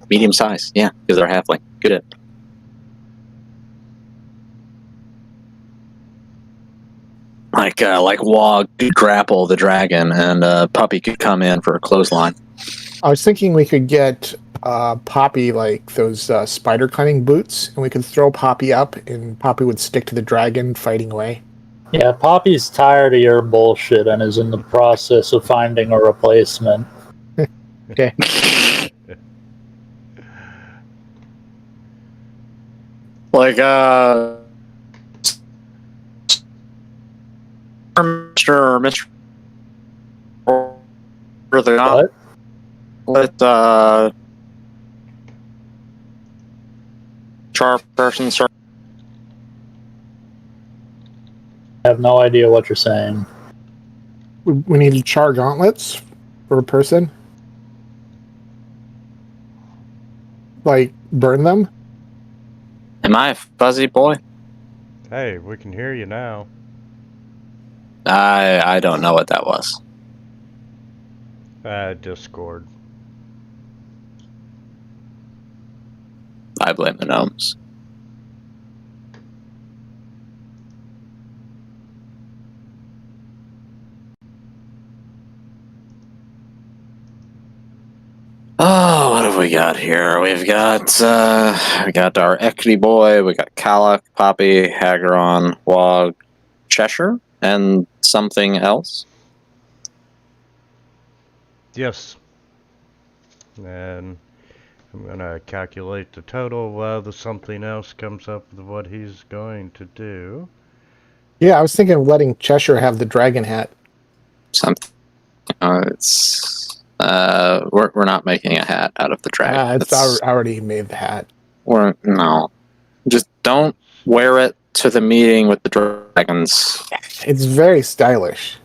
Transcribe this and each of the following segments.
medium size. Yeah, because they're halfling. Good it. Like Wog could grapple the dragon, and Puppy could come in for a clothesline. I was thinking we could get Poppy like those spider cunning boots, and we could throw Poppy up, and Poppy would stick to the dragon, fighting away. Yeah, Poppy's tired of your bullshit and is in the process of finding a replacement. Okay. Like, Mr. Or the What? let Char person start. I have no idea what you're saying. We need char gauntlets for a person. Like, burn them? Am I a fuzzy boy? Hey, we can hear you now. I don't know what that was. Discord. I blame the gnomes. Oh, what have we got here? We got our equity boy, we got Calic, Poppy, Hagron, Wog, Cheshire, and something else. Yes. And I'm gonna calculate the total while the something else comes up with what he's going to do. Yeah, I was thinking of letting Cheshire have the dragon hat. Something. We're not making a hat out of the dragon. I already made the hat. No. Just don't wear it to the meeting with the dragons. It's very stylish.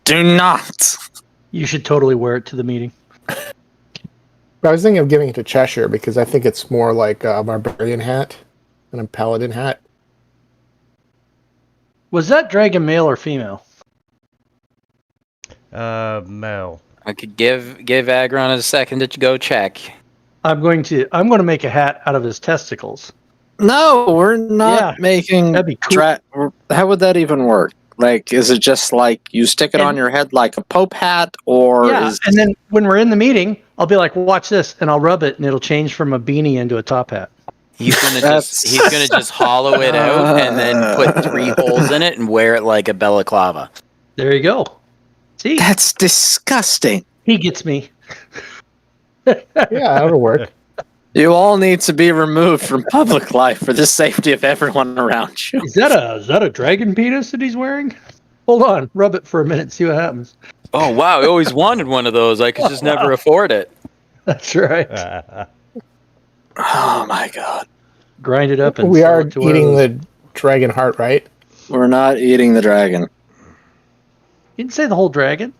Do not. You should totally wear it to the meeting. I was thinking of giving it to Cheshire because I think it's more like a barbarian hat than a paladin hat. Was that dragon male or female? Mel. I could give Agron a second to go check. I'm going to make a hat out of his testicles. No, we're not making. That'd be cool. How would that even work? Like, is it just like you stick it on your head like a Pope hat, or and then when we're in the meeting, I'll be like, "Watch this," and I'll rub it, and it'll change from a beanie into a top hat. He's gonna just hollow it out and then put 3 holes in it and wear it like a balaclava. There you go. See, that's disgusting. He gets me. Yeah, that'll work. You all need to be removed from public life for the safety of everyone around you. Is that a dragon penis that he's wearing? Hold on, rub it for a minute, see what happens. Oh wow, I always wanted one of those. I could just never afford it. That's right. Oh my god. Grind it up and we are eating the dragon heart, right? We're not eating the dragon. You didn't say the whole dragon.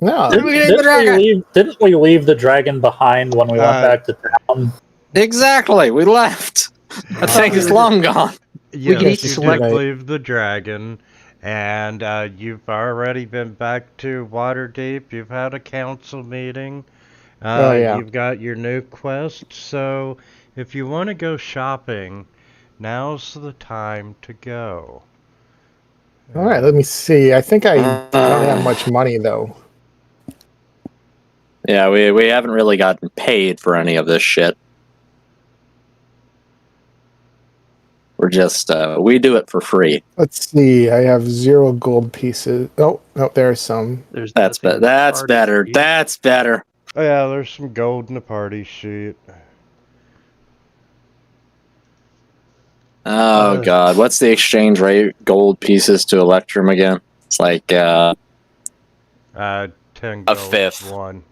No. Didn't we leave the dragon behind when we went back to town? Exactly, we left. That thing is long gone. Yes, can eat you select- did leave the dragon, and you've already been back to Waterdeep. You've had a council meeting. You've got your new quest, so if you want to go shopping, now's the time to go. All right, let me see. I think I don't have much money, though. Yeah, we haven't really gotten paid for any of this shit. We're just, we do it for free. Let's see. I have 0 gold pieces. Oh, there's some. That's better. That's better. That's better. Oh yeah, there's some gold in the party sheet. Oh god, what's the exchange rate? Gold pieces to Electrum again? It's like 10 gold. A fifth. 1.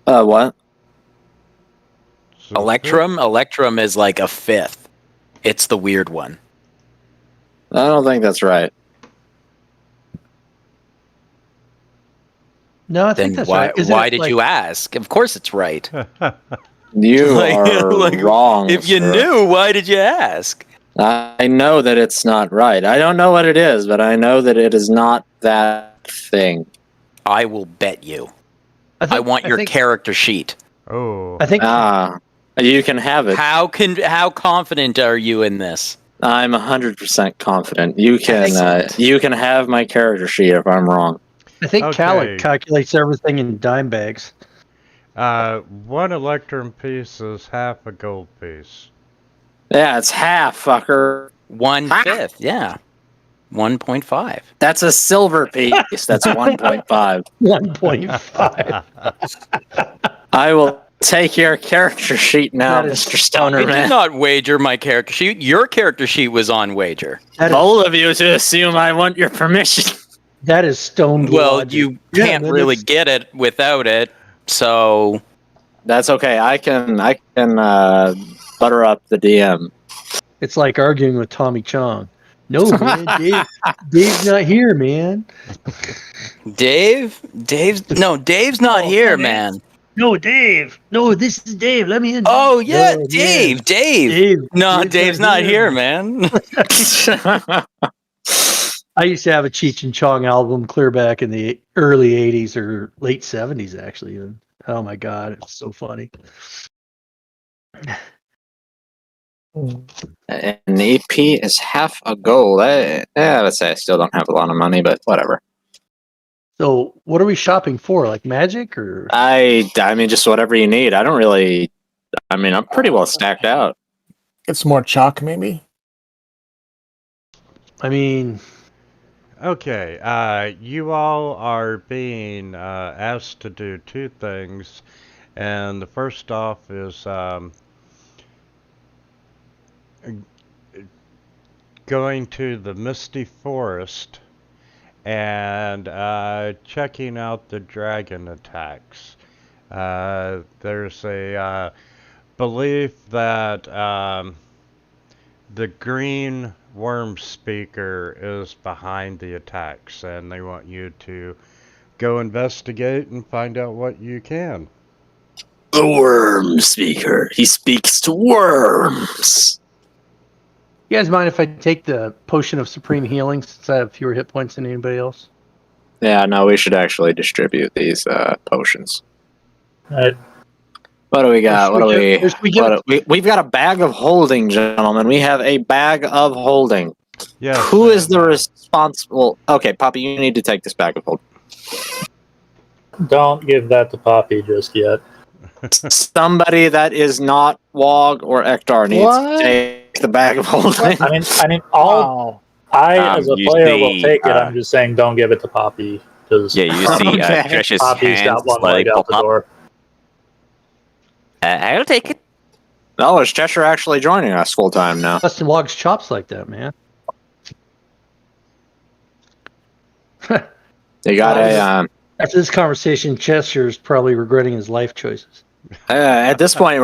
What? So Electrum is like a fifth. It's the weird one. I don't think that's right. No, I think Then that's right. why did you ask? Of course it's right. You are wrong. If you knew, why did you ask? I know that it's not right. I don't know what it is, but I know that it is not that thing. I will bet you. I want your character sheet. Oh. I think you can have it. How confident are you in this? I'm 100% confident. You can have my character sheet if I'm wrong. Calic calculates everything in dime bags. 1 electrum piece is half a gold piece. Yeah, it's half, fucker. 1/5, yeah. 1.5. That's a silver piece. That's 1.5. 1.5. I will take your character sheet now, Mr. Stoner I Man. did not wager my character sheet. Your character sheet was on wager. Bold of you to assume I want your permission. That is stone logic. You can't really get it without it, so that's okay. I can butter up the DM. It's like arguing with Tommy Chong. No, man, Dave's not here, man. Dave's not here, man. No, Dave. No, this is Dave. Let me in. Oh yeah, Dave. No, Dave's not here, man. I used to have a Cheech and Chong album clear back in the early 80s or late 70s, actually. And, oh my God, it's so funny. An EP is half a gold. Let's say I still don't have a lot of money, but whatever. So, what are we shopping for? Like magic, or? I mean, just whatever you need. I'm pretty well stacked out. Get some more chalk, maybe. I mean, okay. You all are being asked to do 2 things, and the first off is going to the Misty Forest and checking out the dragon attacks. There's a belief that the green worm speaker is behind the attacks, and they want you to go investigate and find out what you can. The worm speaker. He speaks to worms. You guys mind if I take the potion of supreme healing since I have fewer hit points than anybody else? Yeah, no, we should actually distribute these potions. All right. What do we got? We've got a bag of holding, gentlemen. We have a bag of holding. Yeah. Who is the responsible? Okay, Poppy, you need to take this bag of holding. Don't give that to Poppy just yet. Somebody that is not Wog or Ektar needs to take the bag of holding. I mean, as a player will take it. I'm just saying, don't give it to Poppy. Yeah, you see Trish's Poppy's hands got one leg out the door. I'll take it. Oh, is Cheshire actually joining us full time now? Busting Wog's chops like that, man. They got After this conversation, Chester's probably regretting his life choices. At this point,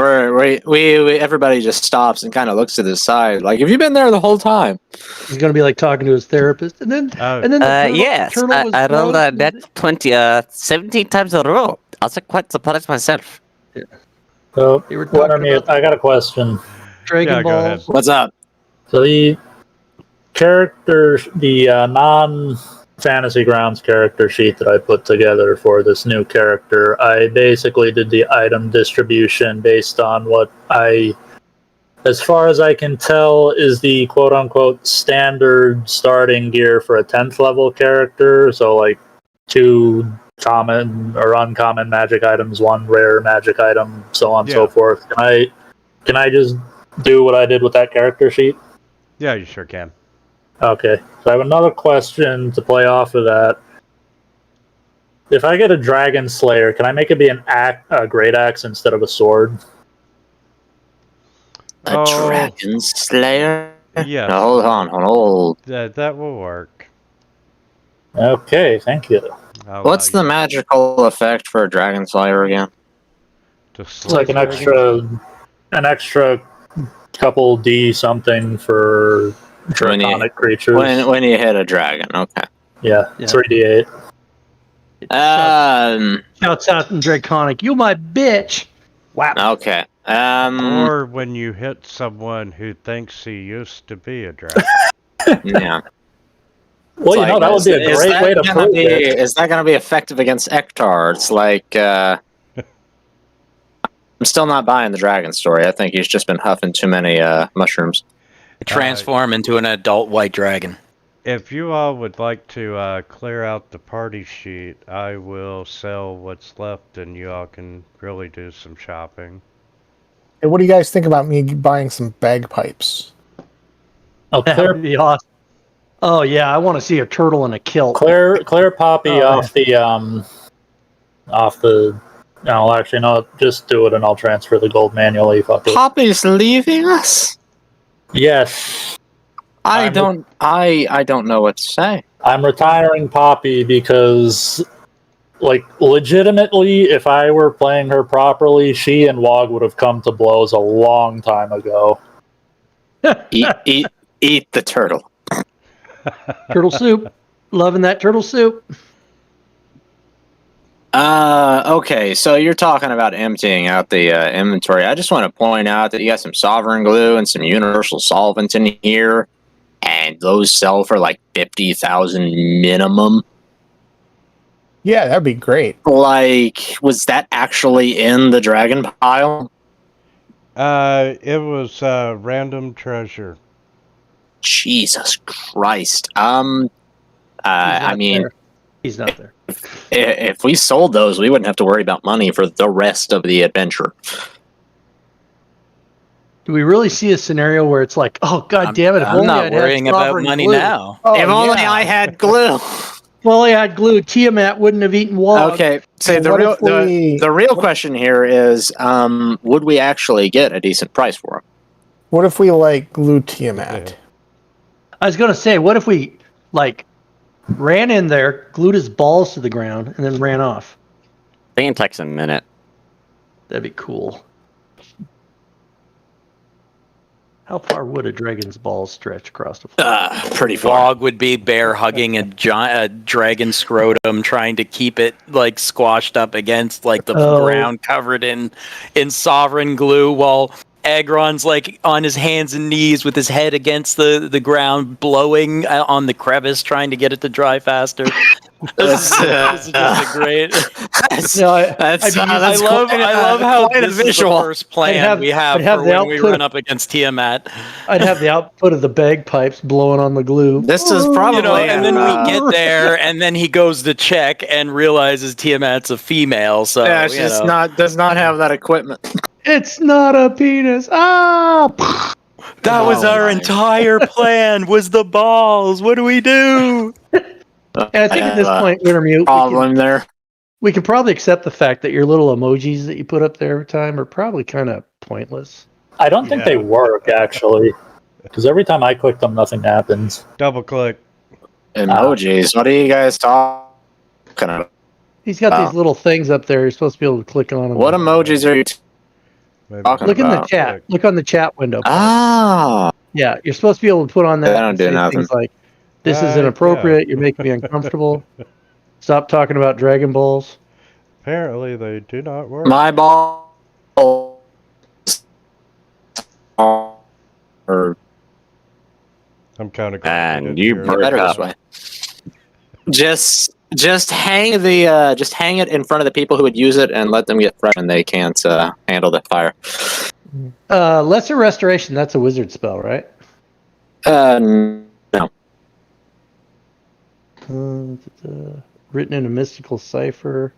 we everybody just stops and kind of looks to the side, like, have you been there the whole time? He's gonna be like talking to his therapist, and then yes, I rolled that 17 times in a row. I was quite surprised myself. Yeah. So, I got a question. Dragon Balls. What's up? So the characters, the non-Fantasy Grounds character sheet that I put together for this new character, I basically did the item distribution based on what as far as I can tell, is the quote-unquote standard starting gear for a 10th level character. So like 2 common or uncommon magic items, 1 rare magic item, so on and so forth. Can I just do what I did with that character sheet? Yeah, you sure can. Okay, so I have another question to play off of that. If I get a Dragon Slayer, can I make it be a great axe instead of a sword? A Dragon Slayer? Yeah. No, hold on. That will work. Okay, thank you. What's the magical effect for a Dragon Slayer again? It's like an extra couple D something for draconic creatures. When you hit a dragon, okay. Yeah. 3d8. Shouts out in Draconic, you my bitch! Wow. Okay. Or when you hit someone who thinks he used to be a dragon. Yeah. Well, you know, that would be a great way to prove it. Is that going to be effective against Ektar? It's like, I'm still not buying the dragon story. I think he's just been huffing too many mushrooms. Transform into an adult white dragon. If you all would like to clear out the party sheet, I will sell what's left and you all can really do some shopping. Hey, what do you guys think about me buying some bagpipes? Oh, That would be awesome. Oh yeah, I want to see a turtle in a kilt. Clear Poppy off the. No, actually, no. Just do it, and I'll transfer the gold manually. Fuck it. Poppy's leaving us? Yes. I don't know what to say. I'm retiring Poppy because, like, legitimately, if I were playing her properly, she and Wog would have come to blows a long time ago. Eat the turtle. Turtle soup. Loving that turtle soup. Okay, so you're talking about emptying out the inventory. I just want to point out that you got some sovereign glue and some universal solvents in here, and those sell for like 50,000 minimum. Yeah, that'd be great. Like, was that actually in the dragon pile? It was random treasure. Jesus Christ. I mean, he's not there. If we sold those, we wouldn't have to worry about money for the rest of the adventure. Do we really see a scenario where it's like, oh god damn it! I'm not worrying about money now. If only I had glue. Well, I had glue. Tiamat wouldn't have eaten Wog. Okay, so the real question here is, would we actually get a decent price for them? What if we glue Tiamat? I was gonna say, what if we ran in there, glued his balls to the ground, and then ran off? I think it takes a minute. That'd be cool. How far would a dragon's balls stretch across the floor? Pretty far. Wog would be bear hugging a dragon scrotum, trying to keep it squashed up against the ground, covered in sovereign glue, while Agron's on his hands and knees with his head against the ground, blowing on the crevice, trying to get it to dry faster. This is just a great. I love how this is the first plan we have for when we run up against Tiamat. I'd have the output of the bagpipes blowing on the glue. This is probably, and then we get there, and then he goes to check and realizes Tiamat's a female. So yeah, it's just does not have that equipment. It's not a penis. Ah! That was our entire plan. Was the balls? What do we do? And I think at this point, Wintermute, we can probably accept the fact that your little emojis that you put up there every time are probably kind of pointless. I don't think they work, actually. Because every time I click them, nothing happens. Double click. Emojis? What are you guys talking about? He's got these little things up there. You're supposed to be able to click on them. What emojis are you talking Look about? in the chat. Look on the chat window. Ah. Yeah, you're supposed to be able to put on that. They don't do nothing. Things like, this is inappropriate. You're making me uncomfortable. Stop talking about Dragon Balls. Apparently, they do not work. My balls are. I'm kind of. And you better this way. Just hang it in front of the people who would use it and let them get fresh, and they can't handle the fire. Lesser Restoration. That's a wizard spell, right? No. Written in a mystical cipher.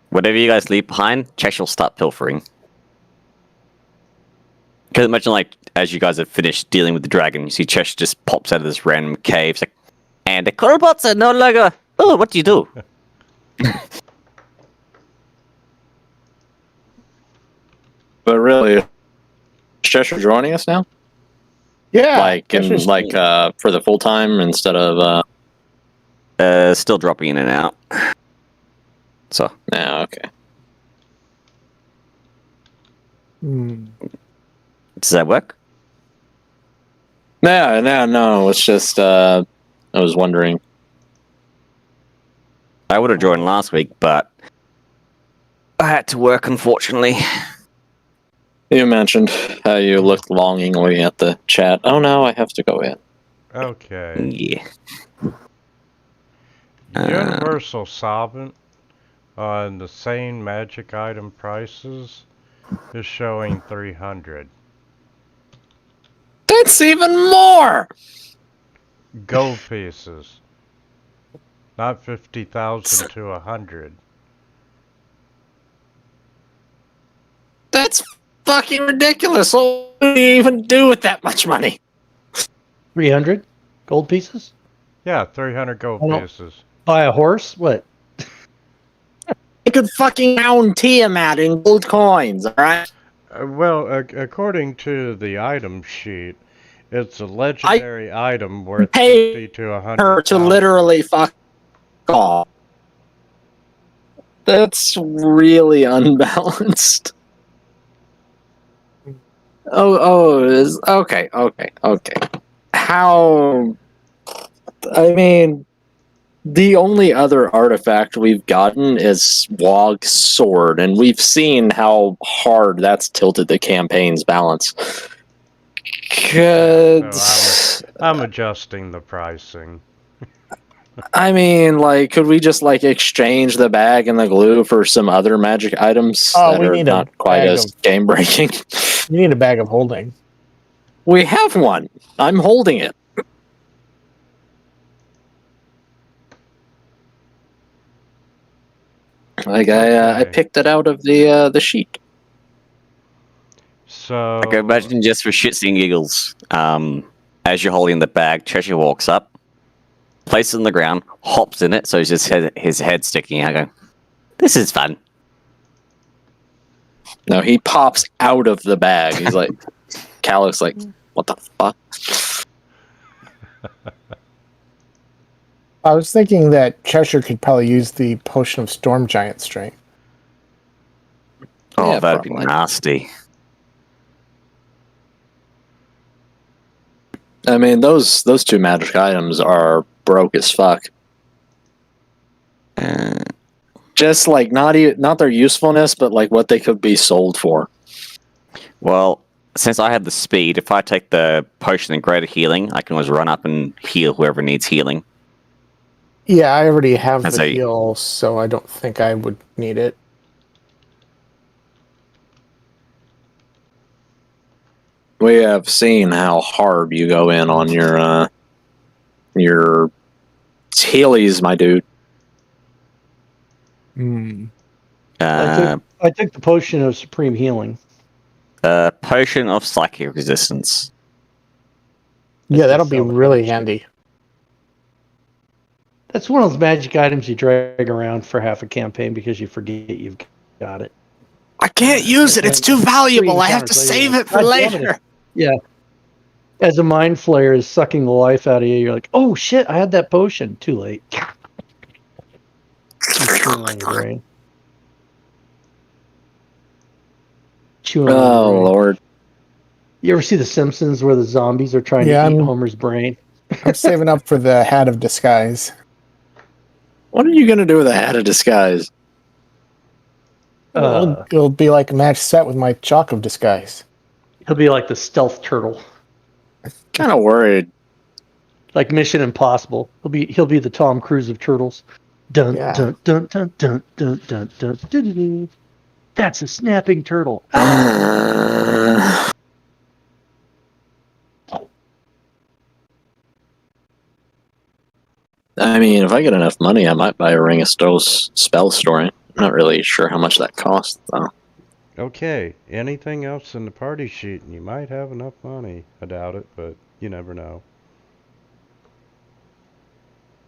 Whatever you guys leave behind, Chesh will start pilfering. Because imagine, as you guys have finished dealing with the dragon, you see Chesh just pops out of this random cave. It's and the Corbots are no longer. Oh, what do you do? But really, is Cheshire joining us now? Yeah. For the full time instead of. Still dropping in and out. So. Yeah, okay. Does that work? No. It's just, I was wondering. I would have joined last week, but I had to work, unfortunately. You mentioned how you looked longingly at the chat. Oh no, I have to go in. Okay. Yeah. Universal solvent on the same magic item prices is showing 300. That's even more! Gold pieces. Not 50,000 to 100. That's fucking ridiculous. What do you even do with that much money? 300 gold pieces? Yeah, 300 gold pieces. Buy a horse? What? I could fucking pound Tiamat in gold coins, alright? Well, according to the item sheet, it's a legendary item worth 50 to 100. Her to literally fuck off. That's really unbalanced. Okay. How? I mean, the only other artifact we've gotten is Wog's sword, and we've seen how hard that's tilted the campaign's balance. So I'm adjusting the pricing. I mean, like, could we just like exchange the bag and the glue for some other magic items that are not quite as game breaking? You need a bag of holding. We have one. I'm holding it. Like I picked it out of the sheet. So I can imagine just for shits and giggles, as you're holding the bag, Cheshire walks up, places it on the ground, hops in it, so he's just his head sticking out. Going, "This is fun." No, he pops out of the bag. He's like, Calix's like, "What the fuck?" I was thinking that Cheshire could probably use the potion of storm giant strength. Oh, Yeah, that'd probably. be nasty. I mean, those two magic items are broke as fuck. Just like not their usefulness, but like what they could be sold for. Well, since I have the speed, if I take the potion of greater healing, I can always run up and heal whoever needs healing. Yeah, I already have That's the a- heal, so I don't think I would need it. We have seen how hard you go in on your healies, my dude. I took the potion of supreme healing. Potion of psychic resistance. Yeah, that'll be really handy. That's one of those magic items you drag around for half a campaign because you forget you've got it. I can't use it. It's too valuable. I have to save it for later. Yeah. As a mind flayer is sucking the life out of you, you're like, oh shit, I had that potion. Too late. Chewing on your brain. Oh, Lord. You ever see The Simpsons where the zombies are trying to eat Homer's brain? I'm saving up for the hat of disguise. What are you going to do with a hat of disguise? It'll be like a match set with my chalk of disguise. He'll be like the stealth turtle. Kind of worried. Like Mission Impossible. He'll be the Tom Cruise of turtles. Dun dun dun dun dun dun dun dun dun dun. That's a snapping turtle. I mean, if I get enough money, I might buy a Ring of Stone's spell story. I'm not really sure how much that costs, though. Okay, anything else in the party sheet, and you might have enough money. I doubt it, but you never know.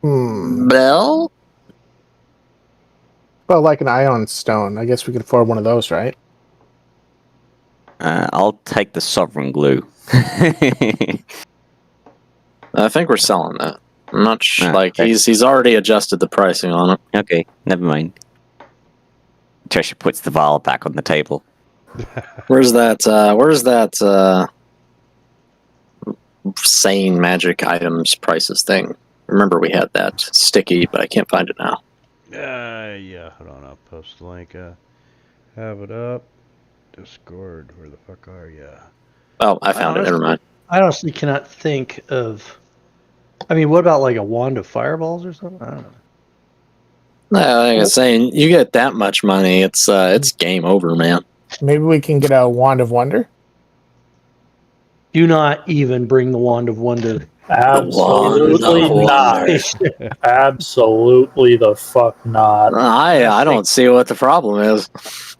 Well, like an ion stone. I guess we could afford one of those, right? I'll take the sovereign glue. I think we're selling that. I'm not sure. He's already adjusted the pricing on it. Okay, never mind. Cheshire puts the vial back on the table. Where's that sane magic items prices thing? Remember we had that sticky, but I can't find it now. Yeah, hold on, I'll post the link. Have it up. Discord, where the fuck are ya? Oh, I found it, never mind. I honestly cannot think of I mean, what about like a wand of fireballs or something? I don't know. No, like I was saying, you get that much money, it's game over, man. Maybe we can get a wand of wonder. Do not even bring the wand of wonder. Absolutely not. Absolutely the fuck not. I don't see what the problem is.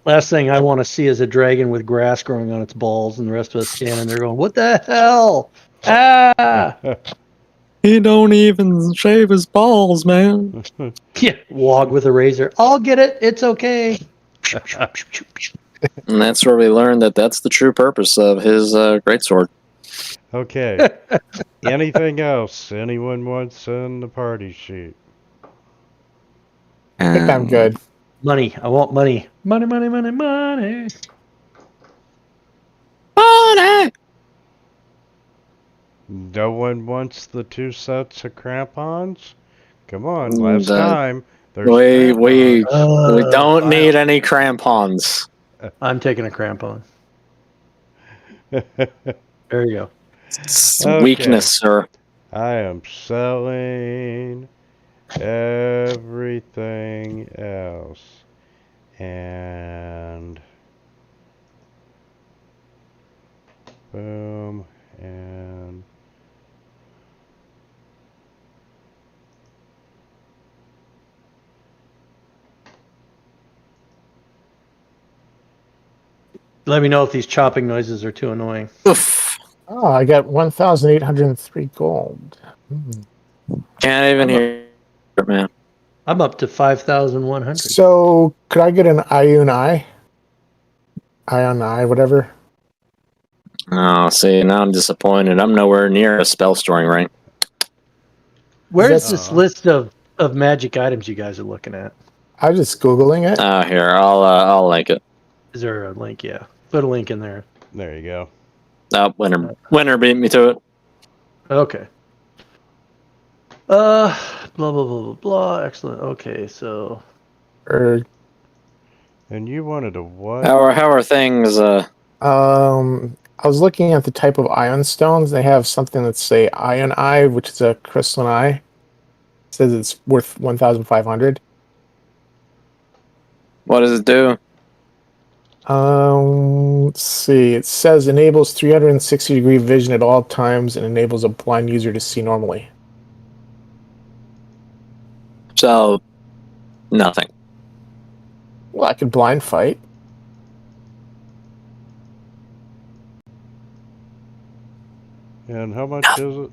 Last thing I want to see is a dragon with grass growing on its balls, and the rest of us standing there going, "What the hell? Ah!" He don't even shave his balls, man. Yeah, wog with a razor. I'll get it. It's okay. And that's where we learned that that's the true purpose of his greatsword. Okay. Anything else anyone wants on the party sheet? I think I'm good. Money. I want money. Money, money, money, money. Money! No one wants the 2 sets of crampons? Come on, last time. We crampons. don't need any crampons. I'm taking a crampon. There you go. It's weakness, sir. I am selling everything else. And boom, and Let me know if these chopping noises are too annoying. Oof. Oh, I got 1,803 gold. Can't even hear it, man. I'm up to 5,100. So, could I get an Ion Eye, whatever? Oh, see, now I'm disappointed. I'm nowhere near a spell storing ring. Where's this list of magic items you guys are looking at? I was just Googling it. Oh, here, I'll link it. Is there a link? Yeah. Put a link in there. there you go. Oh, winner beat me to it. Okay. Blah, blah, blah, blah, blah. Excellent. Okay, so. Or, And you wanted a what? How are things? I was looking at the type of ion stones. They have something that say Ion Eye, which is a crystalline eye. It says it's worth 1,500. What does it do? Let's see. It says enables 360-degree vision at all times and enables a blind user to see normally. So, nothing. Well, I could blind fight. And how much is it?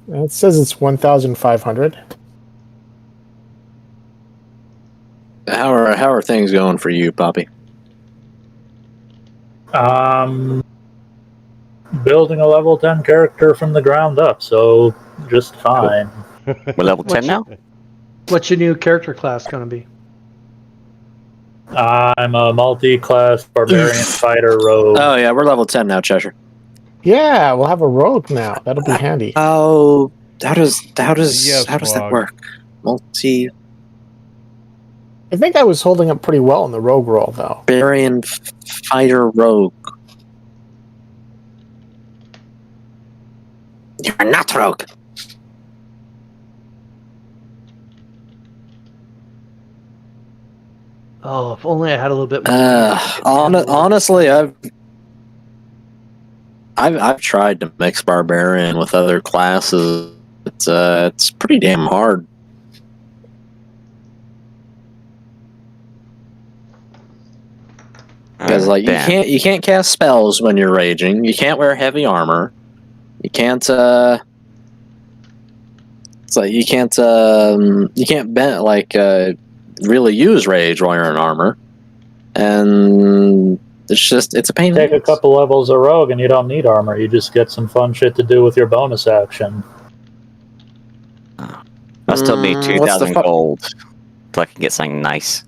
It says it's 1,500. How are things going for you, Poppy? Building a level 10 character from the ground up, so just fine. We're level 10 now? What's your new character class going to be? I'm a multi-class barbarian fighter rogue. Oh yeah, we're level 10 now, Cheshire. Yeah, we'll have a rogue now. That'll be handy. Oh, how does Yes, that Wog. work? Multi I think I was holding up pretty well in the rogue roll, though. barbarian fighter rogue. You're not rogue. Oh, if only I had a little bit more. Honestly, I've tried to mix barbarian with other classes. It's pretty damn hard. Because like you can't cast spells when you're raging. You can't wear heavy armor. You can't it's like you can't really use rage while you're in armor. And it's a pain. Take a couple levels of rogue and you don't need armor. You just get some fun shit to do with your bonus action. I still need 2,000 gold so I can get something nice.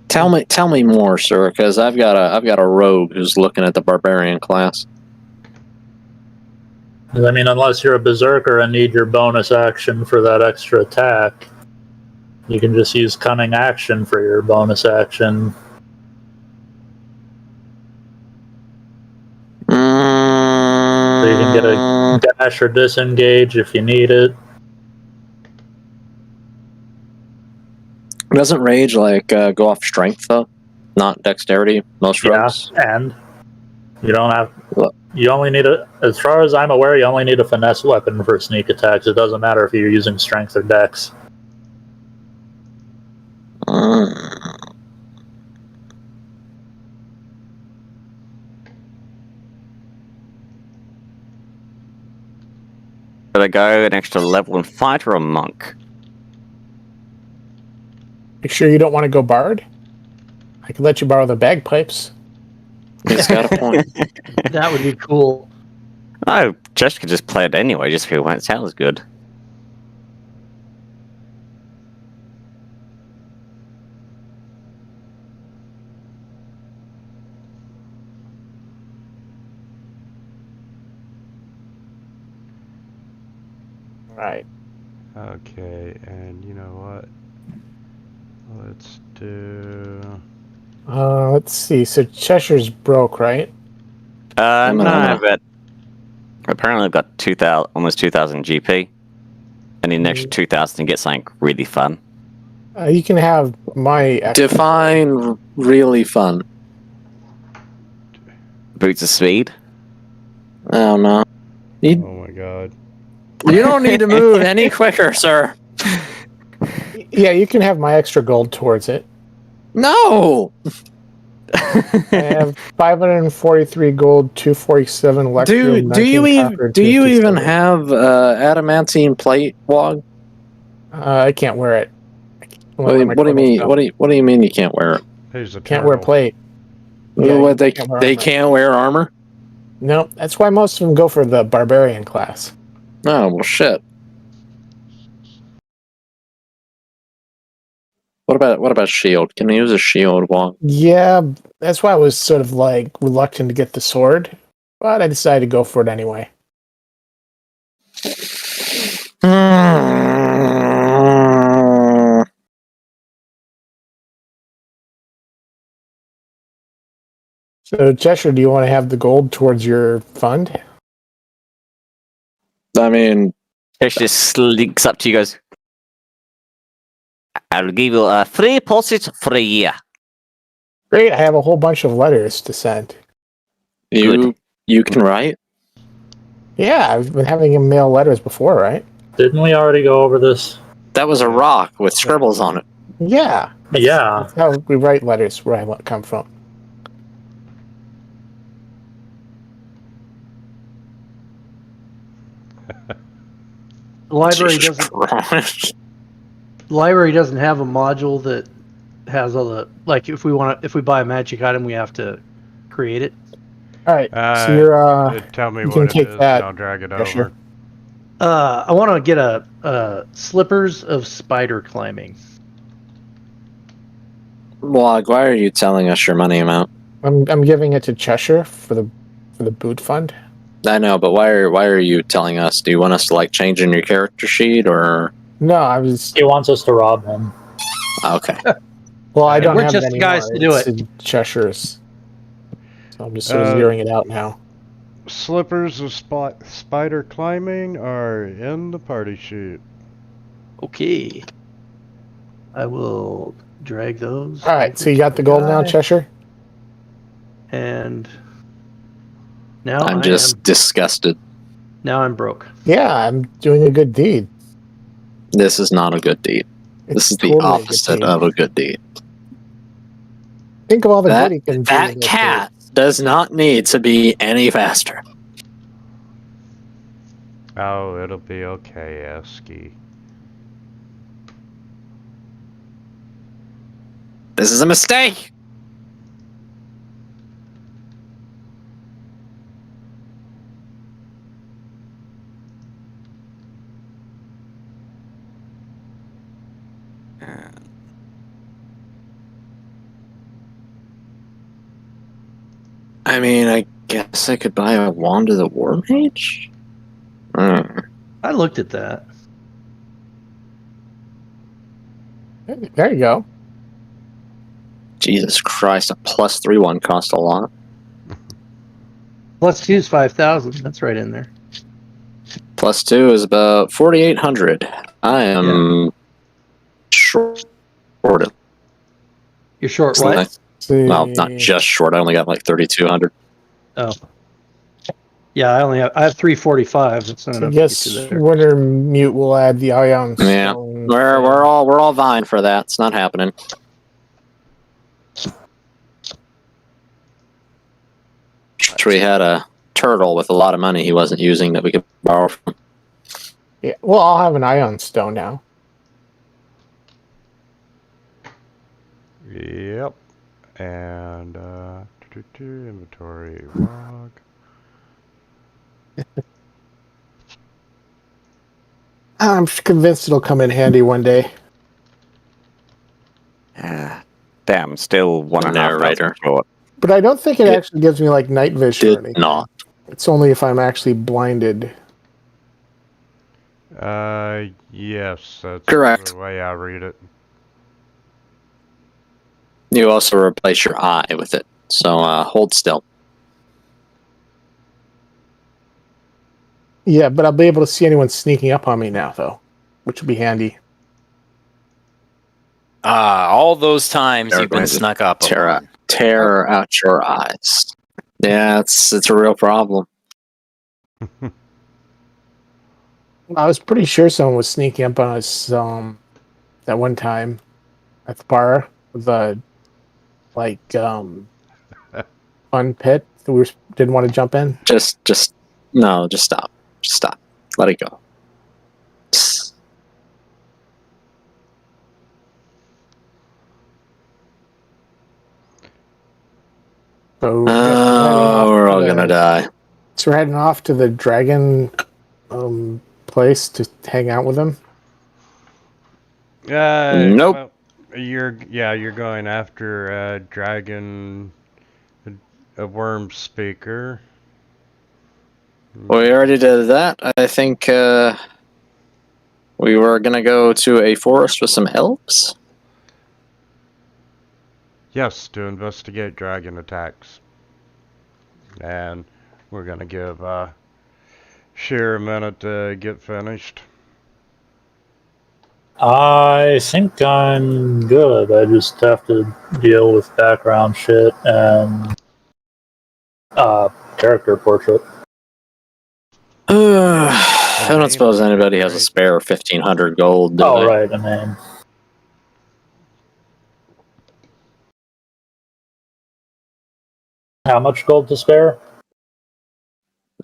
Tell me more, sir, because I've got a rogue who's looking at the barbarian class. I mean, unless you're a berserker and need your bonus action for that extra attack, you can just use cunning action for your bonus action. So you can Get a dash or disengage if you need it. Doesn't rage go off strength though? Not dexterity. Most rogues. And you don't have. What? You only need as far as I'm aware, you only need a finesse weapon for sneak attacks. It doesn't matter if you're using strength or dex. Should I go an extra level in fighter or monk? You sure you don't want to go bard? I could let you borrow the bagpipes. He's got a point. That would be cool. Oh, Jess could just play it anyway, just feel when it sounds good. Right. Okay, and you know what? Let's do... Let's see. So Cheshire's broke, right? No, but apparently I've got 2,000, almost 2,000 GP. And the next 2,000 to get something really fun. You can have my... Define really fun. Boots of speed. Oh no. Oh my god. You don't need to move any quicker, sir. Yeah, you can have my extra gold towards it. No! I have 543 gold, 247 electrum. Do you even have adamantine plate, Wog? I can't wear it. What do you mean? What do you mean you can't wear it? Here's a Can't wear plate. Yeah, What they can't wear armor? No, that's why most of them go for the barbarian class. Oh well, shit. What about shield? Can you use a shield, Wog? Yeah, that's why I was sort of like reluctant to get the sword, but I decided to go for it anyway. So, Cheshire, do you want to have the gold towards your fund? I mean, Jess just slinks up to you, goes, I'll give you a free postage for a year. Great, I have a whole bunch of letters to send. you can write? Yeah, I've been having him mail letters before, right? Didn't we already go over this? That was a rock with scribbles on it. Yeah. Yeah. That's how we write letters where I come from. The library Jesus doesn't. Christ. The library doesn't have a module that has all the if we buy a magic item, we have to create it. All right. So you're tell me you what can it take is, that, and I'll drag it yeah, sure. over. I want to get a slippers of spider climbing. Wog, why are you telling us your money amount? I'm giving it to Cheshire for the boot fund. I know, but why are you telling us? Do you want us to change in your character sheet or? No, I was. He wants us to rob him. Okay. Well, I don't We're have just it the anymore. guys to do It's it. in Cheshire's. So I'm just sort of zeroing it out now. Slippers of spider climbing are in the party sheet. Okay. I will drag those. All right, so you got the gold now, Cheshire? And now I'm just disgusted. Now I'm broke. Yeah, I'm doing a good deed. This is not a good deed. This is the opposite of a good deed. Think of all the good he can do. That cat does not need to be any faster. Oh, it'll be okay, Esky. This is a mistake. I mean, I guess I could buy a Wand of the War Mage? I looked at that. There you go. Jesus Christ, a +3 one costs a lot. Plus 2 is 5,000. That's right in there. +2 is about 4,800. I am short. You're short what? Well, not just short. I only got like 3,200. Oh. Yeah, I have 345. That's not I enough guess to get you there. Winter Mute will add the ion Yeah, stone. we're all vying for that. It's not happening. We had a turtle with a lot of money he wasn't using that we could borrow from. Yeah, well, I'll have an ion stone now. Yep. And inventory log. I'm convinced it'll come in handy one day. Damn, still 1,500 short. But I don't think it actually gives me like night vision or anything. Not. It's only if I'm actually blinded. Yes, that's Correct. the way I read it. You also replace your eye with it, so hold still. Yeah, but I'll be able to see anyone sneaking up on me now, though, which will be handy. All those times you've been snuck up on. Tear out your eyes. Yeah, it's a real problem. I was pretty sure someone was sneaking up on us that one time at the bar with the fun pit that we didn't want to jump in. Just stop. Just stop. Let it go. So we're all gonna die. So we're heading off to the dragon place to hang out with them. Nope. Well, you're going after dragon, a worm speaker. We already did that. I think we were gonna go to a forest with some elves. Yes, to investigate dragon attacks. And we're gonna give Sheer a minute to get finished. I think I'm good. I just have to deal with background shit and character portrait. I don't suppose anybody has a spare 1,500 gold. Do they? Right. I mean, how much gold to spare?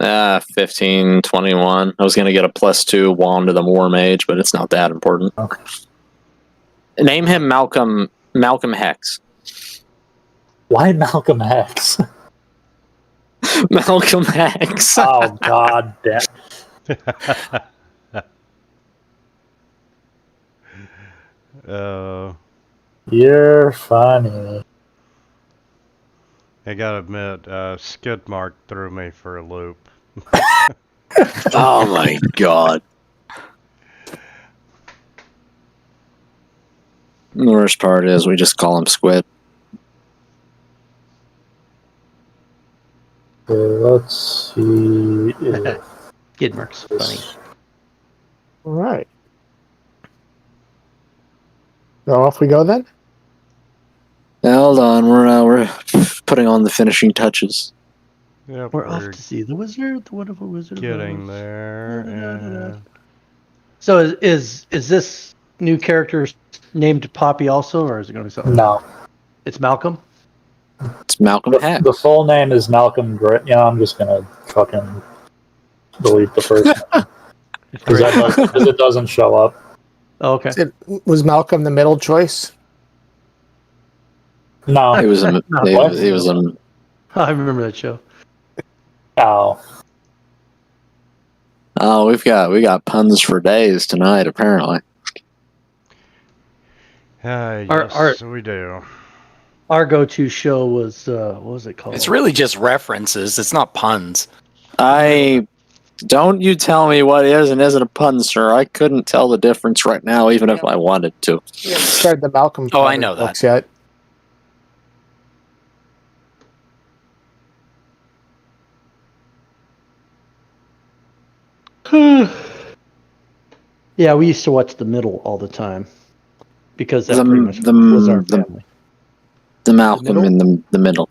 15, 21. I was gonna get a +2 wand to the War Mage, but it's not that important. Okay. Name him Malcolm Hex. Why Malcolm X? Malcolm Hex. Oh god damn. You're funny. I gotta admit, Skidmark threw me for a loop. Oh my god. The worst part is we just call him Squid. Let's see. Skidmark's funny. All right. So off we go then? Hold on, we're putting on the finishing touches. Yep, We're off to see the wizard, the wonderful wizard. Getting there. And So is this new character named Poppy also, or is it going to be something? No. It's Malcolm? It's Malcolm Hex. The full name is Malcolm Grit. Yeah, I'm just gonna fucking delete the first name. Because it doesn't show up. Oh, okay. Was Malcolm the middle choice? No. He was a. He was a. I remember that show. Oh. Oh, we got puns for days tonight. Apparently. yes, we do. Our go-to show was what was it called? It's really just references. It's not puns. Don't you tell me what is and isn't a pun, sir. I couldn't tell the difference right now, even if I wanted to. We haven't started the Malcolm. Oh, I know that. books yet. Yeah, we used to watch the middle all the time because that The- pretty much the- was our the- family. The Malcolm in the middle.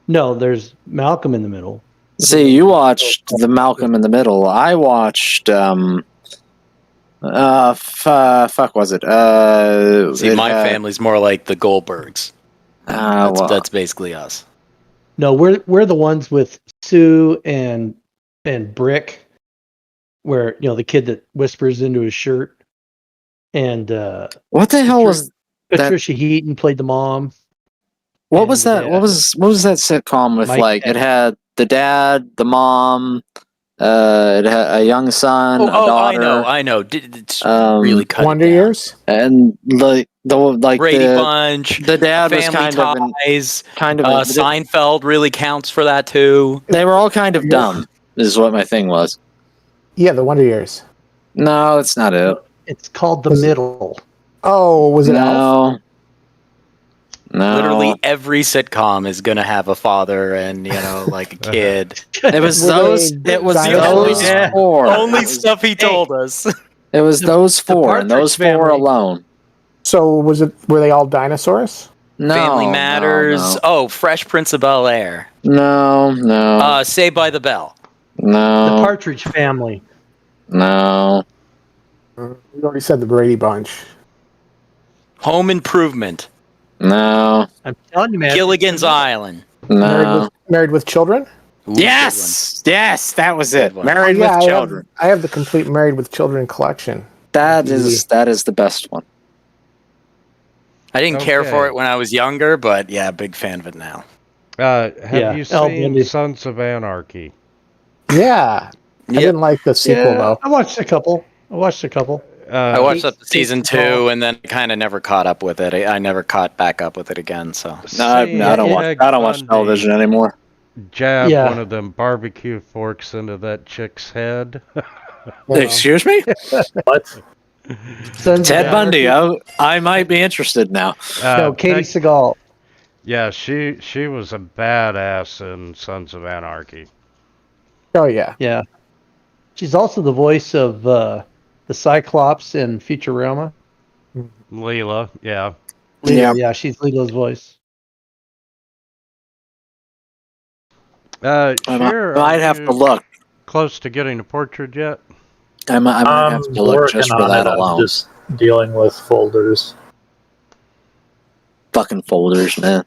No, there's Malcolm in the middle. See, you watched the Malcolm in the Middle. I watched fuck was it? See, my family's more like the Goldbergs. That's basically us. No, we're the ones with Sue and Brick, where the kid that whispers into his shirt, and what the hell was that? Patricia Heaton played the mom. What was that? What was that sitcom with Mike it had the dad, the mom, it had a young son, a daughter. I know. It's really cut Wonder it down. Years, and the Brady Bunch. The dad was Family Ties. kind of Seinfeld really counts for that too. They were all kind of dumb. Is what my thing was. Yeah, the Wonder Years. No, it's not it. It's called The Middle. Oh, was it Alf? No. Literally every sitcom is gonna have a father and like a kid. It was those. It was those four. Only stuff he told us. It was those four, and those four alone. So were they all dinosaurs? No. Family Matters. No. Oh, Fresh Prince of Bel-Air. No. Saved by the Bell. No. The Partridge Family. No. We already said the Brady Bunch. Home Improvement. No. I'm telling you, man. Gilligan's Island. No. Married with Children? Ooh, Yes, that was it. Good one. Married with Children. I have the complete Married with Children collection. That is the best one. I didn't care for it when I was younger, but yeah, big fan of it now. Have you seen Sons of Anarchy? Yeah. I didn't like the sequel though. I watched a couple. I watched up to season 2 and then kind of never caught up with it. I never caught back up with it again. So I don't watch television anymore. Jab one of them barbecue forks into that chick's head. Excuse me? What? Ted Bundy. I might be interested now. No, Katie Seagal. Yeah, she was a badass in Sons of Anarchy. Oh yeah. Yeah. She's also the voice of the Cyclops in Futurama. Leela, yeah. Yeah, she's Leela's voice. I'd have to look. Close to getting a portrait yet? I might have to look just for that alone. I'm just dealing with folders. Fucking folders, man.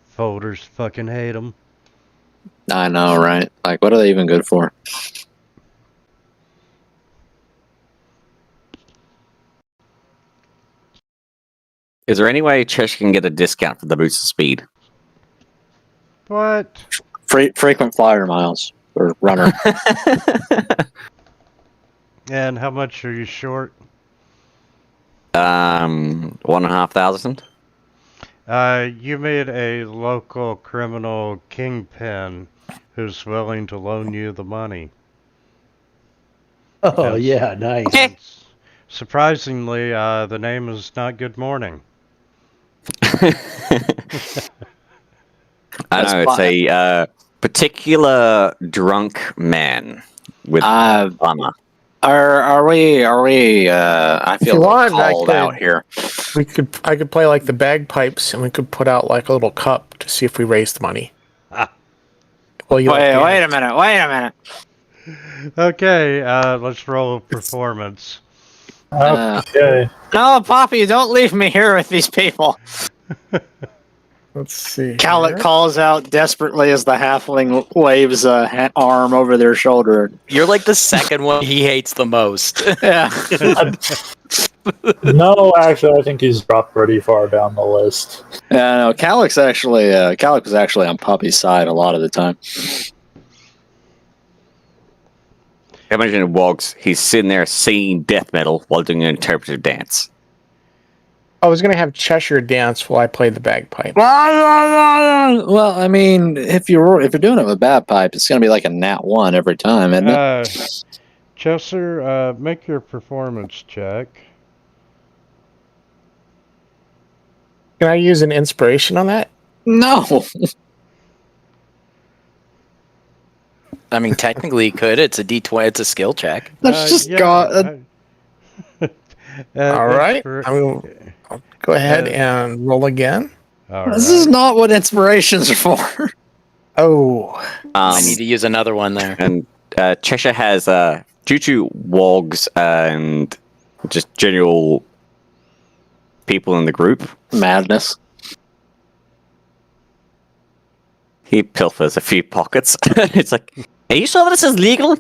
Folders, fucking hate them. I know, right? Like, what are they even good for? Is there any way Cheshire can get a discount for the boost of speed? What? Frequent flyer miles or runner. And how much are you short? 1,500. You made a local criminal kingpin who's willing to loan you the money. Oh, yeah, nice. Surprisingly, the name is not Good Morning. I know, it's a particular drunk man with armor. Are we? I feel called out here. I could play like the bagpipes, and we could put out like a little cup to see if we raised money. Well, wait a minute. Okay, let's roll a performance. Okay. No, Poppy, don't leave me here with these people. Let's see. Cowlick calls out desperately as the halfling waves a arm over their shoulder. You're like the second one he hates the most. Yeah. No, actually, I think he's dropped pretty far down the list. Yeah, no, Cowlick was actually on Poppy's side a lot of the time. Imagine Wogs, he's sitting there singing death metal while doing an interpretive dance. I was gonna have Cheshire dance while I played the bagpipe. Well, I mean, if you're doing it with bagpipe, it's gonna be like a nat 1 every time, isn't it? Chester, make your performance check. Can I use an inspiration on that? No. I mean, technically, he could. It's a D20. It's a skill check. That's just God. All right. I will go ahead and roll again. This is not what inspirations are for. Oh. I need to use another one there. And Cheshire has due to wogs and just general people in the group Madness. he pilfers a few pockets. It's like, are you sure this is legal?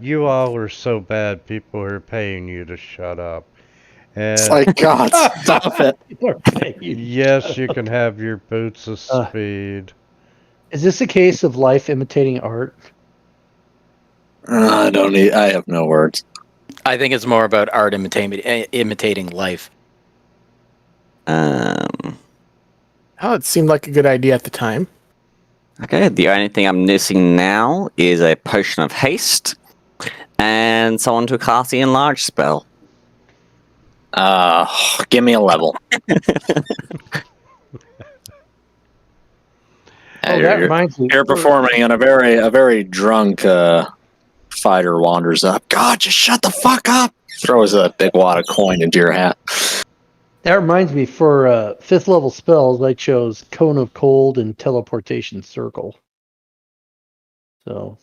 You all are so bad. People are paying you to shut up. And It's like, God, stop it. yes, you can have your boots of speed. Is this a case of life imitating art? I don't need. I have no words. I think it's more about art imitating life. Oh, it seemed like a good idea at the time. Okay, the only thing I'm missing now is a potion of haste and someone to cast the enlarge spell. Give me a level. That reminds me. You're performing, and a very drunk fighter wanders up. God, just shut the fuck up! Throws a big wad of coin into your hat. That reminds me, for 5th level spells, I chose Cone of Cold and Teleportation Circle. So.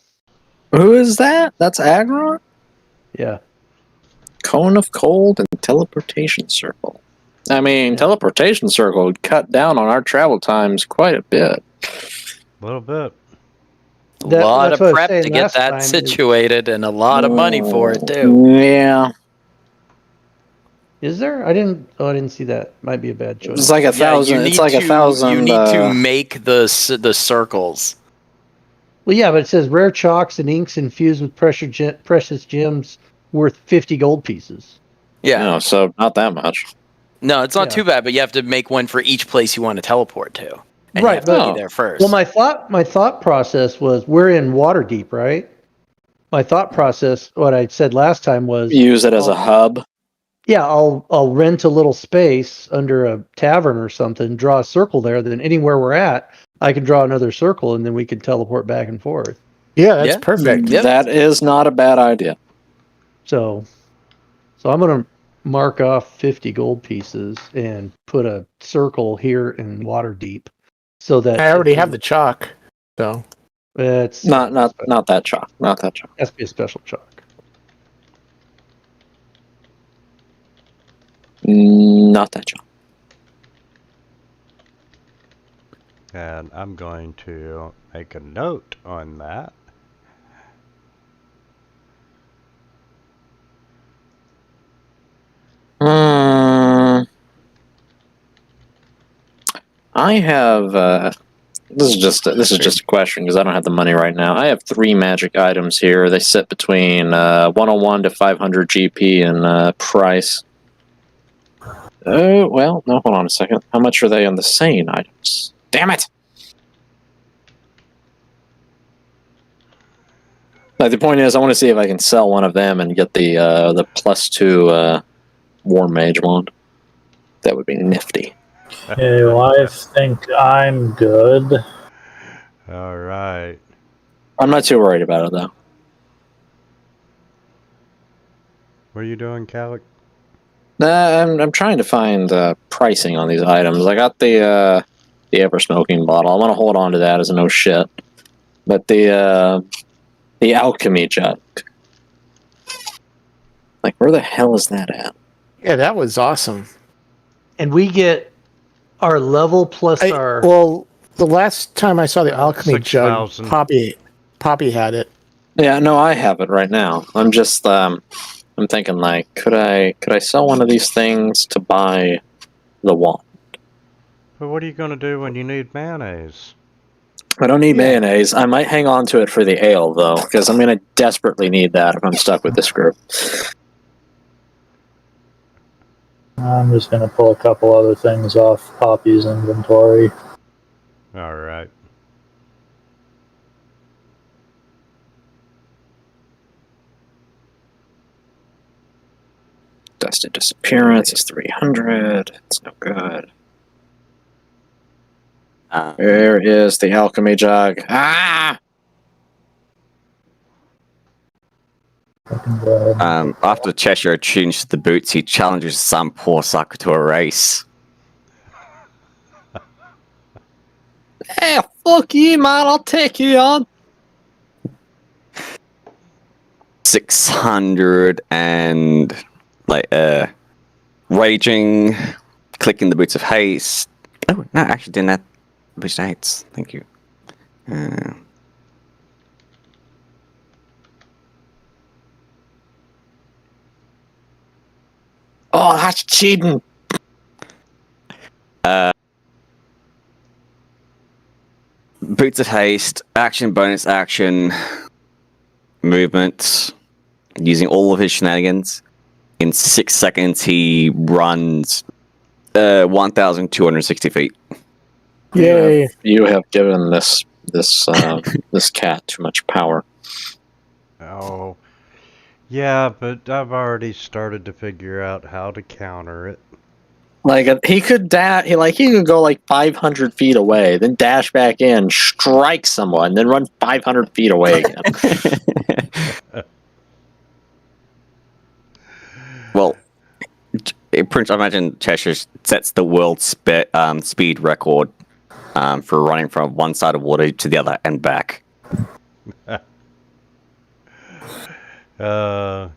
Who is that? That's Agron? Yeah. Cone of Cold and Teleportation Circle. I mean, Teleportation Circle would cut down on our travel times quite a bit. A little bit. A lot of prep to get that situated and a lot of money for it, too. Yeah. Is there? I didn't see that. Might be a bad choice. It's like 1,000. It's like 1,000. You need to make the circles. Well, yeah, but it says rare chalks and inks infused with precious gems worth 50 gold pieces. Yeah. No, so not that much. No, it's not too bad, but you have to make one for each place you want to teleport to. And right, you have to be there first. Well, my thought process was we're in Waterdeep, right? My thought process, what I said last time was use it as a hub. Yeah, I'll rent a little space under a tavern or something, draw a circle there, then anywhere we're at, I can draw another circle and then we can teleport back and forth. Yeah, that's perfect. Yep. That is not a bad idea. So I'm going to mark off 50 gold pieces and put a circle here in Waterdeep so that I already have the chalk. So it's not that chalk. Not that chalk. Has to be a special chalk. Not that chalk. And I'm going to make a note on that. I have. This is just a question because I don't have the money right now. I have 3 magic items here. They sit between 101 to 500 GP in price. Oh well, no. Hold on a second. How much are they on the sane items? Damn it! Like, the point is, I want to see if I can sell one of them and get the +2 War Mage wand. That would be nifty. Okay, well, I think I'm good. All right. I'm not too worried about it, though. What are you doing, Calic? I'm trying to find pricing on these items. I got the ever smoking bottle. I want to hold on to that as a no shit. But the alchemy jug, like, where the hell is that at? Yeah, that was awesome. And we get our level plus our. Well, the last time I saw the alchemy 6,000. jug, Poppy had it. Yeah, no, I have it right now. I'm just I'm thinking, like, could I sell one of these things to buy the wand? But what are you going to do when you need mayonnaise? I don't need mayonnaise. I might hang on to it for the ale, though, because I'm going to desperately need that if I'm stuck with this group. I'm just going to pull a couple other things off Poppy's inventory. All right. Dusted Disappearance is 300. It's no good. Where is the alchemy jug? Ah! After Cheshire tunes the boots, he challenges some poor sucker to a race. Hey, fuck you, man! I'll take you on. 600 and raging, clicking the boots of haste. Oh no, actually didn't have boots of haste. Thank you. Oh, that's cheating. Boots of haste, action, bonus action, movement, using all of his shenanigans. In 6 seconds, he runs 1,260 feet. Yay! You have given this cat too much power. Oh, yeah, but I've already started to figure out how to counter it. Like he could go like 500 feet away, then dash back in, strike someone, then run 500 feet away again. Well, I imagine Cheshire sets the world speed record for running from one side of water to the other and back. And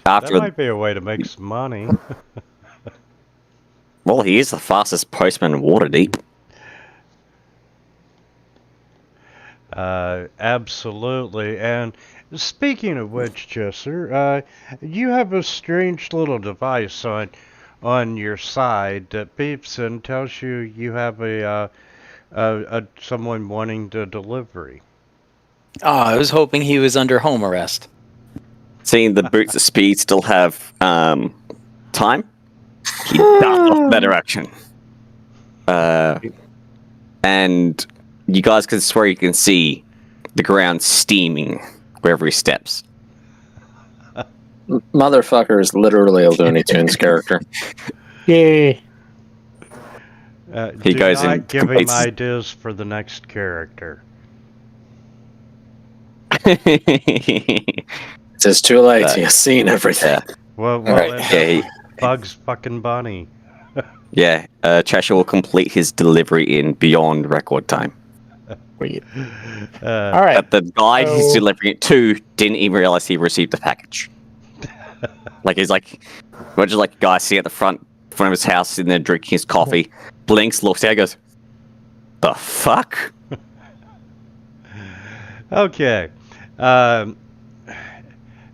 after that might be a way to make some money. Well, he is the fastest postman in Waterdeep. Absolutely. And speaking of which, Jesser, you have a strange little device on your side that beeps and tells you have a someone wanting the delivery. Oh, I was hoping he was under home arrest. Seeing the boots of speed still have time, he darts off that direction. And you guys can swear you can see the ground steaming wherever he steps. Motherfucker is literally a Looney Tunes character. Yay! He Do goes not and give him completes his- ideas for the next character. It's too late. He has seen everything. Well, Right. end up Bugs fucking Bunny. Yeah, Cheshire will complete his delivery in beyond record time. Wait. Uh, All right. But the guy he's So- delivering it to didn't even realize he received the package. He's like, imagine like a guy sitting at the front of his house, sitting there drinking his coffee, blinks, looks out, goes, "The fuck?" Okay.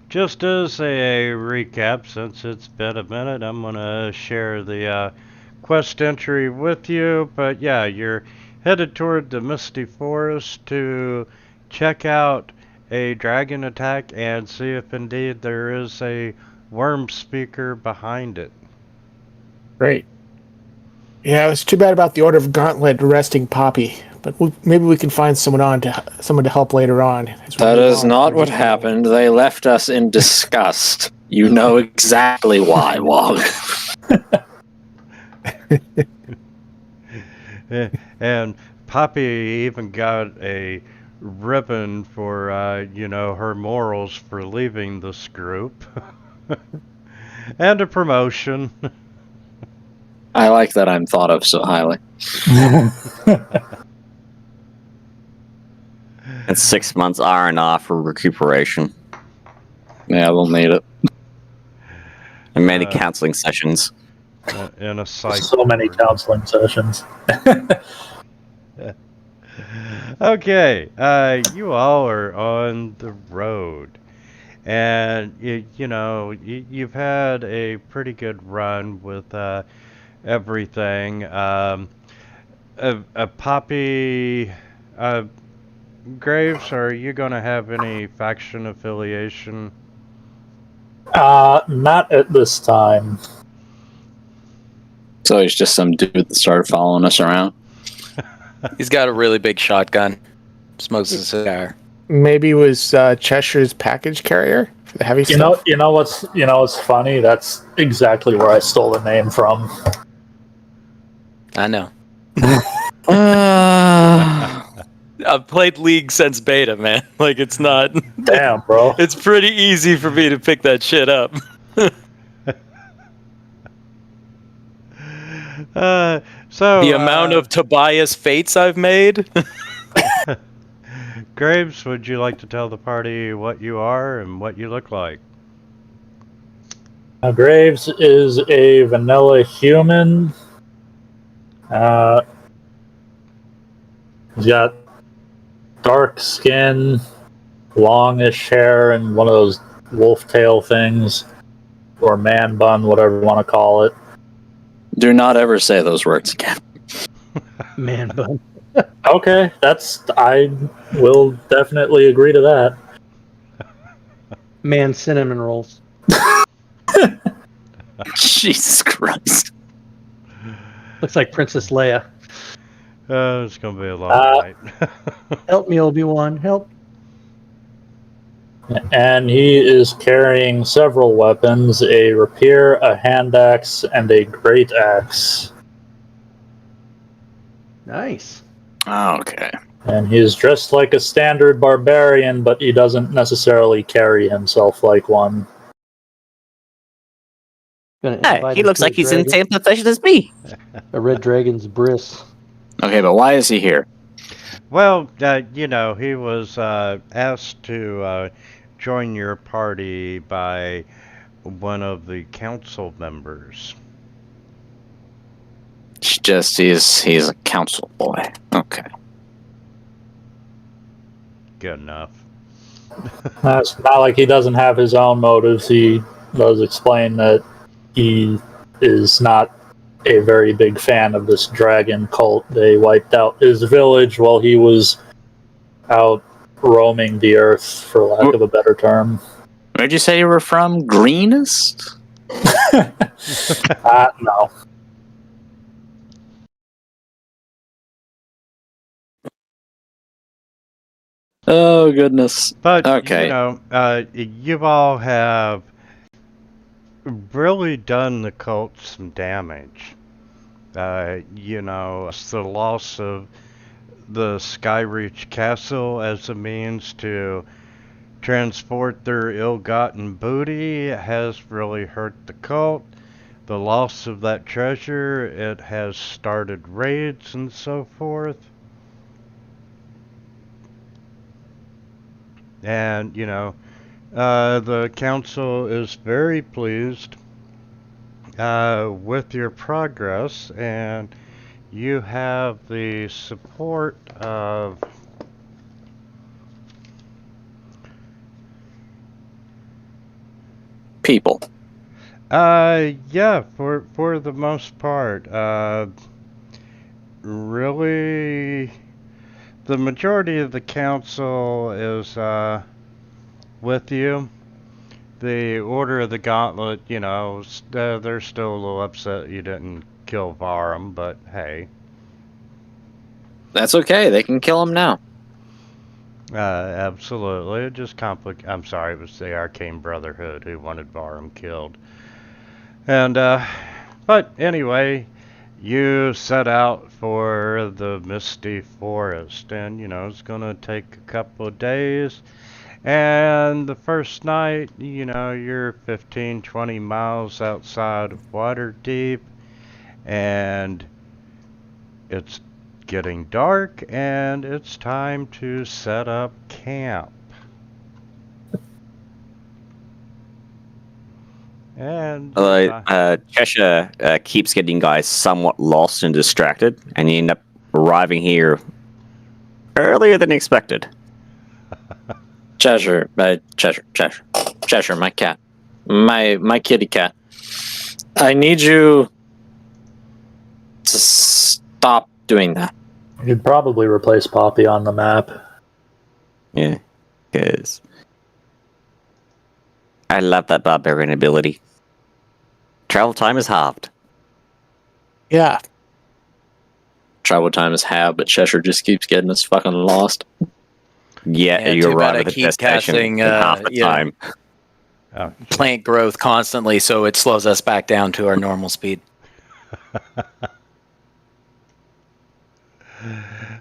Just as a recap, since it's been a minute, I'm going to share the quest entry with you. But yeah, you're headed toward the Misty Forest to check out a dragon attack and see if indeed there is a worm speaker behind it. Great. Yeah, it was too bad about the Order of Gauntlet arresting Poppy, but maybe we can find someone to help later on. That is not what happened. They left us in disgust. You know exactly why, Wog. And Poppy even got a ribbon for, her morals for leaving this group. And a promotion. I like that I'm thought of so highly. And 6 months R&R for recuperation. Yeah, we'll need it. And many counseling sessions. In a psych So many ward. counseling sessions. Okay, you all are on the road. And, you've had a pretty good run with everything. Poppy... Graves, are you going to have any faction affiliation? Not at this time. So he's just some dude that started following us around. He's got a really big shotgun. Smokes a cigar. Maybe it was Cheshire's package carrier for the heavy stuff. You know what's funny? That's exactly where I stole the name from. I know. I've played League since beta, man. Like, it's not. Damn, bro. It's pretty easy for me to pick that shit up. So The amount of Tobias Fates I've made. Graves, would you like to tell the party what you are and what you look like? Graves is a vanilla human. He's got dark skin, longish hair, and one of those wolf tail things, or man bun, whatever you want to call it. Do not ever say those words again. Man bun. Okay, I will definitely agree to that. Man cinnamon rolls. Jesus Christ. Looks like Princess Leia. It's gonna be a long night. Help me, Obi-Wan. Help. And he is carrying several weapons: a rapier, a hand axe, and a great axe. Nice. Okay. And he's dressed like a standard barbarian, but he doesn't necessarily carry himself like one. Gonna Hey, he looks like he's in the same profession as me. A red dragon's bris. Okay, but why is he here? Well, he was asked to join your party by one of the council members. He's a council boy. Okay. Good enough. It's not like he doesn't have his own motives. He does explain that he is not a very big fan of this dragon cult. They wiped out his village while he was out roaming the earth, for lack of a better term. Where'd you say you were from? Greenest? No. Oh, goodness. But, okay. You all have really done the cult some damage. It's the loss of the Skyreach Castle as a means to transport their ill-gotten booty has really hurt the cult. The loss of that treasure, it has started raids and so forth. And, the council is very pleased with your progress, and you have the support of people. Yeah, for the most part. Really, the majority of the council is with you. The Order of the Gauntlet, they're still a little upset you didn't kill Varum, but hey. That's okay. They can kill him now. Absolutely. It just I'm sorry, it was the Arcane Brotherhood who wanted Varum killed. And, but anyway, you set out for the Misty Forest, and, it's gonna take a couple of days. And the first night, you're 15, 20 miles outside of Waterdeep, and it's getting dark, and it's time to set up camp. And Cheshire keeps getting guys somewhat lost and distracted, and you end up arriving here earlier than expected. Cheshire, my cat. My kitty cat. I need you to stop doing that. You'd probably replace Poppy on the map. Yeah, because I love that barbarian ability. Travel time is halved. Yeah. Travel time is halved, but Cheshire just keeps getting us fucking lost. Yeah, you're right. I keep casting half the time. Plant growth constantly, so it slows us back down to our normal speed.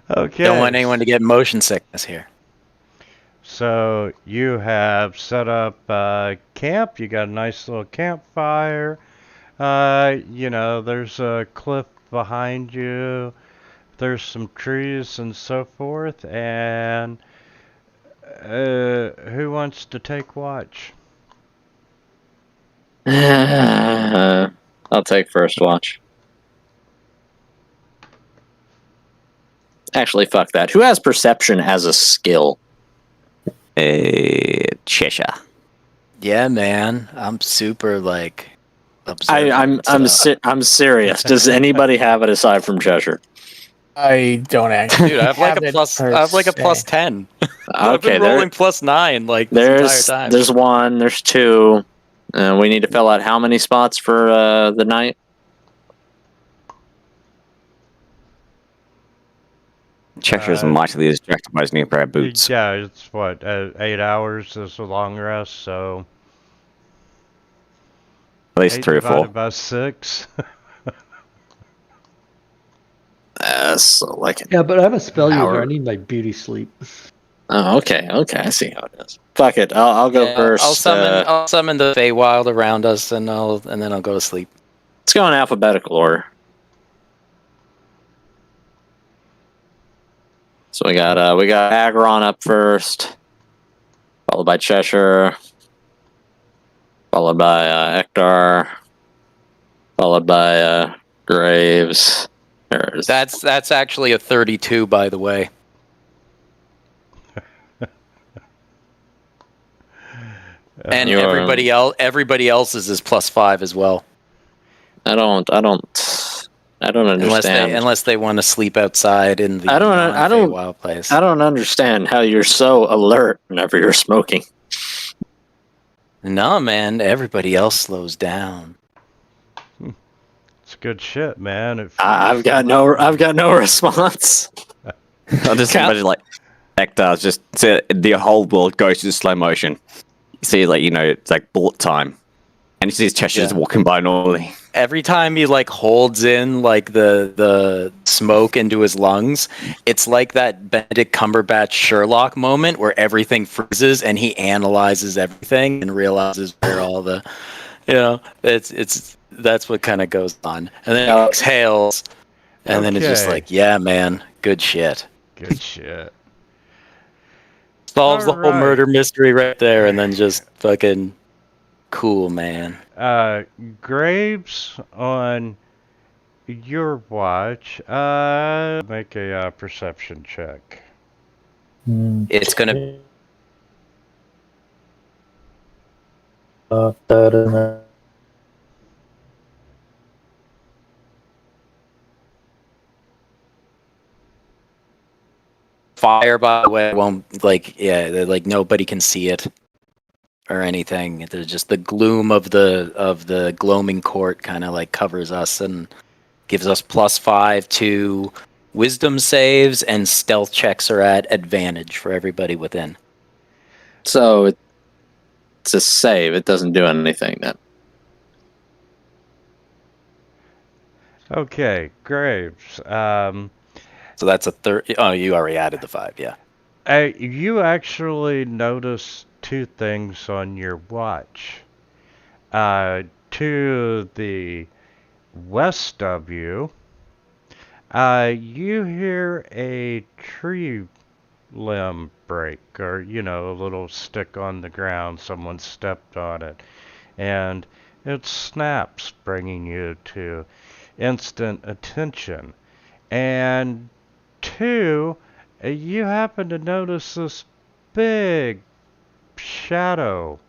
Okay. Don't want anyone to get motion sickness here. So you have set up camp. You got a nice little campfire. There's a cliff behind you. There's some trees and so forth. And who wants to take watch? I'll take first watch. Actually, fuck that. Who has perception as a skill? Cheshire. Yeah, man. I'm super like. observant I'm serious. Does anybody have it aside from Cheshire? I don't actually. Dude, I have like a plus. I have like a plus 10. I've been rolling plus 9 like this entire time. There's 1. There's 2. We need to fill out how many spots for the night? Cheshire's mightily distracted by his new pair of boots. Yeah, it's what, 8 hours is a long rest, so... At least 3 or 4. About 6. So like Yeah, but I have a spell hour. user. I need my beauty sleep. Oh, okay. I see how it is. Fuck it. I'll go first. I'll summon the Feywild around us, and then I'll go to sleep. Let's go in alphabetical order. So we got Agron up first, followed by Cheshire, followed by Ektar, followed by Graves. That's actually a 32, by the way. And everybody else's is plus 5 as well. I don't understand. Unless they want to sleep outside in the wild place. I don't understand how you're so alert whenever you're smoking. No, man, everybody else slows down. It's good shit, man. I've got no response. I just imagine like Ektar's just the whole world goes to slow motion. You see, like, it's like bullet time, and you see his Cheshire just walking by normally. Every time he like holds in like the smoke into his lungs, it's like that Benedict Cumberbatch Sherlock moment where everything freezes and he analyzes everything and realizes where all the, that's what kind of goes on, and then he exhales, and then it's just like, yeah, man, good shit. Good shit. Solves the whole murder mystery right there, and then just fucking cool, man. Graves, on your watch, make a perception check. It's gonna... Fire, by the way, won't nobody can see it or anything. There's just the gloom of the gloaming court kind of like covers us and gives us plus 5 to wisdom saves, and stealth checks are at advantage for everybody within. So it's a save. It doesn't do anything then. Okay, Graves. So that's a 30. Oh, you already added the 5, yeah. You actually notice 2 things on your watch. To the west of you, you hear a tree limb break, or, a little stick on the ground. Someone stepped on it, and it snaps, bringing you to instant attention. And 2, you happen to notice this big shadow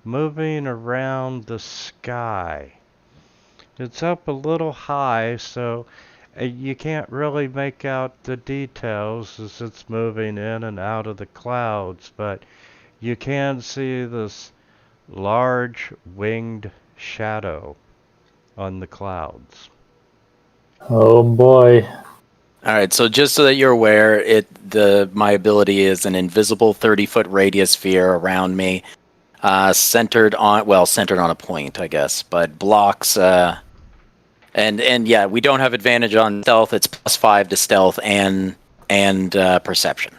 moving around the sky. It's up a little high, so you can't really make out the details as it's moving in and out of the clouds, but you can see this large winged shadow on the clouds. Oh boy. All right, so just so that you're aware, my ability is an invisible 30-foot radius sphere around me, centered on a point, I guess, but blocks And yeah, we don't have advantage on stealth. It's +5 to stealth and perception.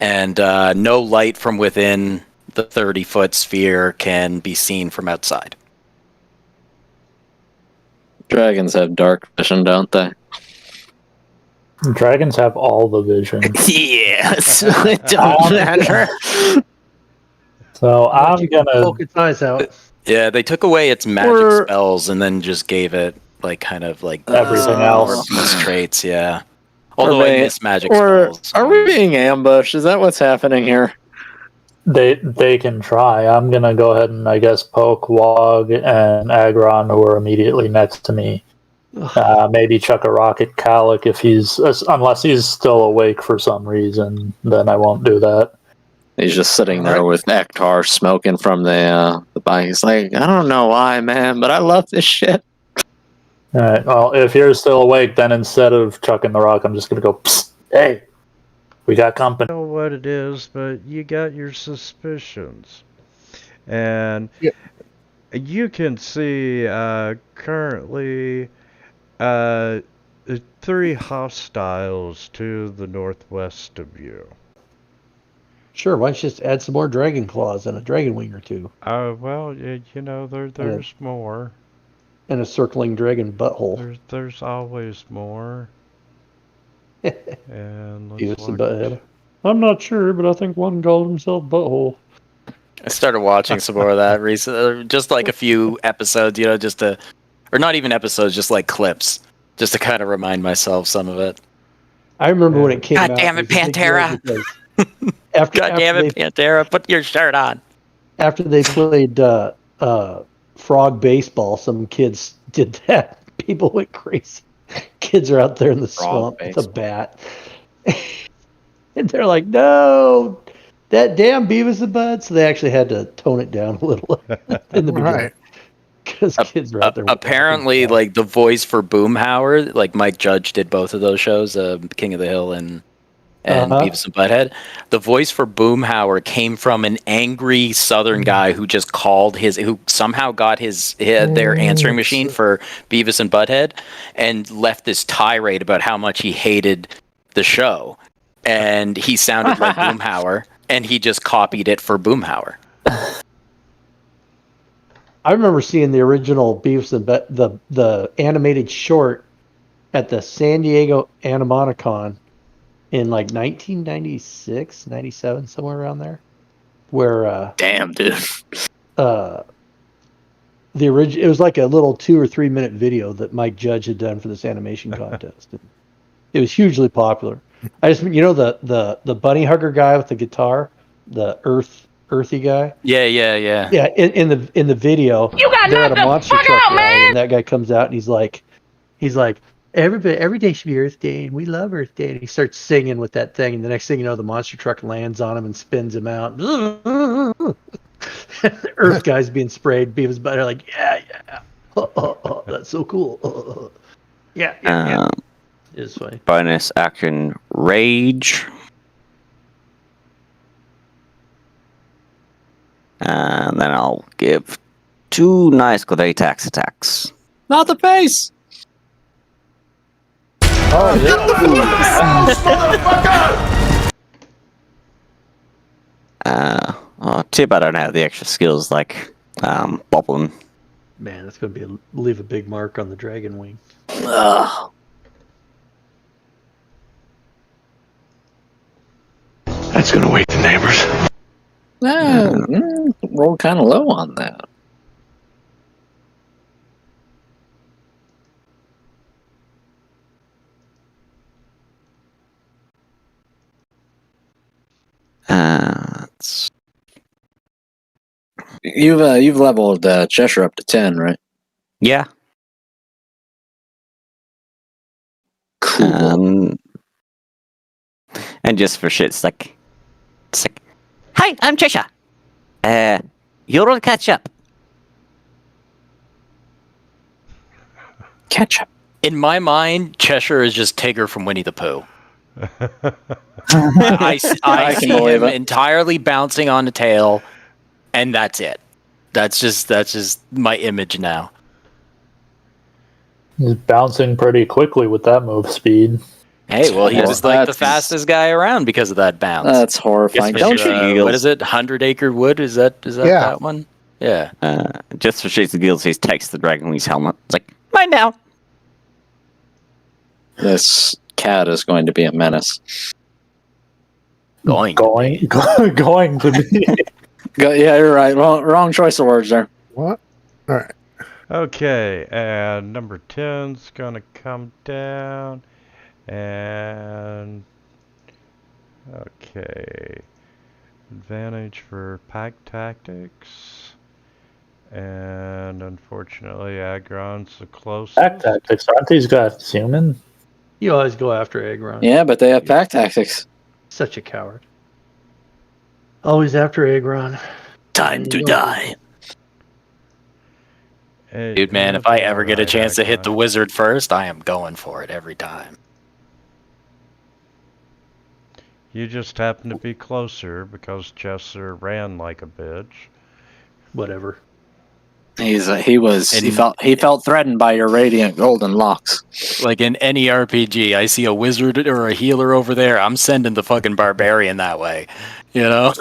And no light from within the 30-foot sphere can be seen from outside. Dragons have dark vision, don't they? Dragons have all the vision. Yes, it don't matter. So I'm gonna poke its eyes out. Yeah, they took away its magic spells and then just gave it kind of everything else. beast traits. Yeah, although I miss magic spells. Are we being ambushed? Is that what's happening here? They can try. I'm gonna go ahead and I guess poke Wog and Agron, who are immediately next to me. Maybe chuck a rock at Kalik unless he's still awake for some reason. Then I won't do that. He's just sitting there with Ektar smoking from the bike. He's like, I don't know why, man, but I love this shit. All right. Well, if you're still awake, then instead of chucking the rock, I'm just gonna go. Psst, hey, we got company. I don't know what it is, but you got your suspicions, and you can see currently 3 hostiles to the northwest of you. Sure, why don't you just add some more dragon claws and a dragon wing or two? Well, there's more. And a circling dragon butthole. There's always more. And Beavis and Butthead. I'm not sure, but I think one called himself Butthole. I started watching some more of that recently, just like a few episodes, or not even episodes, just like clips, just to kind of remind myself some of it. I remember when it came out. God damn it, Pantera! God damn it, Pantera! Put your shirt on. After they played frog baseball, some kids did that. People went crazy. Kids are out there in the swamp with a bat. And they're like, no, that damn Beavis and Bud. So they actually had to tone it down a little in the beginning. Because kids are out there. Apparently, like the voice for Boomhauer, like Mike Judge did both of those shows, King of the Hill and Beavis and Butthead. The voice for Boomhauer came from an angry Southern guy who just who somehow got their answering machine for Beavis and Butthead and left this tirade about how much he hated the show. And he sounded like Boomhauer, and he just copied it for Boomhauer. I remember seeing the original Beavis and the animated short at the San Diego Animaticon in like 1996, 97, somewhere around there. Where damn, dude. The original, it was like a little 2 or 3 minute video that Mike Judge had done for this animation contest. It was hugely popular. I just, the bunny hugger guy with the guitar, the earthy guy. Yeah. Yeah, in the video, they're at a monster truck rally, and that guy comes out and he's like, every day should be Earth Day, and we love Earth Day. And he starts singing with that thing, and the next thing you know, the monster truck lands on him and spins him out. The Earth guy's being sprayed. Beavis and Butthead are like, yeah, that's so cool. Yeah. It's funny. Bonus action rage. And then I'll give 2 nice great attacks. Not the face! Oh, too bad I don't have the extra skills like bobbling. Man, that's going to leave a big mark on the dragon wing. Ugh. That's gonna wake the neighbors. Roll kind of low on that. You've leveled Cheshire up to 10, right? Yeah. Cool. And just for shit, it's like, hi, I'm Cheshire. You're on catch up. Ketchup. In my mind, Cheshire is just Tigger from Winnie the Pooh. I see him entirely bouncing on the tail, and that's it. That's just my image now. He's bouncing pretty quickly with that move speed. Hey, well, he Well, was like the that's- fastest guy around because of that bounce. That's horrifying. Yes, Don't for you? Eagles. What is it? 100 Acre Wood? Is that Yeah. that one? Yeah. Just for shits and giggles, he takes the Dragon Wings helmet. It's like, mine now. This cat is going to be a menace. Going to be. Yeah, you're right. Wrong choice of words there. What? All right. Okay, and number 10's gonna come down, and okay, advantage for pack tactics, and unfortunately, Agron's the closest. Pack tactics, aren't these guys human? You always go after Agron. Yeah, but they have pack tactics. Such a coward. Always after Agron. Time to die. Hey, Dude, man, if I ever get a alright, chance to hit the Agron. wizard first, I am going for it every time. You just happen to be closer because Chester ran like a bitch. Whatever. He felt threatened by your radiant golden locks. Like in any RPG, I see a wizard or a healer over there, I'm sending the fucking barbarian that way. You know?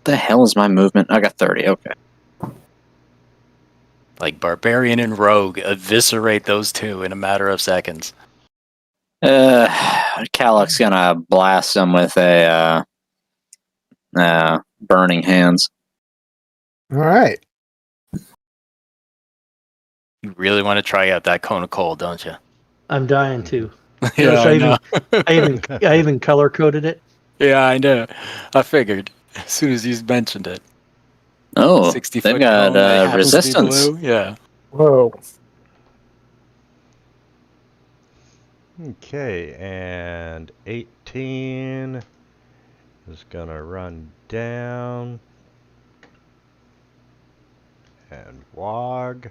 The hell is my movement? I got 30. Okay. Like barbarian and rogue, eviscerate those two in a matter of seconds. Kalak's gonna blast him with a burning hands. All right. You really want to try out that cone of cold, don't you? I'm dying too. Yeah, I know. I even color coded it. Yeah, I know. I figured as soon as you mentioned it. Oh, 60 they've foot got cone that happens to be resistance. blue. Yeah. Whoa. Okay, and 18 is gonna run down. And Wog.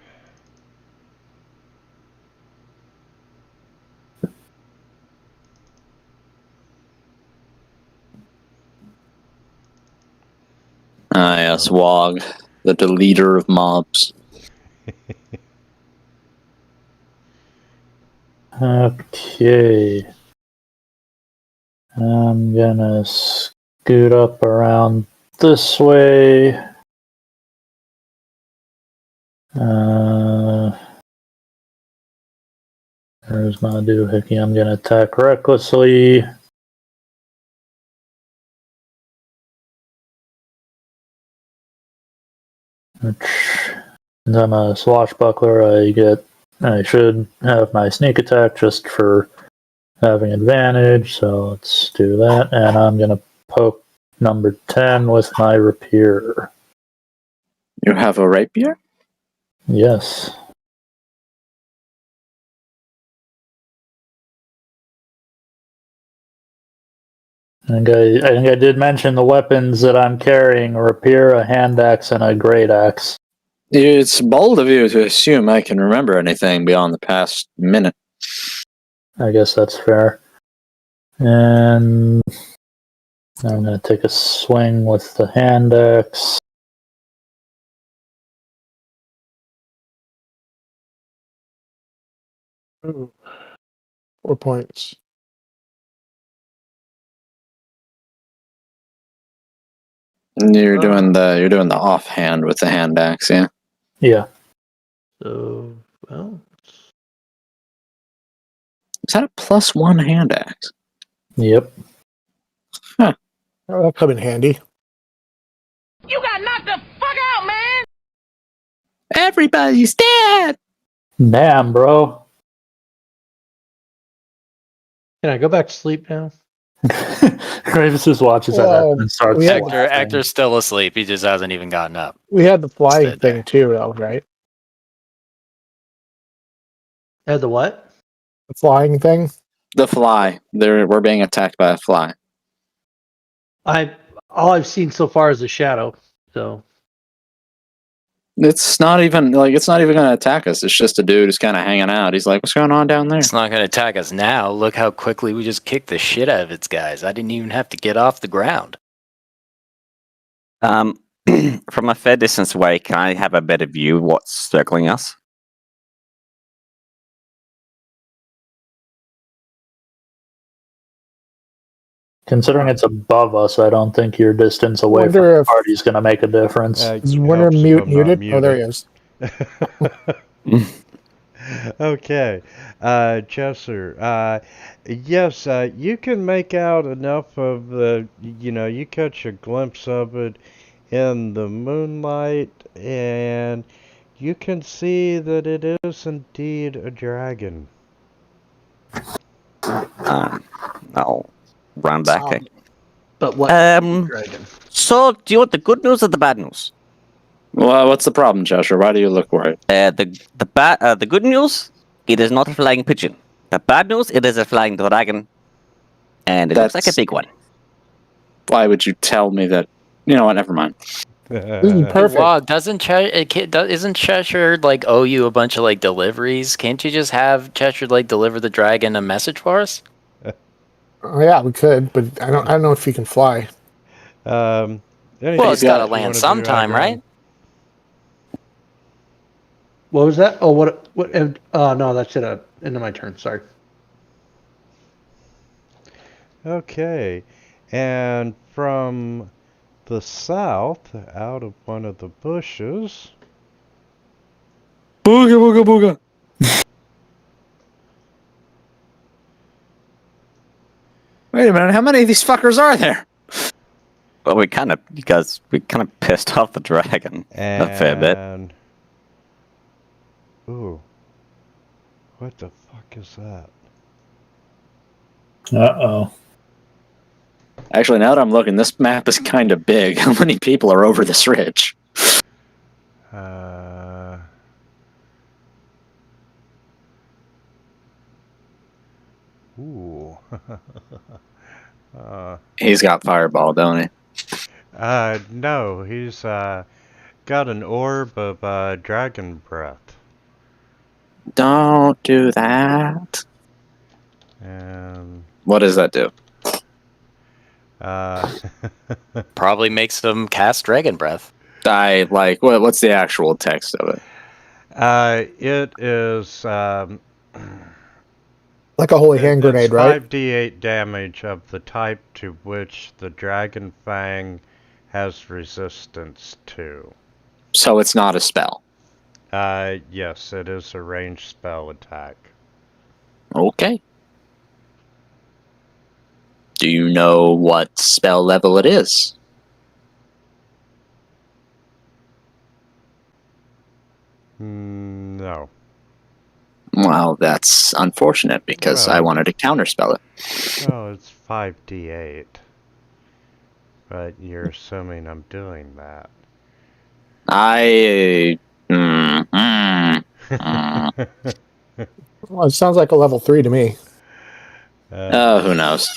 Ah, yes, Wog, the deleter of mobs. Okay. I'm gonna scoot up around this way. There's my doohickey. I'm gonna attack recklessly. Since I'm a swashbuckler, I should have my sneak attack just for having advantage, so let's do that. And I'm gonna poke number 10 with my rapier. You have a rapier? Yes. I think I did mention the weapons that I'm carrying: a rapier, a hand axe, and a great axe. It's bold of you to assume I can remember anything beyond the past minute. I guess that's fair. And I'm going to take a swing with the hand axe. Ooh. 4 points. You're doing the offhand with the hand axe, yeah. Yeah. So, well, Is that a +1 hand axe? Yep. Oh, that'll come in handy. You got knocked the fuck out, man! Everybody's dead! Damn, bro. can I go back to sleep now? Gravis just watches Well, that and starts we had- laughing. Actor's still asleep. He just hasn't even gotten up. We had the flying Stood there. thing too, though, right? Had the what? The flying thing. The fly. We're being attacked by a fly. All I've seen so far is a shadow. So It's not even going to attack us. It's just a dude who's kind of hanging out. He's like, "What's going on down there?" It's not going to attack us now. Look how quickly we just kicked the shit out of its guys. I didn't even have to get off the ground. From a fair distance away, can I have a better view of what's circling us? Considering it's above us, I don't think your distance away from Wonder the if- party is going to make a difference. Is Winter Helps if I'm not muted? Oh, there he is. Okay, Chester. Yes, you can make out enough of the, you catch a glimpse of it in the moonlight, and you can see that it is indeed a dragon. I'll run back. But what? Dragon. So, do you want the good news or the bad news? Well, what's the problem, Cheshire? Why do you look worried? The good news, it is not a flying pigeon. The bad news, it is a flying dragon, and it looks like a big one. Why would you tell me that? You know what? Never mind. Perfect. Wow, isn't Cheshire like owe you a bunch of like deliveries? Can't you just have Cheshire like deliver the dragon a message for us? Oh, yeah, we could, but I don't know if he can fly. Well, it's got to land sometime, right? What was that? Oh, what? No, that's it. End of my turn. Sorry. Okay, and from the south, out of one of the bushes. Booga booga booga. Wait a minute, how many of these fuckers are there? Well, you kind of pissed off the dragon a fair bit. Ooh. What the fuck is that? Uh-oh. Actually, now that I'm looking, this map is kind of big. How many people are over this ridge? Ooh. He's got fireball, don't he? No, he's got an orb of dragon breath. Don't do that. And what does that do? Probably makes them cast dragon breath. What's the actual text of it? It is like a holy hand grenade, right? 5d8 damage of the type to which the dragon fang has resistance to. So it's not a spell. Yes, it is a ranged spell attack. Okay. Do you know what spell level it is? No. Well, that's unfortunate because I wanted to counterspell it. Oh, it's 5d8. But you're assuming I'm doing that. Well, it sounds like a level 3 to me. Who knows?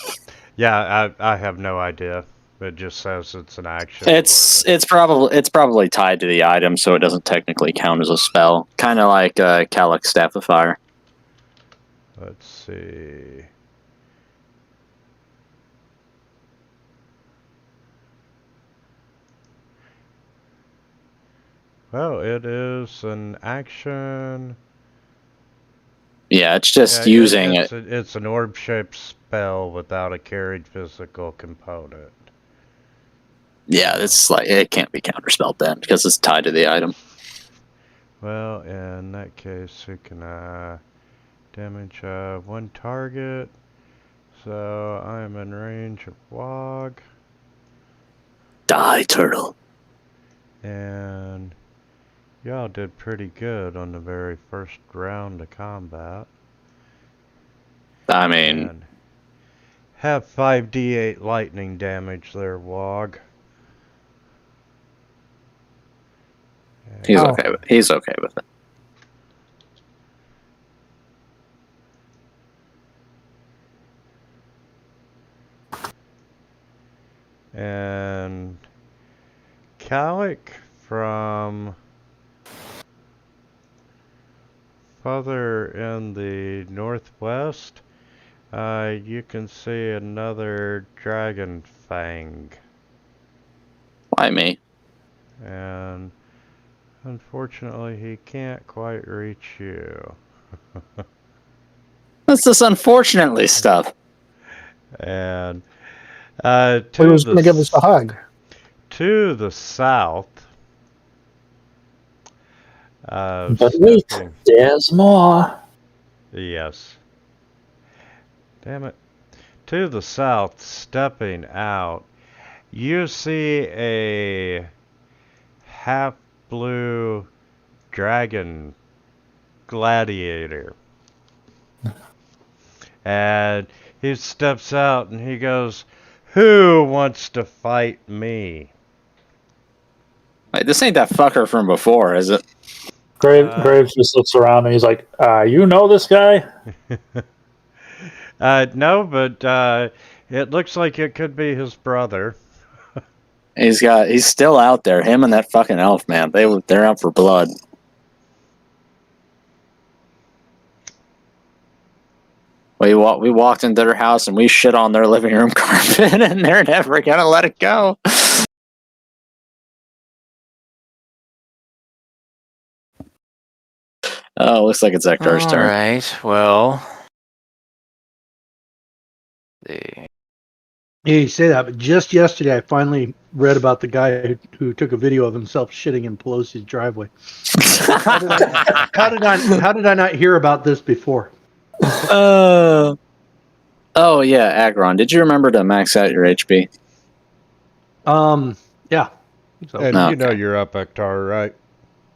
Yeah, I have no idea. It just says it's an action. It's probably tied to the item, so it doesn't technically count as a spell. Kind of like Calyx Staff of Fire. Let's see. Well, it is an action. Yeah, it's just using it. It's an orb-shaped spell without a carried physical component. Yeah, it's like it can't be counterspelled then because it's tied to the item. Well, in that case, you can damage one target. So I'm in range of Wog. Die, turtle. And y'all did pretty good on the very first round of combat. I mean, and have 5d8 lightning damage there, Wog. He's okay with it. And Calic from further in the northwest, you can see another dragon fang. Why me? And unfortunately, he can't quite reach you. What's this unfortunately stuff? And He was going to give us a hug. to the south. But wait, there's more. Yes. Damn it. To the south, stepping out, you see a half-blue dragon gladiator. And he steps out and he goes, "Who wants to fight me?" Wait, this ain't that fucker from before, is it? Graves just looks around and he's like, you know this guy? No, but it looks like it could be his brother. He's still out there. Him and that fucking elf, man. They're out for blood. We walked into their house and we shit on their living room carpet, and they're never gonna let it go. Oh, looks like it's Ektar's turn. All right. Well, Yeah, you say that, but just yesterday I finally read about the guy who took a video of himself shitting in Pelosi's driveway. How did I not hear about this before? Oh yeah, Agron. Did you remember to max out your HP? Yeah. So. And No, you know okay. you're up, Ektar, right?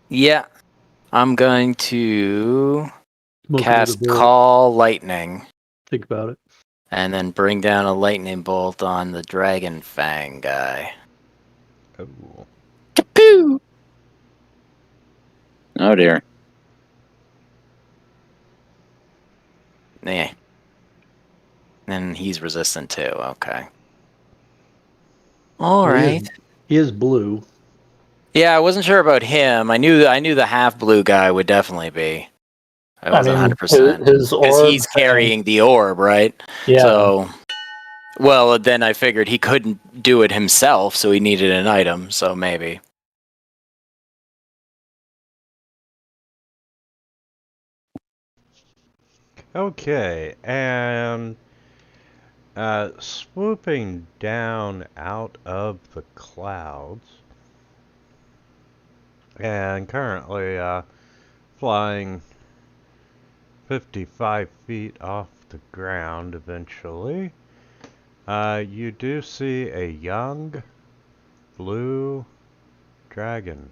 yeah. I'm going to Smoke cast another bowl. Call Lightning Think about it. and then bring down a lightning bolt on the Dragon Fang guy. Oh. Kapoo! Oh dear. Yeah. And he's resistant too. Okay. All right. He is blue. Yeah, I wasn't sure about him. I knew the half blue guy would definitely be. I wasn't 100%. His orb. Because he's carrying the orb, right? Yeah. So, well, then I figured he couldn't do it himself, so he needed an item. So maybe. Okay, and swooping down out of the clouds, and currently flying 55 feet off the ground eventually, you do see a young blue dragon.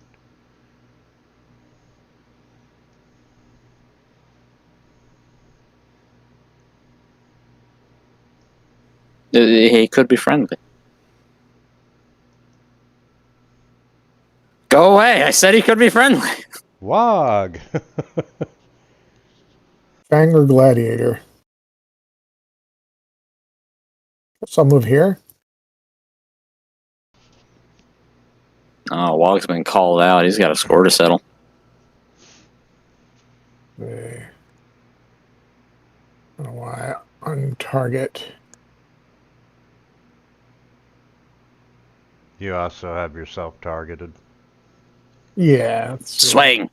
He could be friendly. Go away! I said he could be friendly. Wog! Fang or Gladiator? So I'll move here. Oh, Wog's been called out. He's got a score to settle. I don't know why. On target. You also have yourself targeted. Yeah. Swing!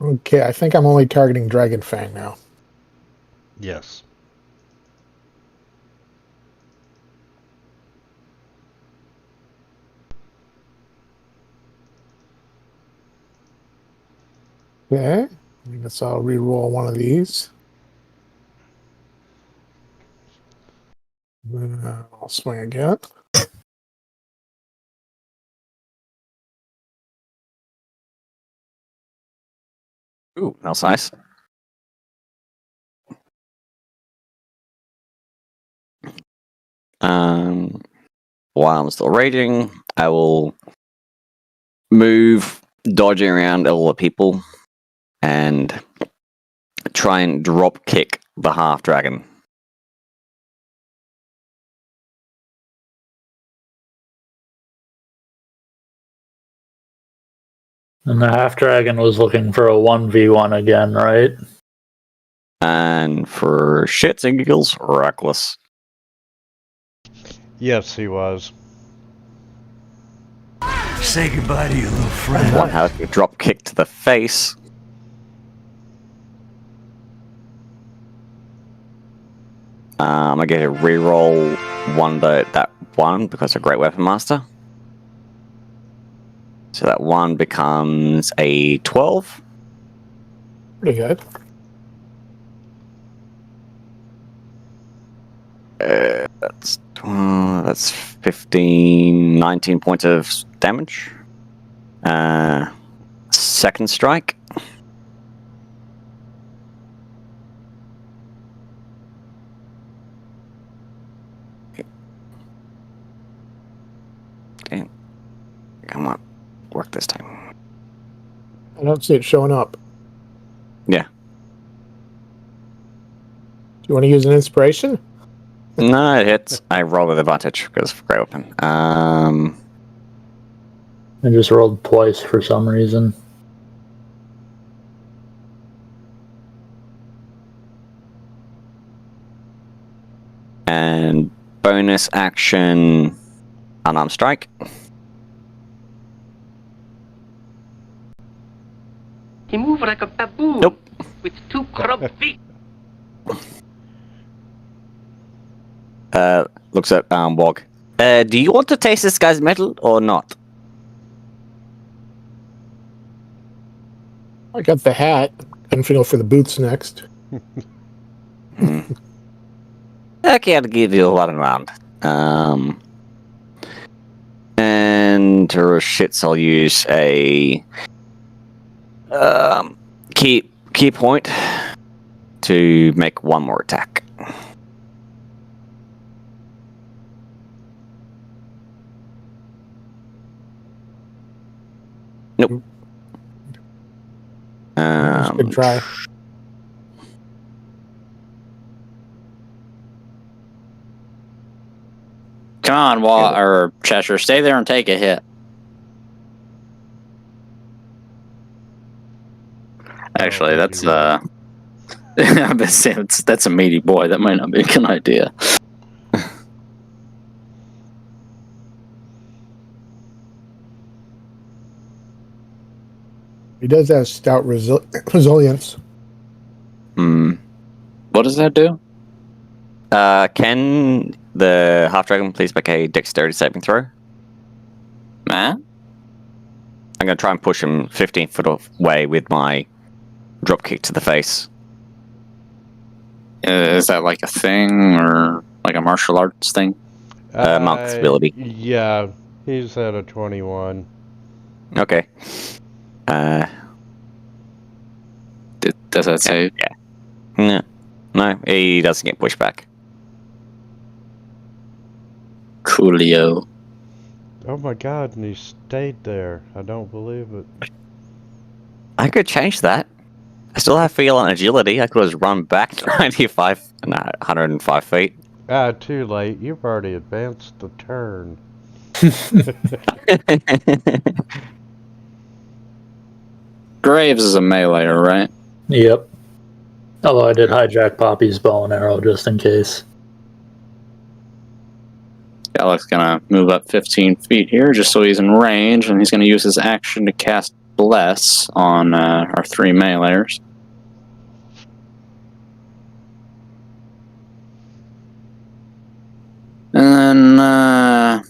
Okay, I think I'm only targeting Dragon Fang now. Yes. Okay. I guess I'll re-roll one of these. Then I'll swing again. Ooh, that's nice. While I'm still raging, I will move, dodging around all the people, and try and drop kick the half dragon. And the half dragon was looking for a 1v1 again, right? And for shits and giggles, reckless. Yes, he was. Say goodbye to your little friend. One has a drop kick to the face. I'm gonna get a reroll that one because a great weapon master. So that one becomes a 12. Pretty good. That's 15, 19 points of damage. Second strike. Okay. Come on. Work this time. I don't see it showing up. Yeah. Do you want to use an inspiration? No, it hits. I roll with advantage because of great weapon. I just rolled twice for some reason. And bonus action, unarmed strike. He moved like a baboon. Nope. With 2 crumb feet. Looks at Wog. Do you want to taste this guy's metal or not? I got the hat. I'm gonna go for the boots next. Okay, I'll give you a one round. And to shits, I'll use a key point to make one more attack. Nope. Good try. Come on, or Cheshire, stay there and take a hit. Actually, that's I'm just saying that's a meaty boy. That might not be a good idea. He does have stout resilience. What does that do? Can the half dragon please make a dexterity saving throw? Man? I'm going to try and push him 15 foot away with my drop kick to the face. Is that like a thing or like a martial arts thing? Monk's ability. Yeah, he's at a 21. Okay. Does that say? Yeah. No, he doesn't get pushed back. Coolio. Oh my god, and he stayed there. I don't believe it. I could change that. I still have feel and agility. I could just run back 105 feet. Too late. You've already advanced the turn. Graves is a meleeer, right? Yep. Although I did hijack Poppy's bow and arrow just in case. Alex's gonna move up 15 feet here just so he's in range, and he's gonna use his action to cast Bless on our 3 meleeers. And then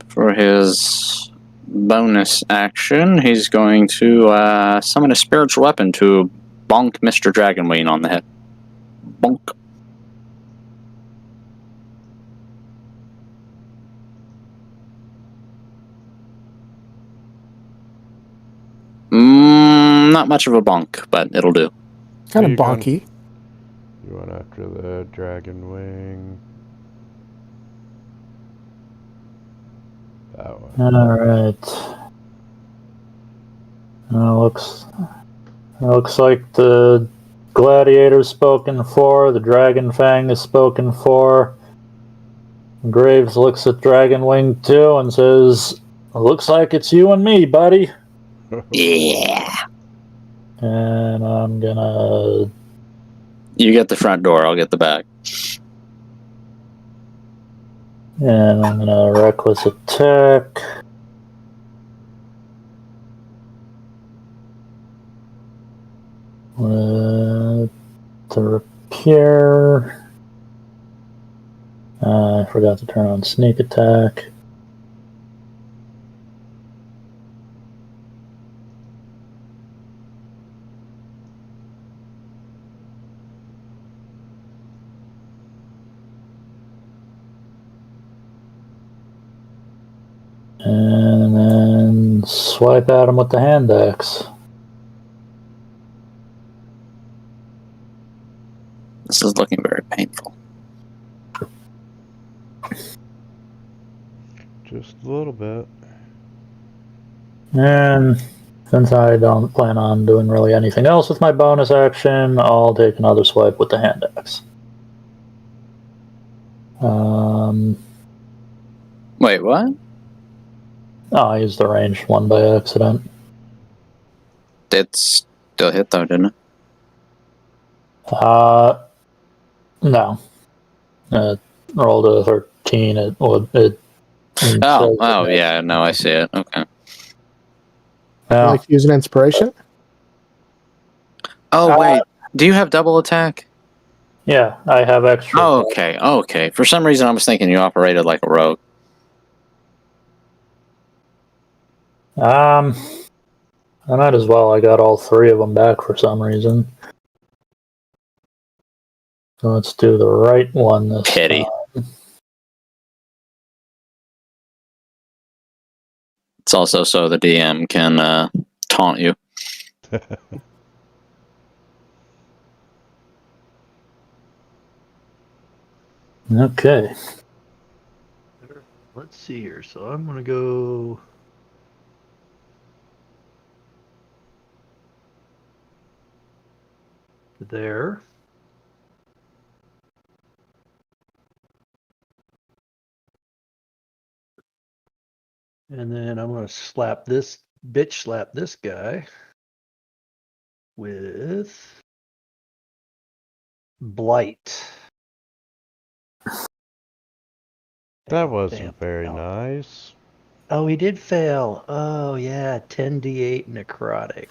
for his bonus action, he's going to summon a spiritual weapon to bonk Mr. Dragonwing on the head. Bonk. Not much of a bonk, but it'll do. Kind of bonky. You went after the dragon wing. That one. Alright. Looks like the gladiator's spoken for, the dragon fang is spoken for. Graves looks at Dragonwing too and says, "Looks like it's you and me, buddy." Yeah. And I'm gonna... You get the front door, I'll get the back. And I'm gonna reckless attack. With the repair. I forgot to turn on sneak attack. And then swipe at him with the hand axe. This is looking very painful. Just a little bit. And since I don't plan on doing really anything else with my bonus action, I'll take another swipe with the hand axe. Wait, what? Oh, I used the ranged one by accident. It's still hit though, didn't it? No. Rolled a 13. Oh, yeah. No, I see it. Okay. You like to use an inspiration? Oh, wait. Do you have double attack? Yeah, I have extra. Oh, okay. Okay. For some reason, I was thinking you operated like a rogue. I might as well. I got all three of them back for some reason. So let's do the right one this Pity. time. It's also so the DM can taunt you. Okay. Let's see here. So I'm going to go... there. And then I'm going to slap this guy with Blight. That wasn't very nice. Oh, he did fail. Oh, yeah. 10d8 necrotic.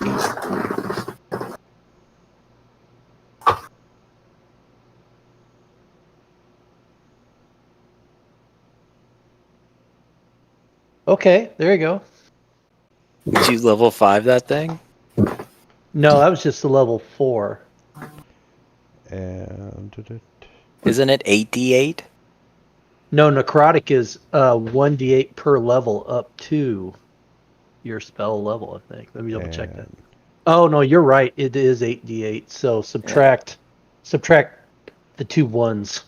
Okay, there you go. Did you level 5 that thing? No, that was just the level 4. And Isn't it 8d8? No, necrotic is 1d8 per level up to your spell level, I think. Let me double check that. Oh no, you're right. It is 8d8. So subtract the 2 1s.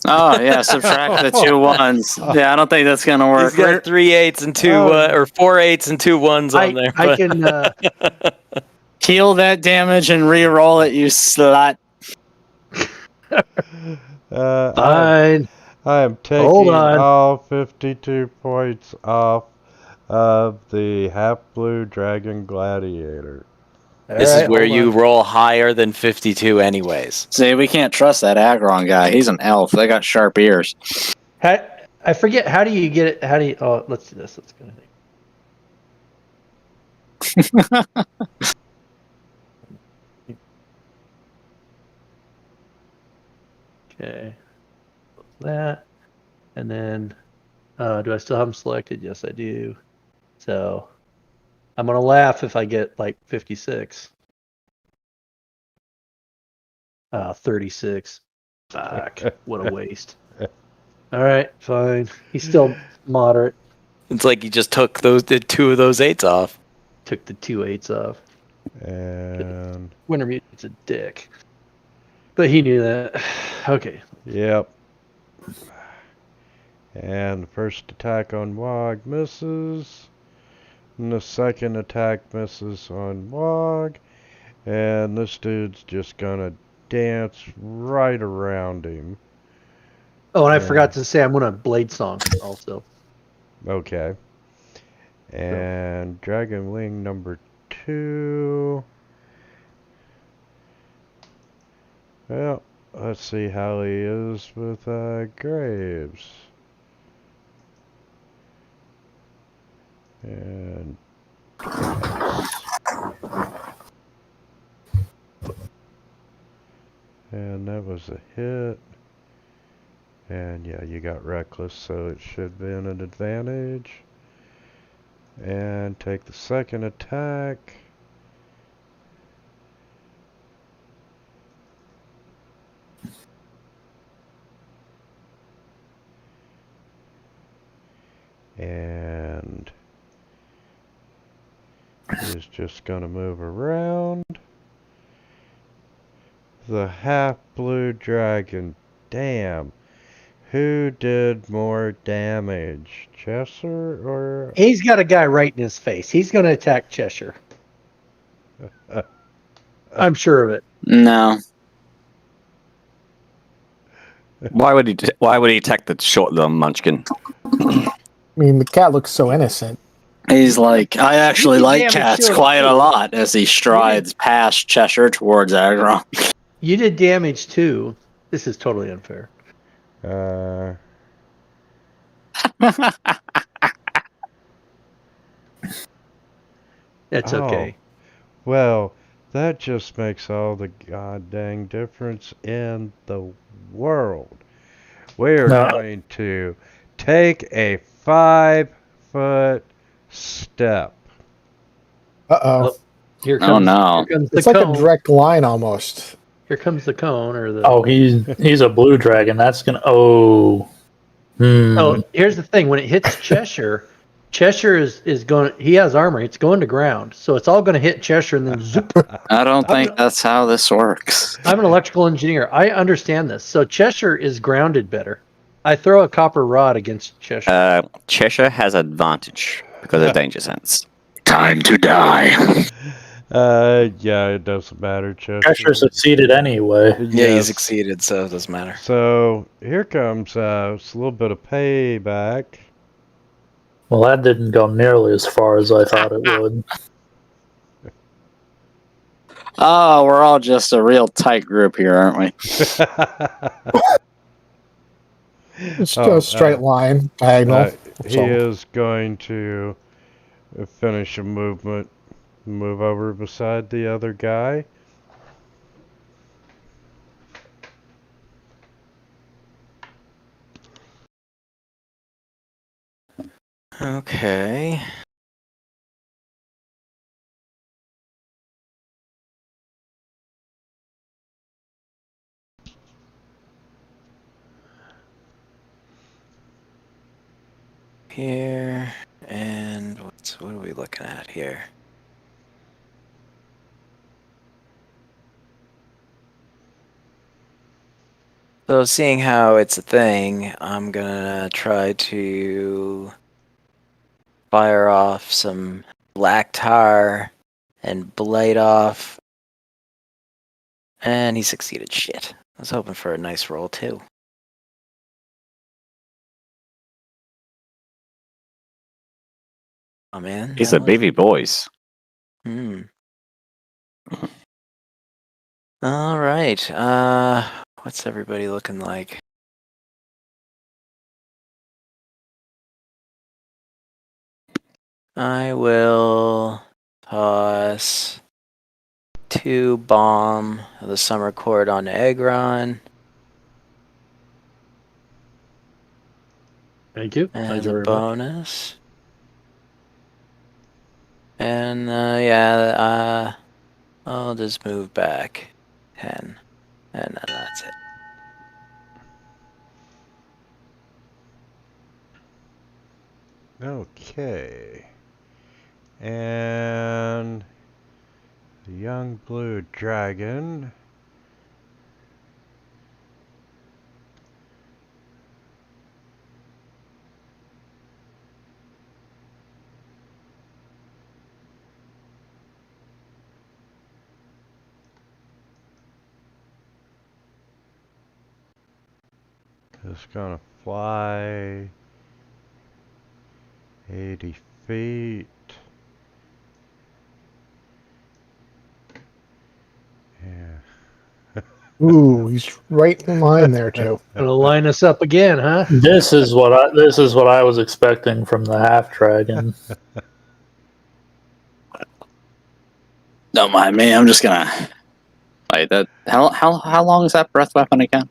Oh, yeah. Subtract the 2 1s. Yeah, I don't think that's going to work. He's got 3 8s and 2, or 4 8s and 2 1s on there. I can heal that damage and re-roll it, you slut. Fine. I am taking all 52 points off of the half-blue dragon gladiator. This is where you roll higher than 52 anyways. See, we can't trust that Agron guy. He's an elf. They got sharp ears. I forget, how do you get it? How do you... Oh, let's do this. Let's go. Okay. That. And then, do I still have them selected? Yes, I do. So, I'm going to laugh if I get like 56. 36. Fuck. What a waste. All right, fine. He's still moderate. It's like he just took the 2 of those 8s off. Took the 2 8s off. And Wintermute's a dick. But he knew that. Okay. Yep. And the first attack on Wog misses. And the second attack misses on Wog. And this dude's just gonna dance right around him. Oh, and I forgot to say I'm gonna Blade Song also. Okay. And Dragon Wing number 2. Well, let's see how he is with Graves. And and that was a hit. And yeah, you got reckless, so it should have been an advantage. And take the second attack. And he's just gonna move around. The half-blue dragon. Damn. Who did more damage? Cheshire or... He's got a guy right in his face. He's going to attack Cheshire. I'm sure of it. No. Why would he attack the short little munchkin? I mean, the cat looks so innocent. He's like, I actually like damage cats to it. quite a lot as he strides past Cheshire towards Agron. You did damage too. This is totally unfair. That's okay. Well, that just makes all the goddamn difference in the world. We're going to take a 5-foot step. Uh-oh. Here comes, here comes the It's cone. like a direct line almost. Here comes the cone or the. Oh, he's a blue dragon. That's gonna. Oh. Oh, here's the thing. When it hits Cheshire, Cheshire is going. He has armor. It's going to ground, so it's all going to hit Cheshire and then zoop. I don't think that's how this works. I'm an electrical engineer. I understand this. So Cheshire is grounded better. I throw a copper rod against Cheshire. Cheshire has advantage because of danger sense. Time to die. Yeah, it doesn't matter. Cheshire succeeded anyway. Yeah, he succeeded, so it doesn't matter. So here comes it's a little bit of payback. Well, that didn't go nearly as far as I thought it would. Oh, we're all just a real tight group here, aren't we? It's just a straight line, diagonal. He is going to finish a movement, move over beside the other guy. Okay. Here, and what are we looking at here? So seeing how it's a thing, I'm gonna try to fire off some black tar and blight off. And he succeeded. Shit. I was hoping for a nice roll too. Oh man. He's a baby boys. All right. What's everybody looking like? I will toss 2 bomb of the summer court on Agron. Thank you. And Thank you the very much. bonus. And I'll just move back 10. And then that's it. Okay. And the young blue dragon is gonna fly 80 feet. Yeah. Ooh, he's right in line there too. Gonna line us up again, huh? This is what I was expecting from the half dragon. Don't mind me. I'm just gonna. Wait, that how long is that breath weapon again?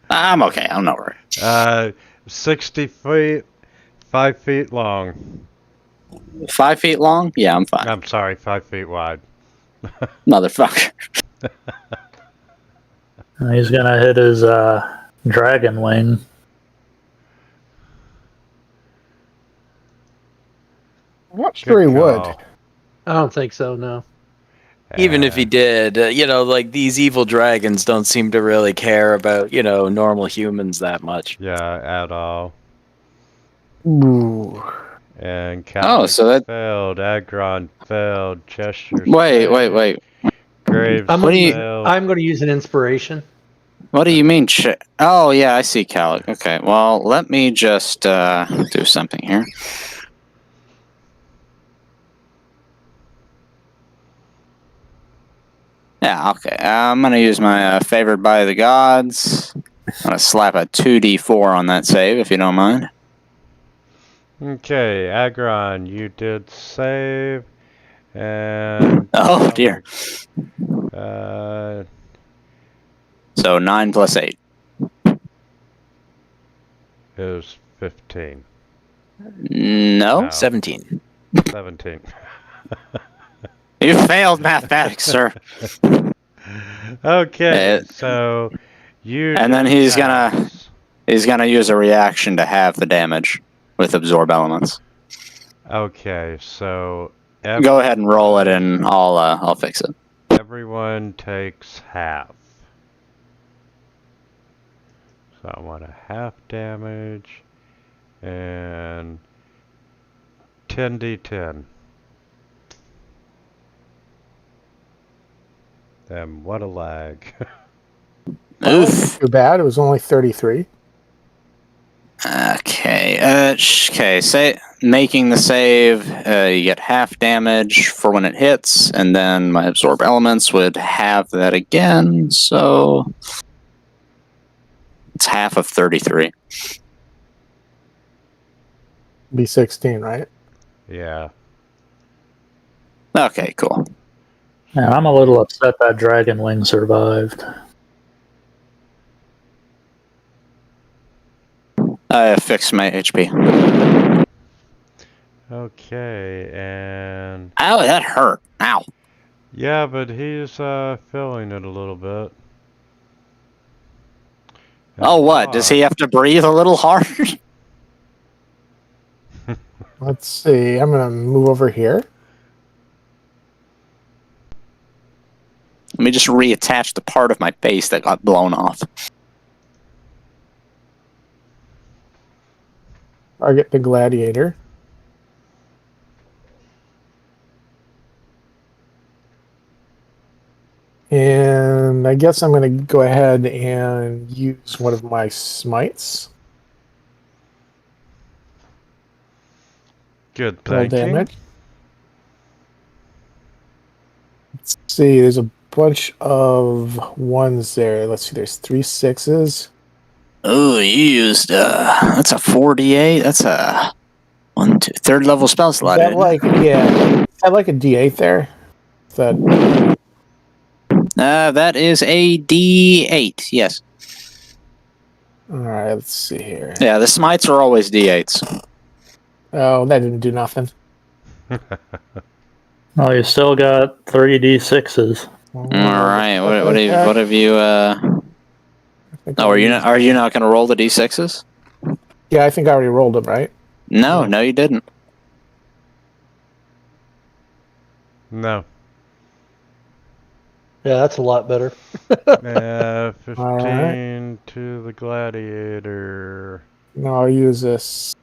I'm okay. I'm not worried. 60 feet, 5 feet long. 5 feet long? Yeah, I'm fine. I'm sorry, 5 feet wide. Motherfucker. He's gonna hit his dragon wing. I'm not sure he would. I don't think so. No. Even if he did, like these evil dragons don't seem to really care about, normal humans that much. Yeah, at all. Ooh. And Cal so that failed, Agron failed, Cheshire wait. Graves I'm failed. going to use an inspiration. What do you mean? Oh yeah, I see Calic. Okay, well let me just do something here. Yeah, okay. I'm gonna use my favored by the gods. I'm gonna slap a 2d4 on that save, if you don't mind. Okay, Agron, you did save, and Oh dear. So 9 plus 8 is 15. No, 17. 17. You failed mathematics, sir. Okay, so you. And then he's gonna use a reaction to halve the damage with absorb elements. Okay, so go ahead and roll it, and I'll fix it. Everyone takes half. So I want a half damage and 10d10. And what a lag. Oof. Too bad. It was only 33. Okay. Making the save, you get half damage for when it hits, and then my absorb elements would have that again, so it's half of 33. Be 16, right? Yeah. Okay, cool. Yeah, I'm a little upset that dragon wing survived. I fixed my HP. Okay, and... Ow, that hurt. Ow. Yeah, but he's feeling it a little bit. Oh, what? Does he have to breathe a little hard? Let's see. I'm going to move over here. Let me just reattach the part of my face that got blown off. Target the gladiator. And I guess I'm going to go ahead and use one of my smites. Good thinking. Damage. Let's see, there's a bunch of ones there. Let's see, there's 3 6s. Oh, you used that's a 4d8. That's a 1, 2, third level spell slot. Is that like a d8 there? That is a d8. Yes. All right, let's see here. Yeah, the smites are always d8s. Oh, that didn't do nothing. Oh, you still got 3d6s. All right. What have you? Are you not going to roll the d6s? Yeah, I think I already rolled them, right? No, you didn't. No. Yeah, that's a lot better. 15 right. to the gladiator. No, I'll use this.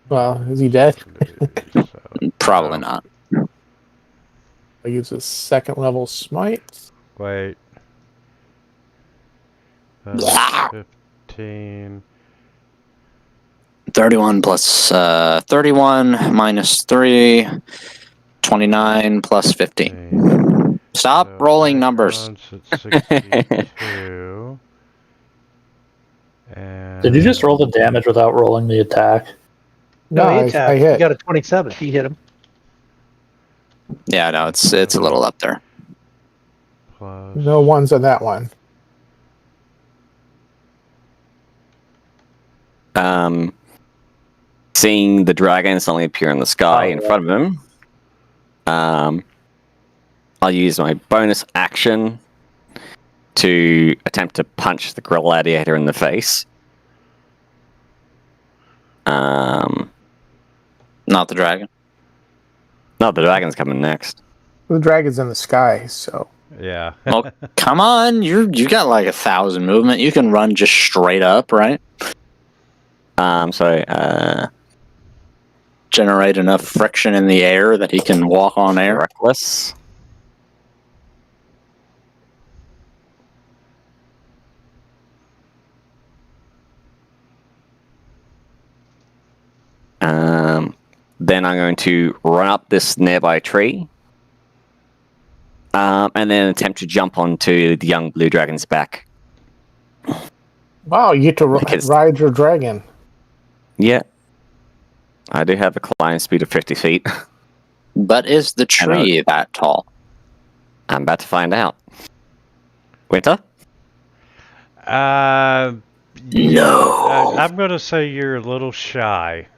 Well, is he dead? Probably not. I'll use a 2nd level smite. Wait. 15. 31 plus 31 minus 3. 29 plus 15. Stop rolling numbers. At 62. And Did you just roll the damage without rolling the attack? No, I hit. He got a 27. He hit him. Yeah, no, it's a little up there. plus. No ones on that one. Seeing the dragon suddenly appear in the sky in front of him, I'll use my bonus action to attempt to punch the gladiator in the face. Not the dragon. No, the dragon's coming next. The dragon's in the sky, so. Yeah. Well, come on, you got like 1,000 movement. You can run just straight up, right? Generate enough friction in the air that he can walk on air. Reckless. Then I'm going to run up this nearby tree. And then attempt to jump onto the young blue dragon's back. Wow, you get to ride your dragon. Yeah. I do have a climb speed of 50 feet. But is the tree that tall? I'm about to find out. Winter? No. I'm going to say you're a little shy.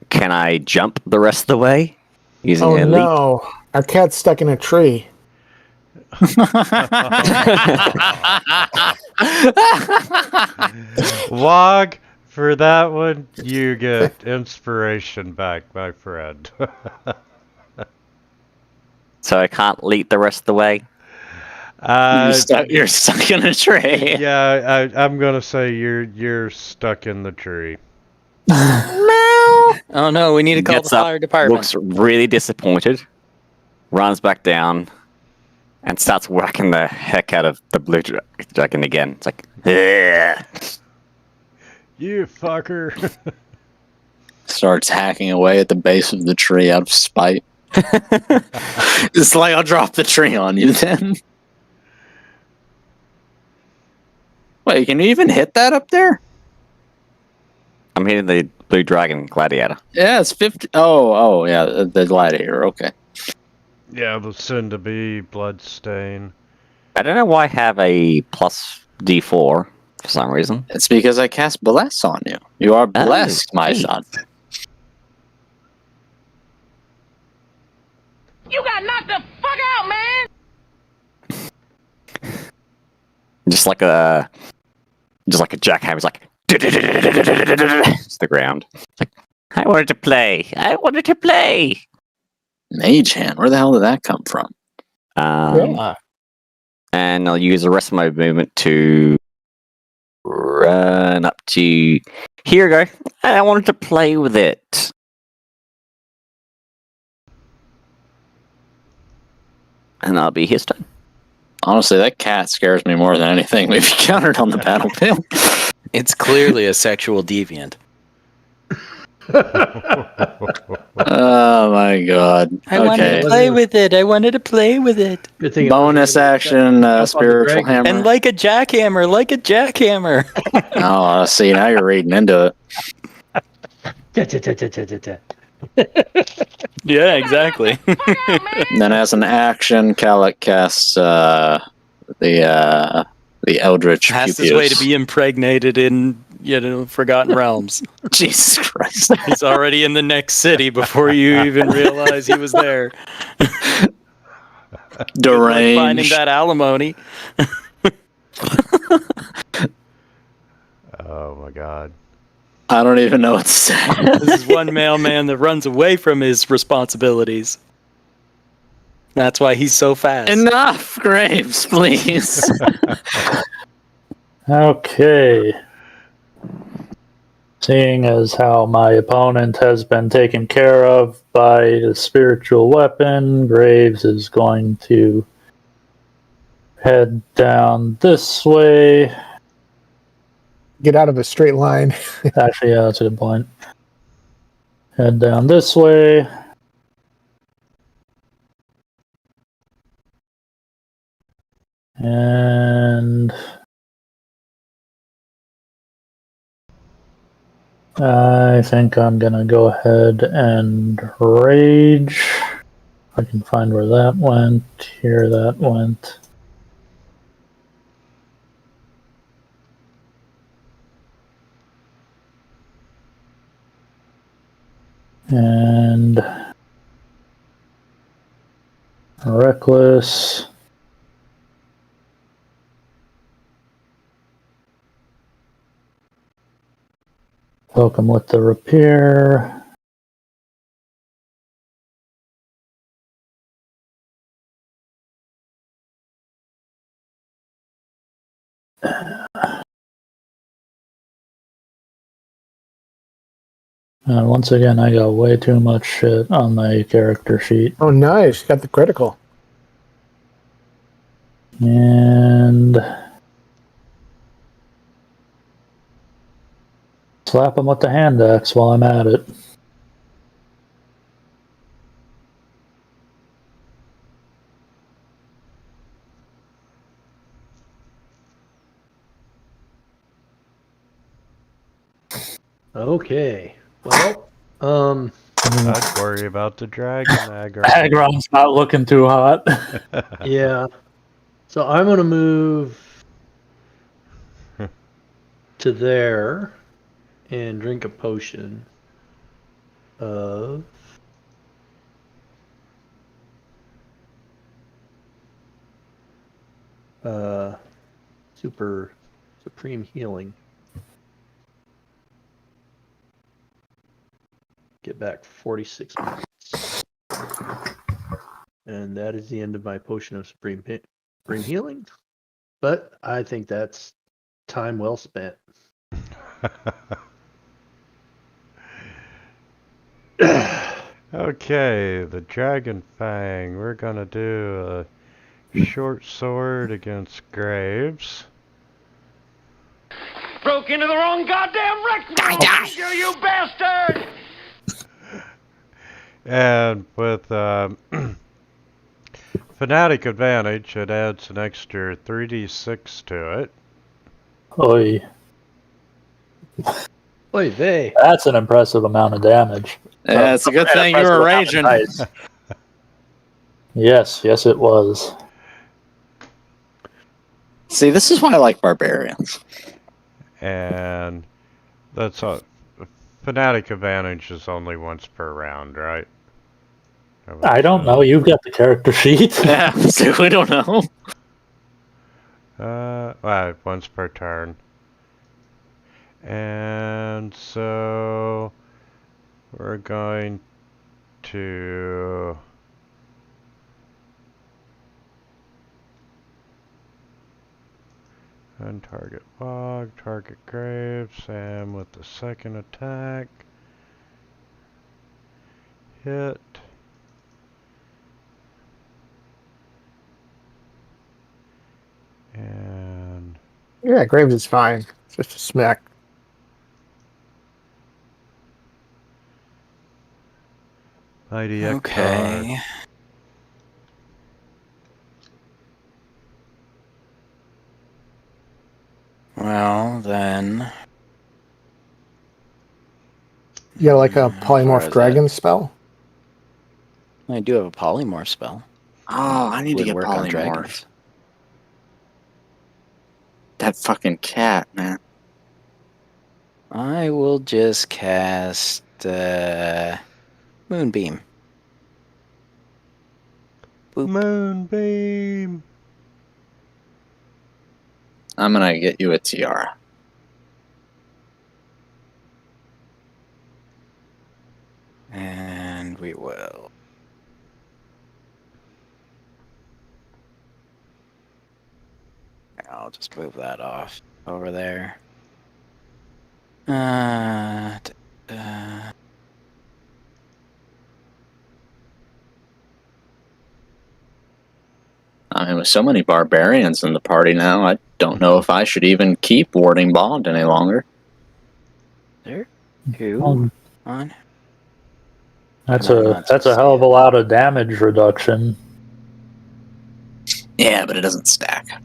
Can I jump the rest of the way? Using a leap? No. Our cat's stuck in a tree. Wog, for that one, you get inspiration back, my friend. So I can't leap the rest of the way? You're stuck in a tree. Yeah, I'm gonna say you're stuck in the tree. Oh no, we need to call Gets the up, fire department. looks really disappointed, runs back down, and starts whacking the heck out of the blue dragon again. It's like, yeah. You fucker. Starts hacking away at the base of the tree out of spite. It's like, I'll drop the tree on you then. Wait, can you even hit that up there? I'm hitting the blue dragon gladiator. Yeah, it's 50. Oh, yeah, the gladiator. Okay. Yeah, the soon-to-be bloodstain. I don't know why I have a plus D4 for some reason. It's because I cast bless on you. You are blessed, my son. You got knocked the fuck out, man! Just like a jackhammer. It's like it's the ground. It's like, I wanted to play. Mage hand. Where the hell did that come from? And I'll use the rest of my movement to run up to here. Go. I wanted to play with it. And I'll be his turn. Honestly, that cat scares me more than anything we've encountered on the battlefield. It's clearly a sexual deviant. Oh my god. I wanted to play with it. Good thing Bonus action, spiritual hammer. And like a jackhammer. Oh, see, now you're reading into it. Yeah, exactly. it. Then as an action, Kalik casts the Eldritch Has his way to be impregnated in, Forgotten Realms. Jesus Christ. He's already in the next city before you even realize he was there. Deranged. Finding that alimony. Oh my god. I don't even know what to say. This is one mailman that runs away from his responsibilities. That's why he's so fast. Enough, Graves, please. Okay. Seeing as how my opponent has been taken care of by the spiritual weapon, Graves is going to head down this way. Get out of a straight line. Actually, yeah, that's a good point. Head down this way. And I think I'm gonna go ahead and rage I can find where that went. Here that went. And reckless. Welcome with the repair. And once again, I got way too much shit on my character sheet. Oh, nice. Got the critical. And slap him with the hand axe while I'm at it. Okay. Well, I'd worry about the dragon, Agron. Agron's not looking too hot. yeah. So I'm gonna move to there and drink a potion of supreme healing. Get back 46 minutes. And that is the end of my potion of supreme healing. But I think that's time well spent. Okay, the Dragon Fang. We're gonna do a short sword against Graves. Broke into the wrong goddamn wreck! You bastard! And with Fanatic Advantage, it adds an extra 3d6 to it. Oy. Oy vey. That's an impressive amount of damage. Yeah, it's a good thing you were raging. Yes, it was. See, this is why I like barbarians. And that's all. Fanatic Advantage is only once per round, right? I don't know. You've got the character sheet. Yeah, so we don't know. Well, once per turn. And so we're going to untarget Bog, target Graves, and with the second attack, hit. And Yeah, Graves is fine. It's just a smack. Mighty Okay. Well, then. You got like a Where polymorph is dragon spell? I do have a polymorph spell. Oh, I need to Would get work on polymorph. dragons. That fucking cat, man. I will just cast Moonbeam. Boop. Moonbeam. I'm gonna get you a tiara. And we will. I'll just move that off over there. I mean, with so many barbarians in the party now, I don't know if I should even keep warding bond any longer. There. Two. On. That's Come on, a hell of a lot of damage reduction. Yeah, but it doesn't stack.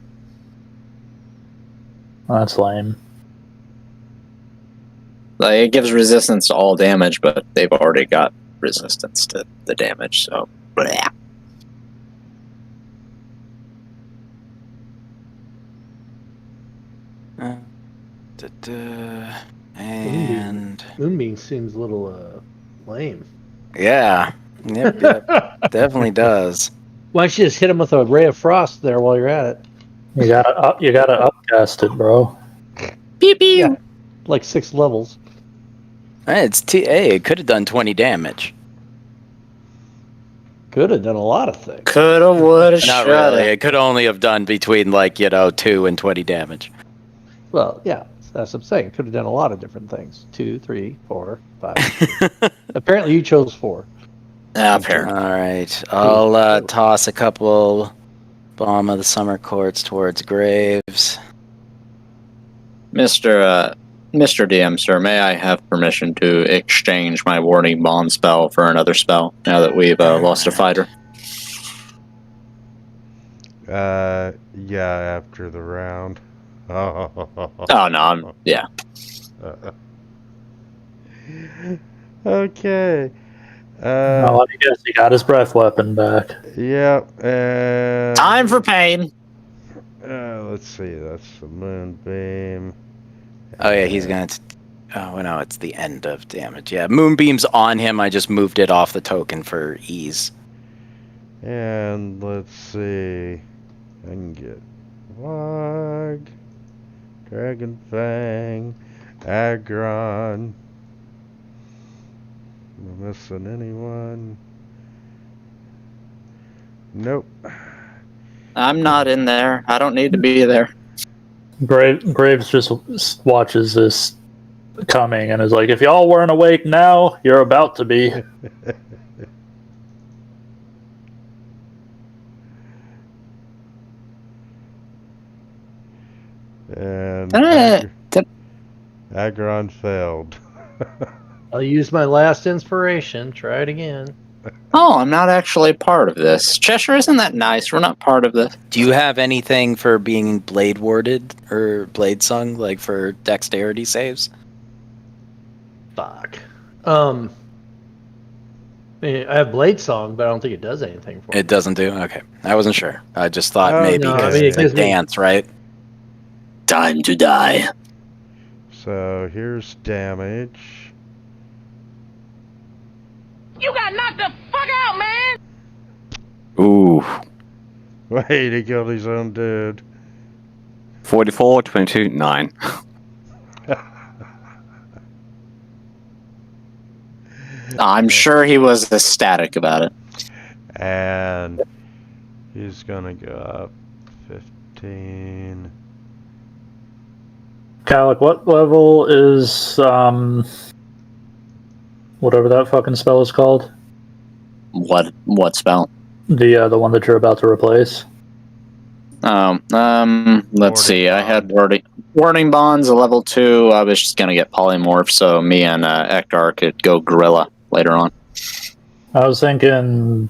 That's lame. Like, it gives resistance to all damage, but they've already got resistance to the damage, so bleh. And Moonbeam seems a little lame. yeah, yep, definitely does. Why don't you just hit him with a ray of frost there while you're at it? You gotta upcast it, bro. Pew pew. Yeah. Like 6 levels. Hey, it could have done 20 damage. Could have done a lot of things. Coulda, woulda, Not shoulda. really. It could only have done between 2 and 20 damage. Well, yeah, that's what I'm saying. Could have done a lot of different things. 2, 3, 4, 5. Apparently, you chose 4. Apparently. All right, I'll toss a couple Bomb of the Summer Courts towards Graves. Mr. DM, sir, may I have permission to exchange my Warning Bond spell for another spell now that we've lost a fighter? Yeah, after the round. Oh, no, yeah. Okay. Let me guess, he got his breath weapon back. Yep. And Time for pain. let's see. That's the Moonbeam. Oh yeah, he's gonna. Oh no, it's the end of damage. Yeah, Moonbeam's on him. I just moved it off the token for ease. And let's see. I can get Wog, Dragon Fang, Agron. Am I missing anyone? Nope. I'm not in there. I don't need to be there. Graves just watches this coming and is like, if y'all weren't awake now, you're about to be. And Eh, Agron failed. I'll use my last inspiration. Try it again. Oh, I'm not actually part of this. Cheshire, isn't that nice? We're not part of this. Do you have anything for being blade warded or blade sung, like for dexterity saves? Fuck. I mean, I have Blade Song, but I don't think it does anything for me. It doesn't do? Okay. I wasn't sure. I just thought Oh, maybe no, because I mean, it it's a gives me- dance, right? Time to die. So here's damage. You got knocked the fuck out, man! Ooh. Wait, he killed his own dude. 44, 22, 9. I'm sure he was ecstatic about it. And he's gonna go up 15. Calic, what level is whatever that fucking spell is called? What spell? The one that you're about to replace. Let's see. I had Warding Bonds, a level 2. I was just gonna get Polymorph, so me and Ektar could go Gorilla later on. I was thinking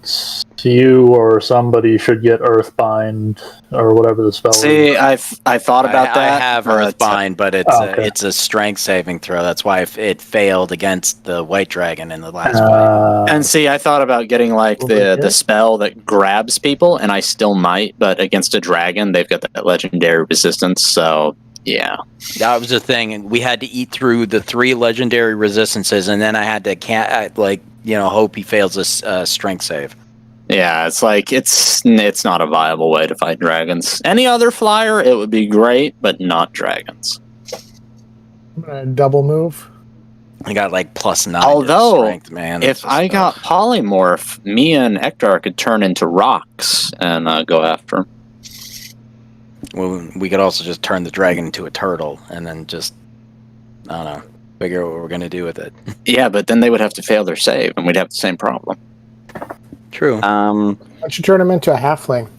you or somebody should get Earthbind or whatever the spell is. See, I thought about that. I have but, Earthbind, but it's a strength saving throw. That's why it failed against the White Dragon in the last fight. And see, I thought about getting like the spell that grabs people, and I still might, but against a dragon, they've got that legendary resistance, so yeah. That was the thing, and we had to eat through the 3 legendary resistances, and then I had to hope he fails a strength save. Yeah, it's like it's not a viable way to fight dragons. Any other flyer, it would be great, but not dragons. I'm gonna double move. I got like +9 Although, strength, man. if I got Polymorph, me and Ektar could turn into rocks and go after him. Well, we could also just turn the dragon into a turtle and then just, I don't know, figure out what we're going to do with it. Yeah, but then they would have to fail their save, and we'd have the same problem. True. Why don't you turn him into a halfling?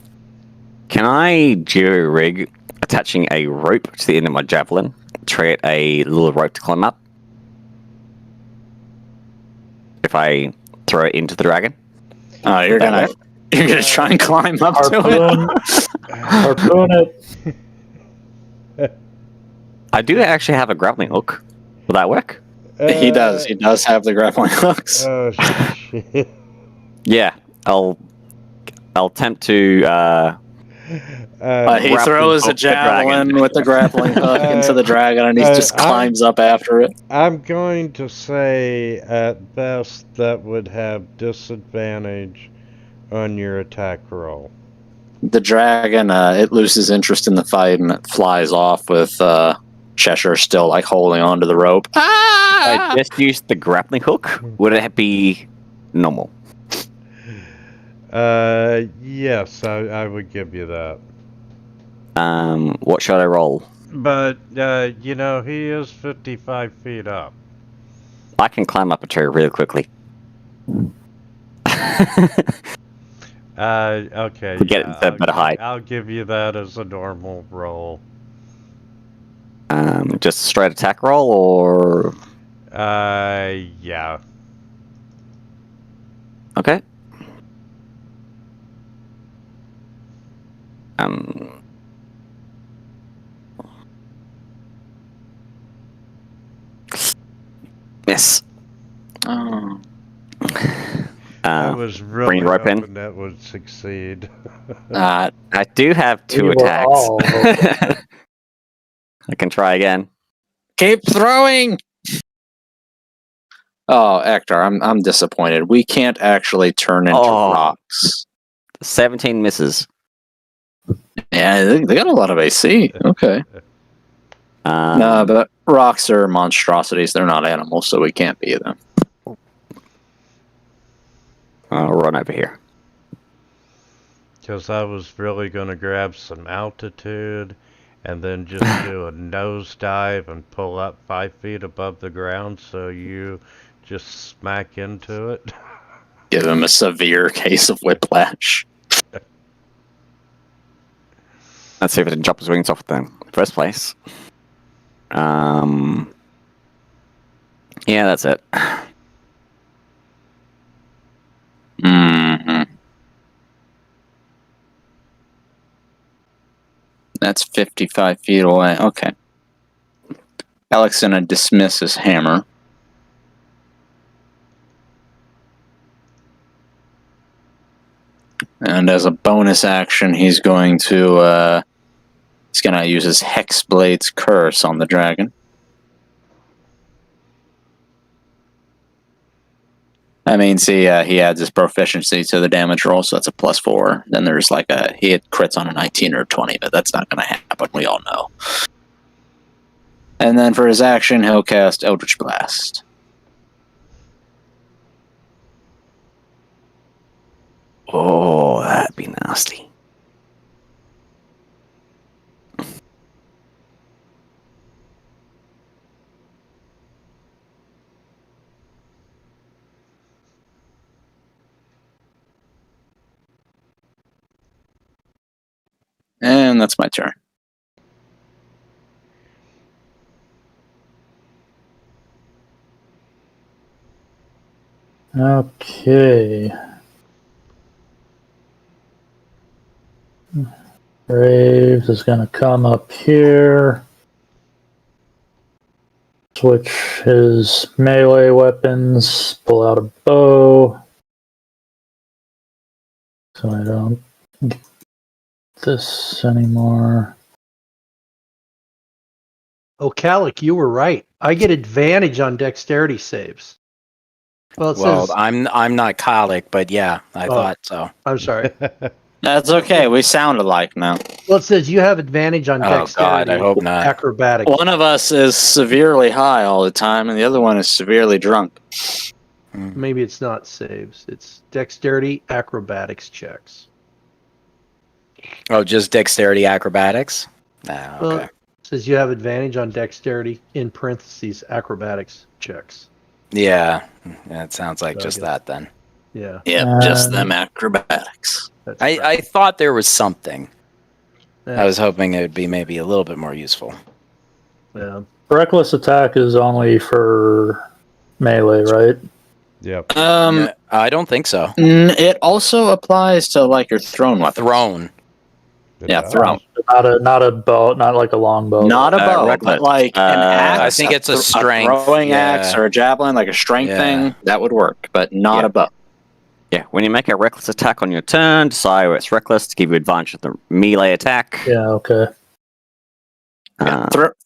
Can I jury rig attaching a rope to the end of my javelin, create a little rope to climb up? If I throw it into the dragon? You're gonna try and climb up to it. Harpoon it. I do actually have a grappling hook. Will that work? He does. He does have the grappling hooks. Oh shit! Yeah, I'll attempt to He throws a javelin with the grappling hook into the dragon, and he just climbs up after it. I'm going to say, at best, that would have disadvantage on your attack roll. The dragon, it loses interest in the fight, and it flies off with Cheshire still like holding onto the rope. I just used the grappling hook. Would it be normal? Yes, I would give you that. What should I roll? But, he is 55 feet up. I can climb up a tree really quickly. Okay. To get it to a better height. I'll give you that as a normal roll. Just a straight attack roll, or? Yeah. Okay. Miss. Oh. I was really bring rope in. hoping that would succeed. I do have 2 We were attacks. all hoping. I can try again. Keep throwing. Oh, Ector, I'm disappointed. We can't actually turn into rocks. 17 misses. Yeah, they got a lot of AC. Okay. No, but rocks are monstrosities. They're not animals, so we can't be them. I'll run over here. Because I was really going to grab some altitude and then just do a nosedive and pull up 5 feet above the ground so you just smack into it. Give him a severe case of whiplash. Let's see if it didn't chop his wings off in the first place. Yeah, that's it. Mm-hmm. That's 55 feet away. Okay. Alex gonna dismiss his hammer. And as a bonus action, he's going to use his Hexblade's Curse on the dragon. That means he adds his proficiency to the damage roll, so that's a +4. Then there's he hit crits on a 19 or a 20, but that's not going to happen, we all know. And then for his action, he'll cast Eldritch Blast. Oh, that'd be nasty. And that's my turn. Okay. Graves is going to come up here. Switch his melee weapons. Pull out a bow. So I don't get this anymore. Oh, Calic, you were right. I get advantage on dexterity saves. Well, it says, I'm not Calic, but yeah, I thought so. I'm sorry. That's okay. We sound alike now. Well, it says you have advantage on Oh, dexterity. God, I hope not. Acrobatics. One of us is severely high all the time, and the other one is severely drunk. Maybe it's not saves. It's dexterity acrobatics checks. Oh, just dexterity acrobatics? No, Well, okay. it says you have advantage on dexterity, in parentheses, acrobatics checks. Yeah, it sounds like So I just guess- that then. Yeah. Yep, just them acrobatics. That's I thought there was something. Yeah. I was hoping it would be maybe a little bit more useful. Yeah. Reckless attack is only for melee, right? Yep. No, I don't think so. It also applies to your thrown weapon. Thrown. Yeah, thrown. Not a bow, not like a long bow. Not a bow, reckless. but an axe. I think it's a strength, throwing yeah. axe or a javelin, like a strength Yeah. thing, that would work, but not Yeah. a bow. Yeah, when you make a reckless attack on your turn, decide whether it's reckless to give you advantage of the melee attack. Yeah, okay.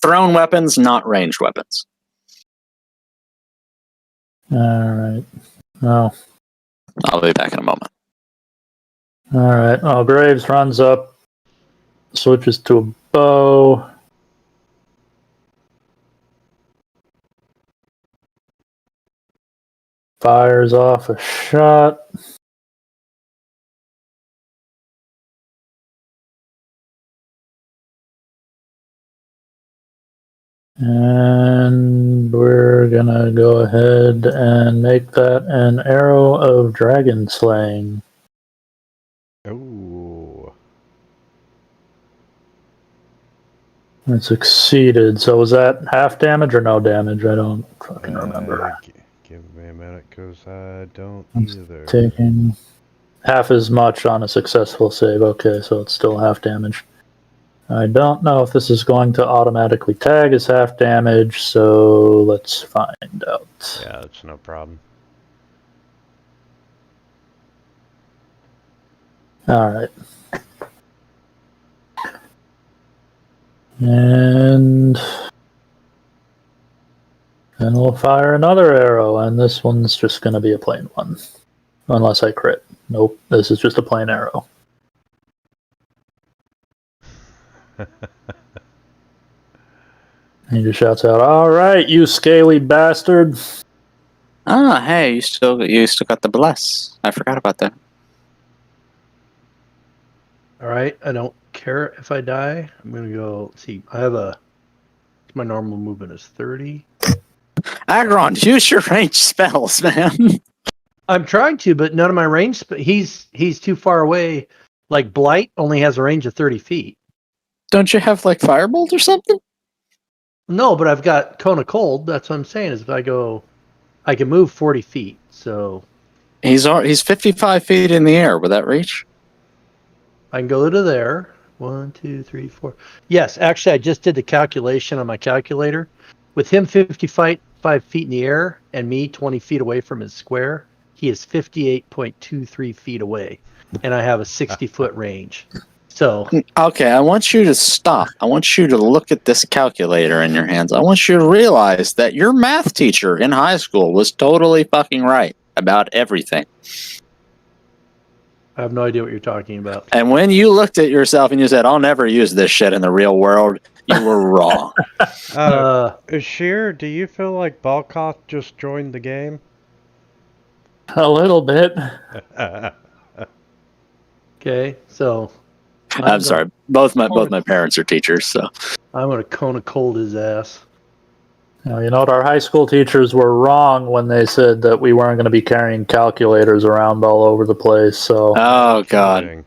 Thrown weapons, not ranged weapons. Alright. Oh. I'll be back in a moment. Alright. Oh, Graves runs up, switches to a bow. Fires off a shot. And we're gonna go ahead and make that an arrow of dragon slaying. Ooh. It succeeded. So was that half damage or no damage? I don't fucking remember. Give me a minute, because I don't I'm either. taking half as much on a successful save. Okay, so it's still half damage. I don't know if this is going to automatically tag as half damage, so let's find out. Yeah, it's no problem. Alright. And then we'll fire another arrow, and this one's just going to be a plain one. Unless I crit. Nope, this is just a plain arrow. He just shouts out, "Alright, you scaly bastard!" Ah, hey, you still got the bless. I forgot about that. All right, I don't care if I die. I'm gonna go. Let's see, I have my normal movement is 30. Agron, use your ranged spells, man. I'm trying to, but none of my range. He's too far away. Like Blight only has a range of 30 feet. Don't you have like Firebolt or something? No, but I've got Cone of Cold. That's what I'm saying. Is if I go, I can move 40 feet. So He's 55 feet in the air. Would that reach? I can go to there. 1, 2, 3, 4. Yes, actually, I just did the calculation on my calculator. With him 55 feet in the air and me 20 feet away from his square, he is 58.23 feet away, and I have a 60-foot range. So Okay, I want you to stop. I want you to look at this calculator in your hands. I want you to realize that your math teacher in high school was totally fucking right about everything. I have no idea what you're talking about. And when you looked at yourself and you said, "I'll never use this shit in the real world," you were wrong. Sheer, do you feel like Balkoth just joined the game? A little bit. Okay, so I'm sorry. Both my parents are teachers, so I'm gonna Cone of Cold his ass. You know what? Our high school teachers were wrong when they said that we weren't going to be carrying calculators around all over the place. So, oh god.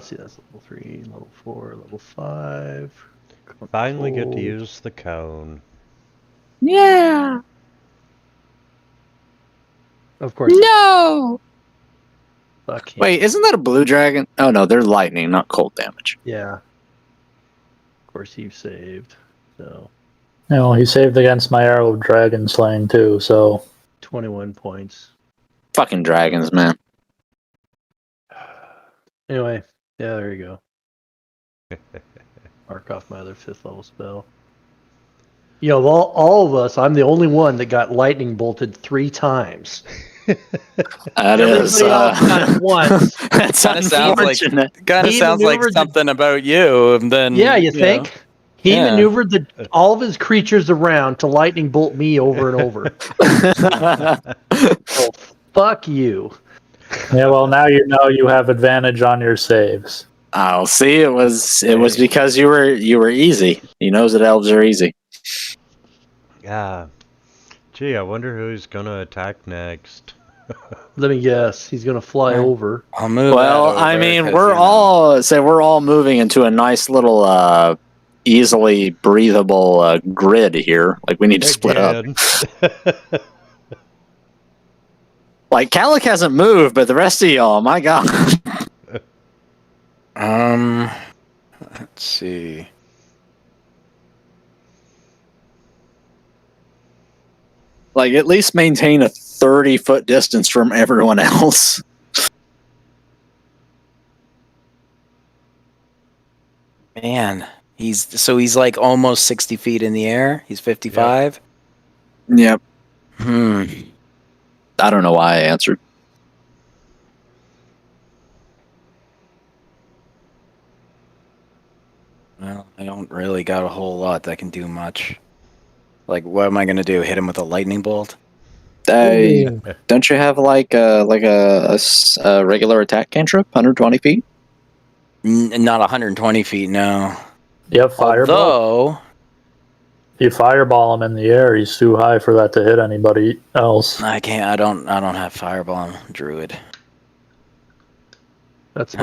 See, that's level 3, level 4, level 5. Finally get to use the cone. Yeah. Of course. No. Fuck him. Wait, isn't that a blue dragon? Oh no, they're lightning, not cold damage. Yeah. Of course, you saved. So. you know, he saved against my arrow of dragon slaying too. So 21 points. Fucking dragons, man. Anyway, yeah, there you go. Mark off my other 5th level spell. You know, of all of us, I'm the only one that got lightning bolted 3 times. That is once. That's unfortunate. Kind of sounds like something about you, and then yeah, you think? He maneuvered all of his creatures around to lightning bolt me over and over. Oh, fuck you. yeah, well now you know you have advantage on your saves. I'll see. It was because you were easy. He knows that elves are easy. Yeah. Gee, I wonder who's gonna attack next. Let me guess. He's gonna fly over. I'll move. Well, I mean, we're all moving into a nice little easily breathable grid here. Like we need to split up. Like Calic hasn't moved, but the rest of y'all, my god. Let's see. Like, at least maintain a 30-foot distance from everyone else. Man, he's like almost 60 feet in the air. He's 55. Yep. Hmm. I don't know why I answered. Well, I don't really got a whole lot that can do much. Like, what am I gonna do? Hit him with a lightning bolt? Don't you have like a regular attack cantrip, 120 feet? Not 120 feet, no. Yep, fireball. Although, if you fireball him in the air, he's too high for that to hit anybody else. I can't. I don't have fireball. I'm a druid. That's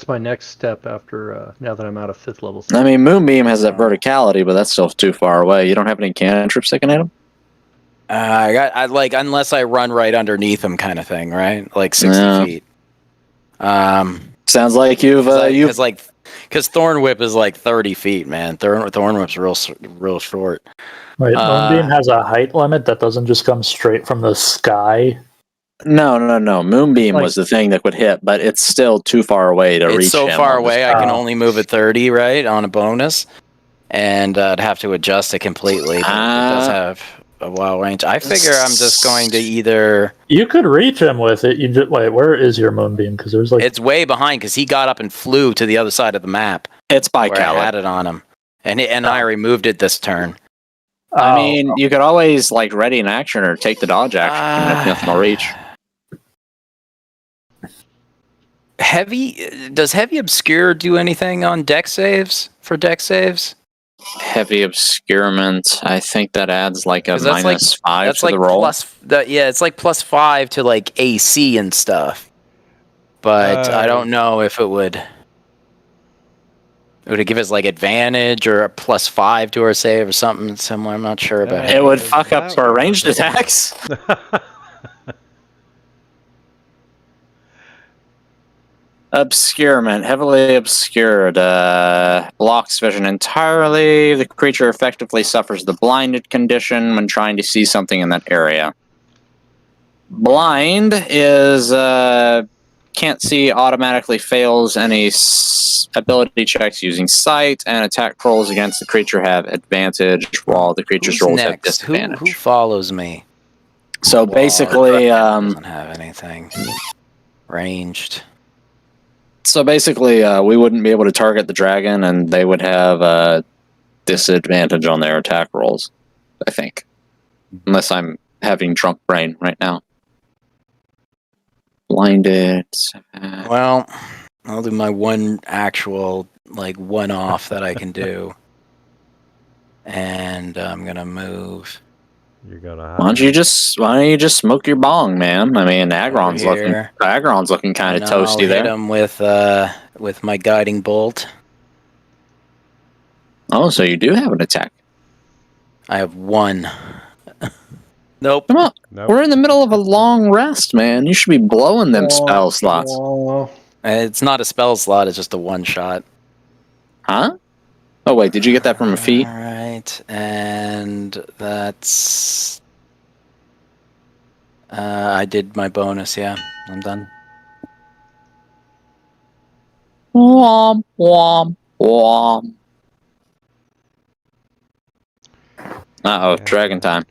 my next step after now that I'm out of 5th level. I mean, Moonbeam has that verticality, but that's still too far away. You don't have any cantrips that can hit him? I like unless I run right underneath him, kind of thing, right? Like 60 feet. Sounds like because Thorn Whip is like 30 feet, man. Thorn Whip's real short. Wait, Moonbeam has a height limit that doesn't just come straight from the sky. No. Moonbeam was the thing that would hit, but it's still too far away to reach him. It's so far away, I can only move at 30, right, on a bonus, and I'd have to adjust it completely. But it does have a wild range. I figure I'm just going to either. You could reach him with it. You just wait. Where is your Moonbeam? Because there's like it's way behind. Because he got up and flew to the other side of the map. It's by where I had it on him, and I removed it this turn. I mean, you could always like ready an action or take the dodge action, even if nothing will reach. Does Heavy Obscure do anything on deck saves? For deck saves? Heavy Obscurement, I think that adds like a -5 to the roll. It's like +5 to like AC and stuff. But I don't know if it would give us like advantage or a +5 to our save or something similar. I'm not sure about it. It would fuck up our ranged attacks. Obscurement, heavily obscured, blocks vision entirely. The creature effectively suffers the blinded condition when trying to see something in that area. Blind is can't see, automatically fails any ability checks using sight, and attack rolls against the creature have advantage while the creature's rolls have disadvantage. Who follows me? So basically, doesn't have anything ranged. So basically, we wouldn't be able to target the dragon, and they would have disadvantage on their attack rolls, I think. Unless I'm having drunk brain right now. Blinded. Well, I'll do my one actual, like, one-off that I can do. And I'm going to move. Why don't you just smoke your bong, man? I mean, Agron's looking kind of toasty there. Hit him with my guiding bolt. Oh, so you do have an attack? I have one. Nope. Come on, we're in the middle of a long rest, man. You should be blowing them spell slots. It's not a spell slot; it's just a one shot. Huh? Oh wait, did you get that from a feat? All right, and that's. I did my bonus. Yeah, I'm done. Womp womp womp. Uh-oh, dragon time.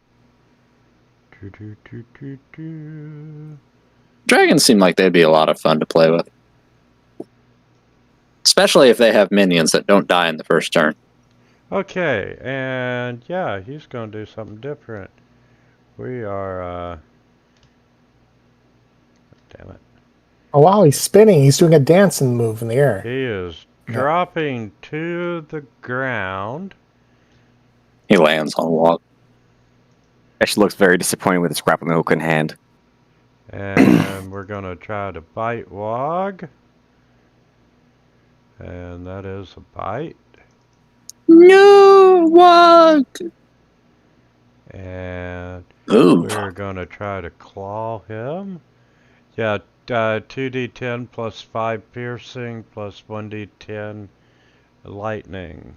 Dragons seem like they'd be a lot of fun to play with. Especially if they have minions that don't die in the first turn. Okay, and yeah, he's going to do something different. We are, damn it. Oh wow, he's spinning. He's doing a dancing move in the air. He is dropping to the ground. He lands on a log. Actually looks very disappointed with his grappling hook in hand. And we're going to try to bite Wog. And that is a bite. No, Wog! And Ooh. we're going to try to claw him. Yeah, 2d10 plus 5 piercing plus 1d10 lightning.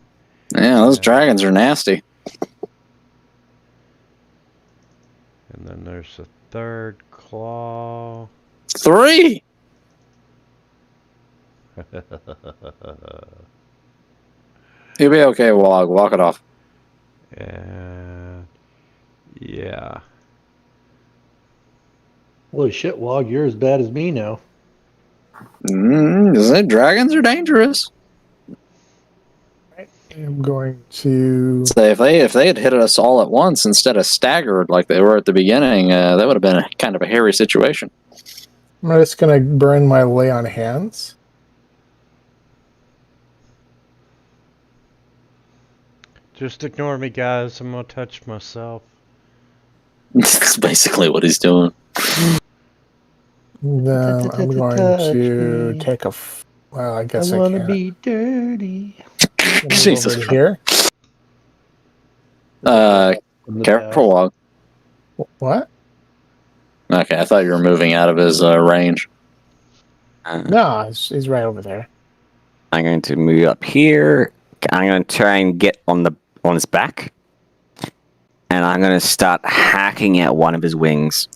Yeah, those dragons are nasty. there's a third claw. 3! You'll be okay, Wog. Walk it off. And yeah. Holy shit, Wog, you're as bad as me now. Dragons are dangerous. I'm going to. So if they had hit us all at once instead of staggered like they were at the beginning, that would have been kind of a hairy situation. I'm just going to burn my lay on hands. Just ignore me, guys. I'm gonna touch myself. That's basically what he's doing. Then I'm going to take a. Well, I guess I want to can't. be dirty. Jesus Over here. Careful, Wog. What? Okay, I thought you were moving out of his range. No, he's right over there. I'm going to move up here. I'm going to try and get on his back. And I'm going to start hacking at one of his wings.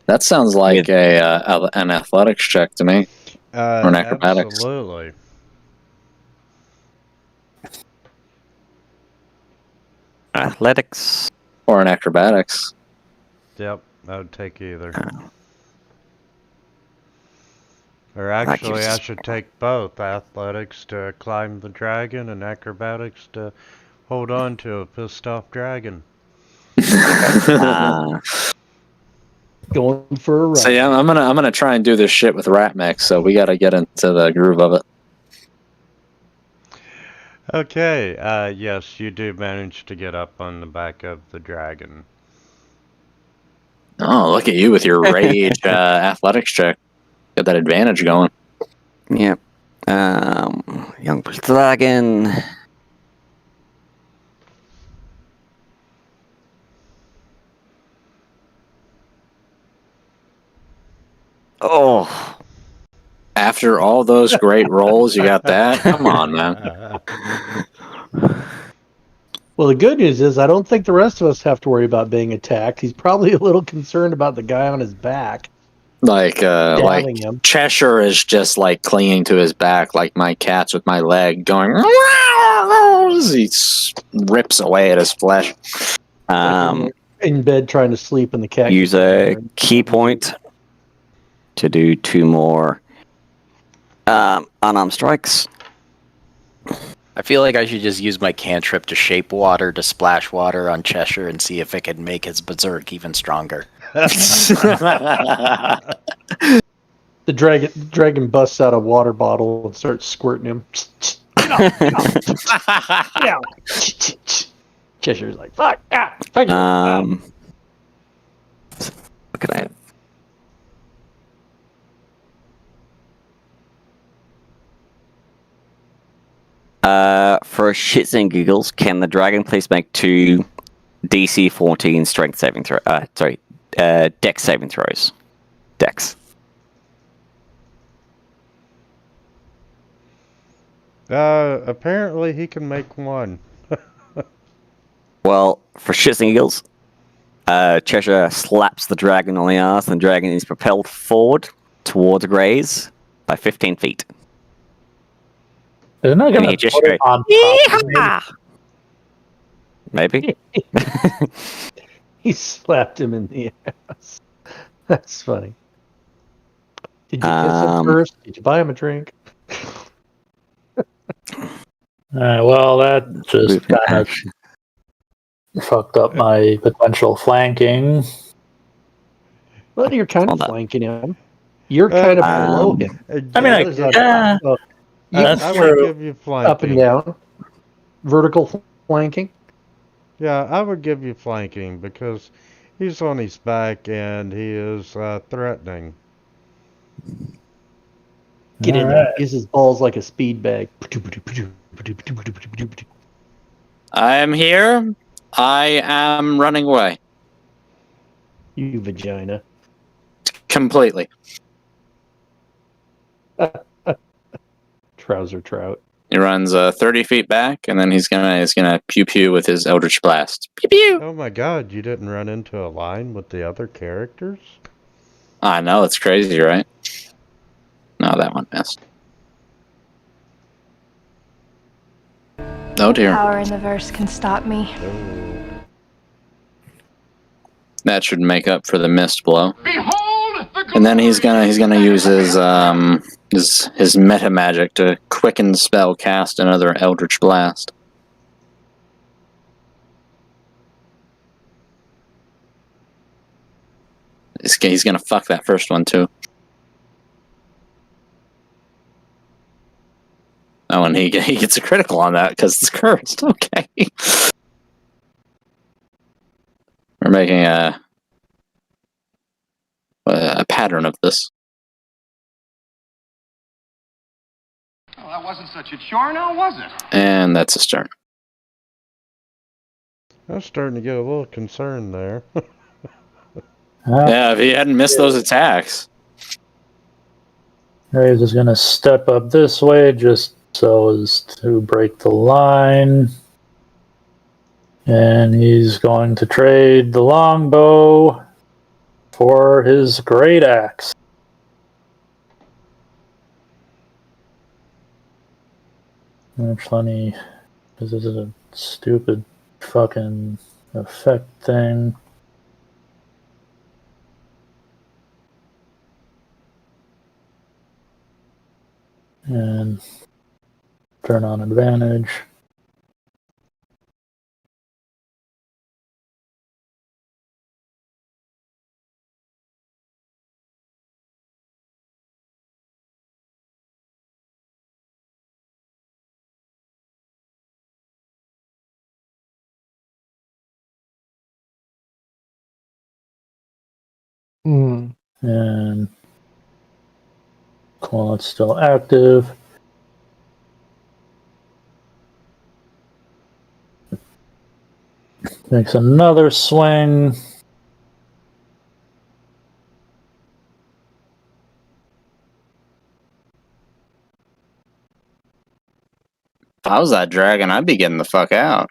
That sounds like an athletics check to me. Or an acrobatics. Absolutely. Athletics. Or an acrobatics. Yep, I would take either. Or actually, I should take both. Athletics to climb the dragon and acrobatics to hold on to a pissed off dragon. Going for a ride. So yeah, I'm gonna try and do this shit with rat mech, so we gotta get into the groove of it. Okay, yes, you do manage to get up on the back of the dragon. Oh, look at you with your rage athletics check. Got that advantage going. Yep. Young dragon. Oh. After all those great rolls, you got that? Come on, man. Well, the good news is I don't think the rest of us have to worry about being attacked. He's probably a little concerned about the guy on his back. Like him. Cheshire is just like clinging to his back like my cat's with my leg going as he rips away at his flesh. In bed trying to sleep and the cat. Use a key point to do 2 more unarmed strikes. I feel like I should just use my cantrip to shape water to splash water on Cheshire and see if it can make his berserk even stronger. The dragon busts out a water bottle and starts squirting him. Cheshire's like, fuck, fuck. What can I have? For shits and giggles, can the dragon please make 2 DC 14 strength saving throw? Dex saving throws. Dex. Apparently he can make 1. Well, for shits and giggles, Cheshire slaps the dragon on the ass, and the dragon is propelled forward towards Graze by 15 feet. Isn't that going to just put it on top of me? Maybe. He slapped him in the ass. That's funny. Did you kiss him first? Did you buy him a drink? Well, that just kind of fucked up my potential flanking. Well, you're kind of flanking him. You're kind of below him. I mean, I would give you flanking. Up and down. Vertical flanking. Yeah, I would give you flanking because he's on his back and he is threatening. Get in there. Use his balls like a speed bag. I am here. I am running away. You vagina. Completely. Trouser trout. He runs 30 feet back, and then he's gonna pew pew with his Eldritch Blast. Pew pew. Oh my god, you didn't run into a line with the other characters? I know, it's crazy, right? No, that one missed. Oh dear. Power in the verse can stop me. Oh. That should make up for the missed blow. Behold the And then he's gonna use his meta magic to quicken spell cast another Eldritch Blast. He's gonna fuck that first one too. Oh, and he gets a critical on that because it's cursed. Okay. We're making a pattern of this. Well, that wasn't such a chore now, was it? And that's his turn. I was starting to get a little concerned there. Yeah, if he hadn't missed those attacks. He's just gonna step up this way just so as to break the line. And he's going to trade the longbow for his great axe. Funny, this is a stupid fucking effect thing. And turn on advantage. And while it's still active, makes another swing. If I was that dragon, I'd be getting the fuck out.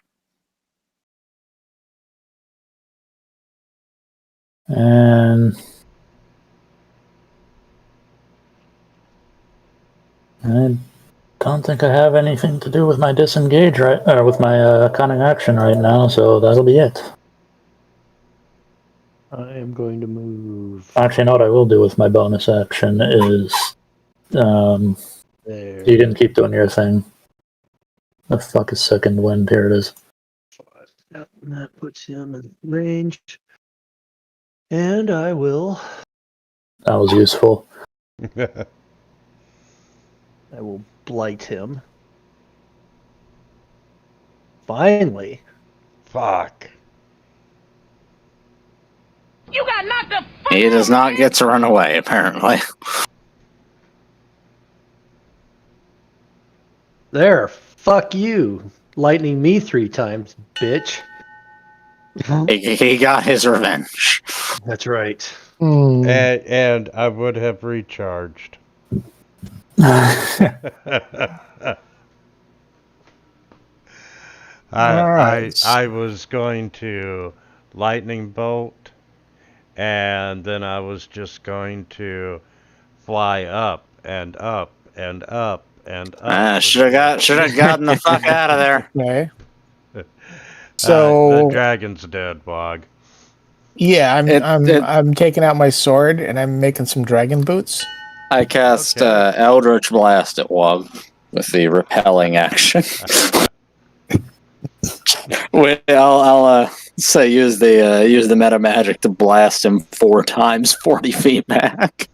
And I don't think I have anything to do with my disengage with my cunning action right now, so that'll be it. I am going to move. Actually, no, what I will do with my bonus action is There. you can keep doing your thing. The fuck is second wind? Here it is. Yep, that puts him in range. And I will. That was useful. I will blight him. Finally. Fuck. You got knocked the fuck He does not get to run away, apparently. There. Fuck you. Lightning me 3 times, bitch. He got his revenge. That's right. And I would have recharged. I was going to lightning bolt, and then I was just going to fly up and up and up and up. Should have gotten the fuck out of there. Okay. So the dragon's dead, Wog. yeah, I'm taking out my sword and I'm making some dragon boots. I cast Eldritch Blast at Wog with the repelling action. I'll say use the meta magic to blast him 4 times 40 feet back.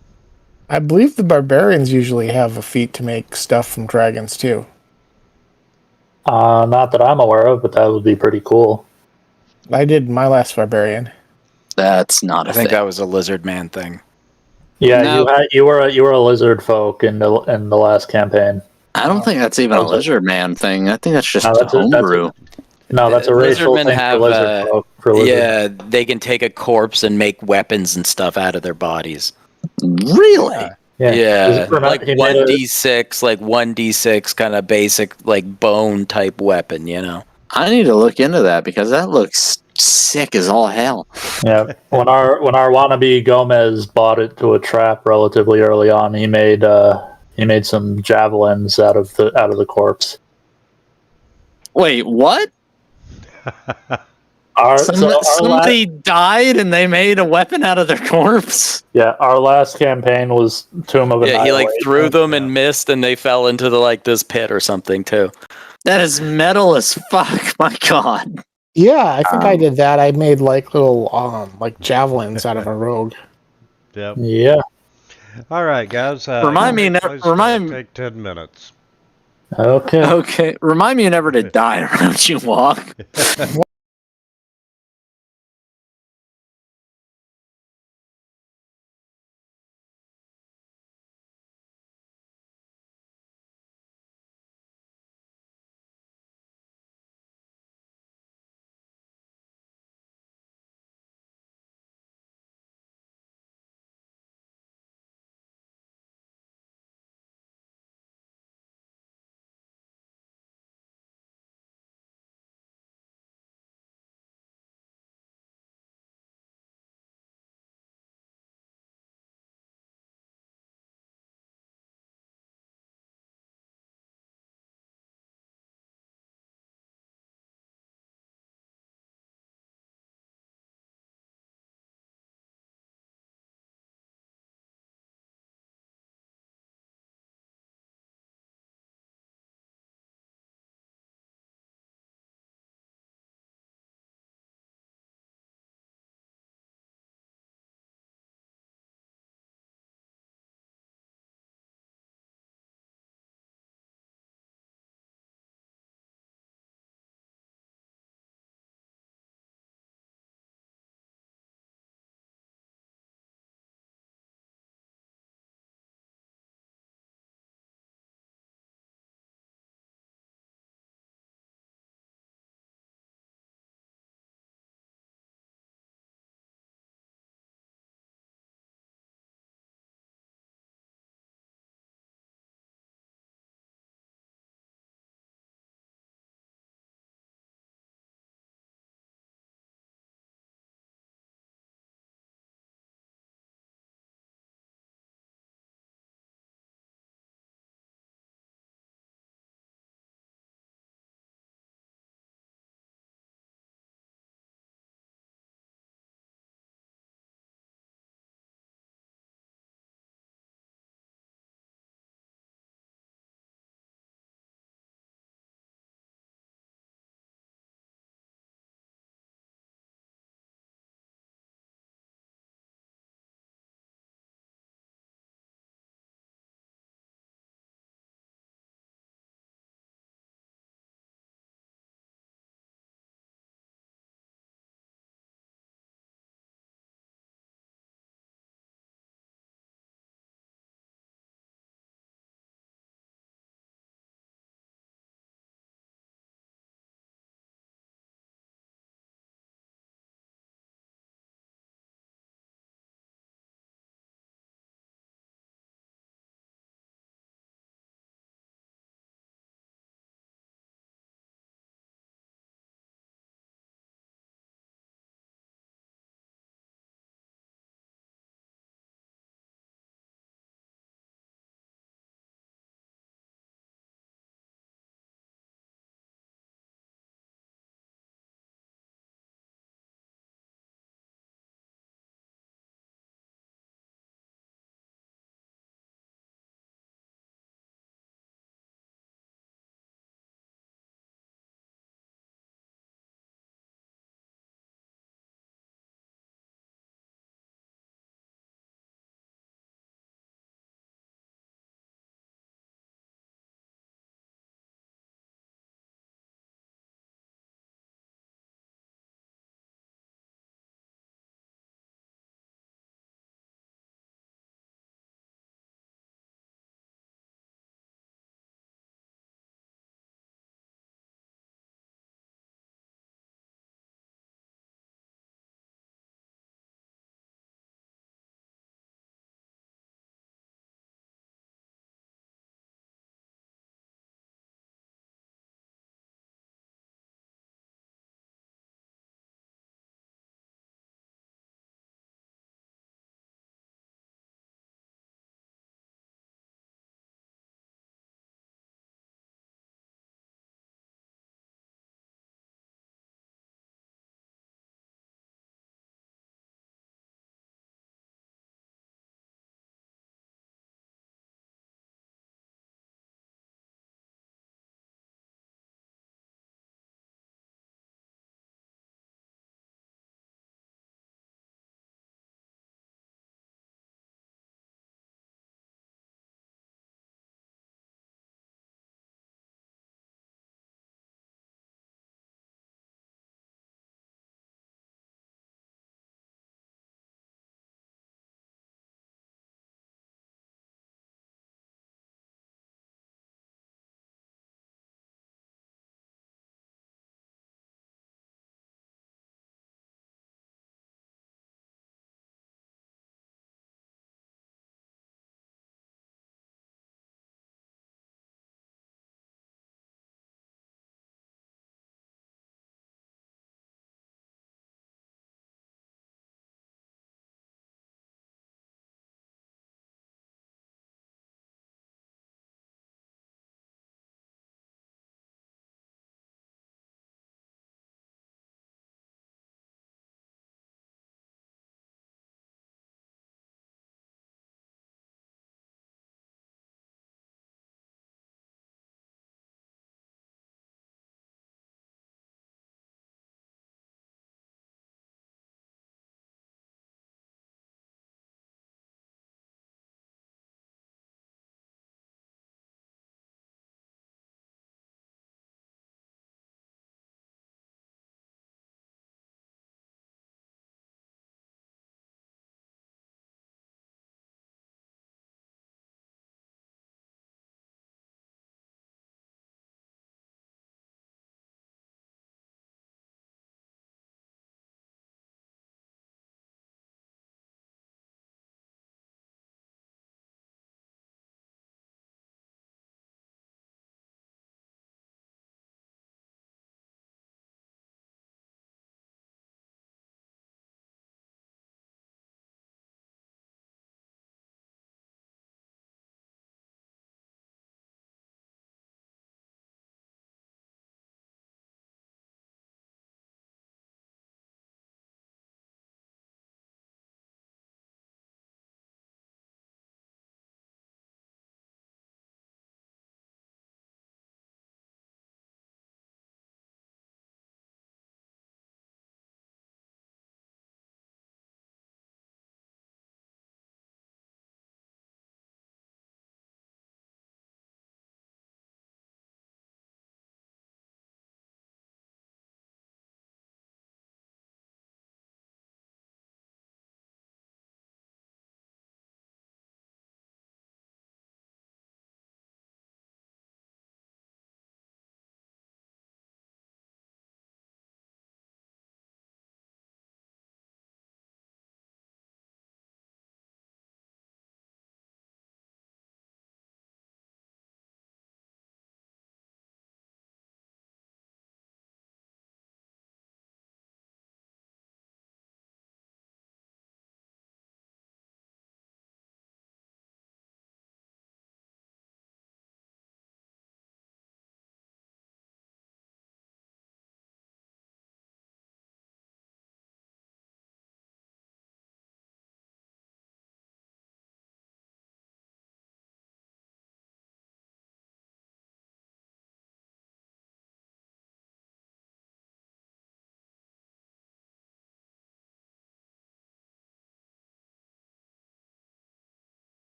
I believe the barbarians usually have a feat to make stuff from dragons too. Not that I'm aware of, but that would be pretty cool. I did my last barbarian. That's not a I think thing. that was a lizard man thing. Yeah, No. you were a lizard folk in the last campaign. I don't think that's even a lizard man thing. I think that's just No, that's a- homebrew. That's a racial Lizardmen thing have, for lizard folk. For lizard. Yeah, they can take a corpse and make weapons and stuff out of their bodies. Really? Yeah, like he made a- 1d6, like 1d6 kind of basic, like bone type weapon, you know? I need to look into that because that looks sick as all hell. Yeah, when our wannabe Gomez bought it to a trap relatively early on, he made some javelins out of the corpse. Wait, what? Somebody died and they made a weapon out of their corpse? Yeah, our last campaign was Tomb of Yeah, he like Annihilation. threw them and missed, and they fell into the like this pit or something too. That is metal as fuck. My god. Yeah, I think I did that. I made like little like javelins out of a rogue. Yep. Yeah. All right, guys. Remind me. Take 10 minutes. Okay. Okay. Remind me never to die around you, Walk.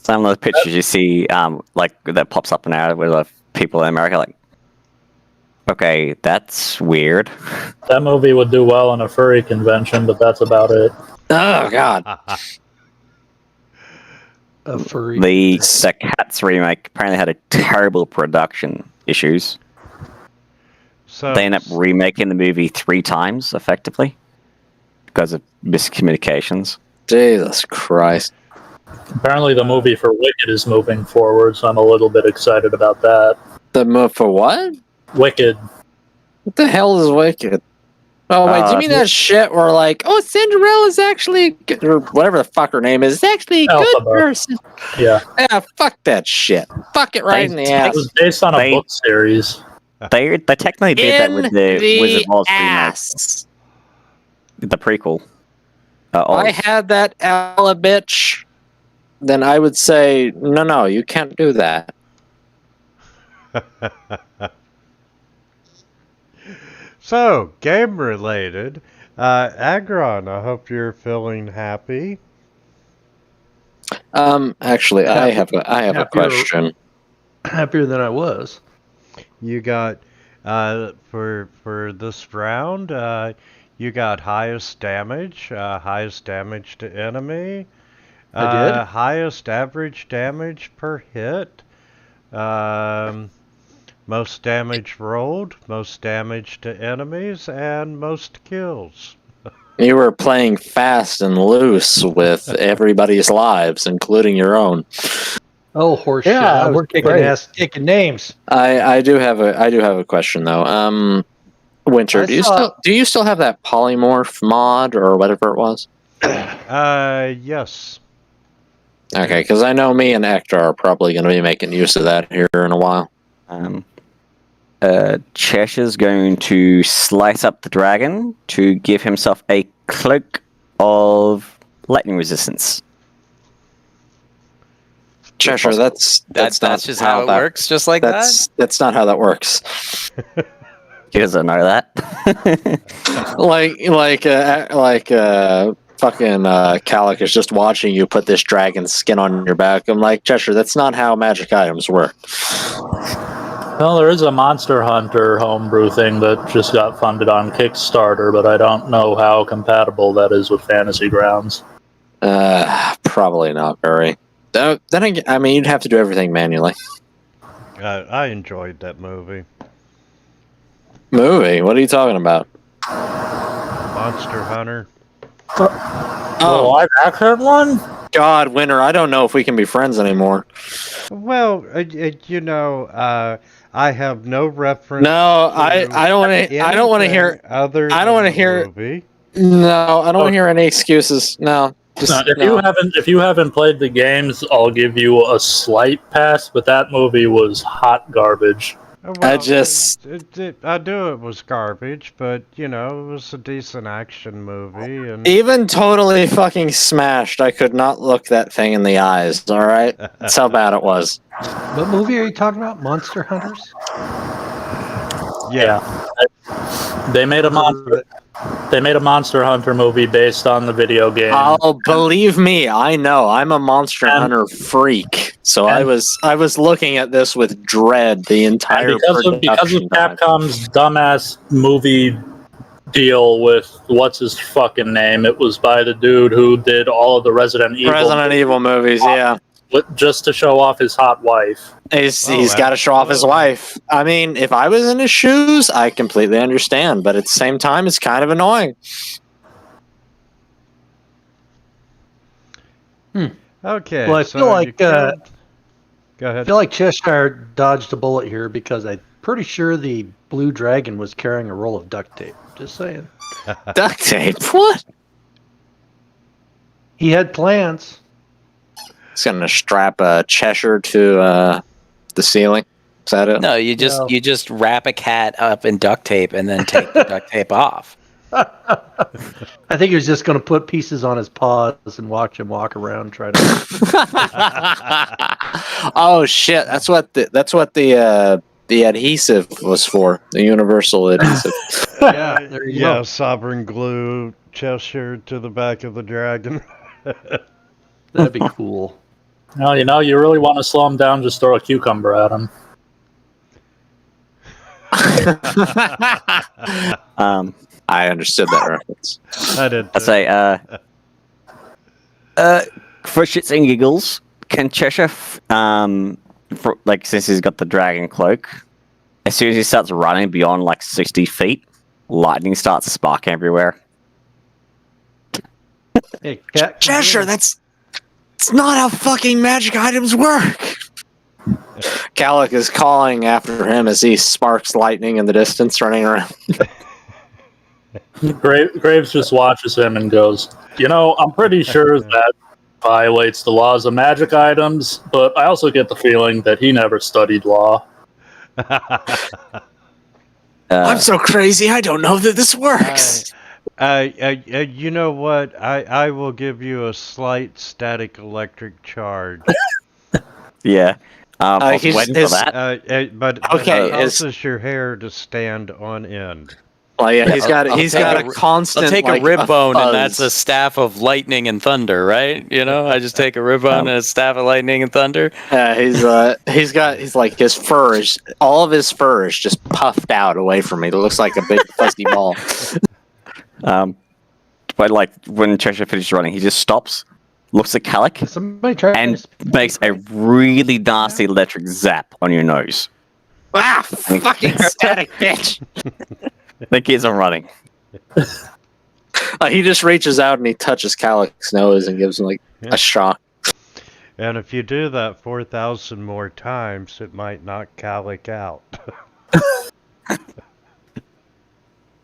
Some of the pictures you see, like that pops up now with people in America, like, okay, that's weird. That movie would do well in a furry convention, but that's about it. Oh God. A furry. The Cats remake apparently had a terrible production issues. So They end up remaking the movie 3 times, effectively, because of miscommunications. Jesus Christ. Apparently, the movie for Wicked is moving forward, so I'm a little bit excited about that. The move for what? Wicked. What the hell is Wicked? Oh wait, do you mean that shit where like, oh, Cinderella's actually, or whatever the fuck her name is actually a good Alphabet. person? Yeah. Yeah, fuck that shit. Fuck it right in the ass. It was based on a book series. They technically did that with the Wizard of Oz ass. remake. The prequel. If I had that Ella bitch, then I would say, no, you can't do that. So, game related. Agron, I hope you're feeling happy. Actually, I have a question. Happier than I was. You got for this round, you got highest damage to enemy. I did? Highest average damage per hit. Most damage rolled, most damage to enemies, and most kills. You were playing fast and loose with everybody's lives, including your own. Oh, horseshit! Yeah, I was we're kicking great. ass, taking names. I do have a question though. Winter, do you still have that polymorph mod or whatever it was? Yes. Okay, because I know me and Hector are probably going to be making use of that here in a while. Cheshire's going to slice up the dragon to give himself a cloak of lightning resistance. Cheshire, that's not just how it works, just like that? That's not how that works. He doesn't know that. Fucking Calic is just watching you put this dragon's skin on your back. I'm like, Cheshire, that's not how magic items work. Well, there is a Monster Hunter homebrew thing that just got funded on Kickstarter, but I don't know how compatible that is with Fantasy Grounds. Probably not very. Then again, I mean, you'd have to do everything manually. I enjoyed that movie. Movie? What are you talking about? Monster Hunter. Oh, live action one? God, Winter, I don't know if we can be friends anymore. Well, I have no reference. No, I don't want to hear. Other. I don't want to hear. Movie. No, I don't want to hear any excuses. No. If you haven't played the games, I'll give you a slight pass. But that movie was hot garbage. Well, I knew it was garbage, but it was a decent action movie, and even totally fucking smashed, I could not look that thing in the eyes. All right, that's how bad it was. What movie are you talking about? Monster Hunters? Yeah. They made a Monster Hunter movie based on the video game. Oh, believe me, I know. I'm a Monster Hunter freak, so I was looking at this with dread the entire because of Capcom's dumbass movie deal with what's his fucking name. It was by the dude who did all of the Resident Evil movies, yeah. Just to show off his hot wife. He's got to show off his wife. I mean, if I was in his shoes, I completely understand, but at the same time, it's kind of annoying. Okay. Well, I feel like go ahead. I feel like Cheshire dodged a bullet here because I'm pretty sure the blue dragon was carrying a roll of duct tape. Just saying. Duct tape? What? He had plans. He's gonna strap a Cheshire to the ceiling. Is that it? No, you just wrap a cat up in duct tape and then take the duct tape off. I think he was just going to put pieces on his paws and watch him walk around trying to. Oh shit! That's what the adhesive was for. The universal adhesive. Yeah, there you go. Sovereign glue Cheshire to the back of the dragon. That'd be cool. Well, you really want to slow him down, just throw a cucumber at him. I understood that reference. I did. I say, for shits and giggles, can Cheshire, since he's got the dragon cloak, as soon as he starts running beyond 60 feet, lightning starts sparking everywhere. Hey, cat, Cheshire, it's not how fucking magic items work. Calic is calling after him as he sparks lightning in the distance, running around. Graves just watches him and goes, I'm pretty sure that violates the laws of magic items, but I also get the feeling that he never studied law. I'm so crazy, I don't know that this works. You know what? I will give you a slight static electric charge. Yeah. I was waiting for that. But okay, it causes your hair to stand on end. Well, yeah, he's got a constant. I'll take a rib bone, fuzz. and that's a staff of lightning and thunder, right? I just take a rib bone and a staff of lightning and thunder. Yeah, he's like his fur is all of his fur is just puffed out away from me. It looks like a big fuzzy ball. But when Cheshire finishes running, he just stops, looks at Calic, and makes a really nasty electric zap on your nose. Ah, fucking static bitch! The kids are running. He just reaches out and he touches Calic's nose and gives him a shock. And if you do that 4,000 more times, it might knock Calic out.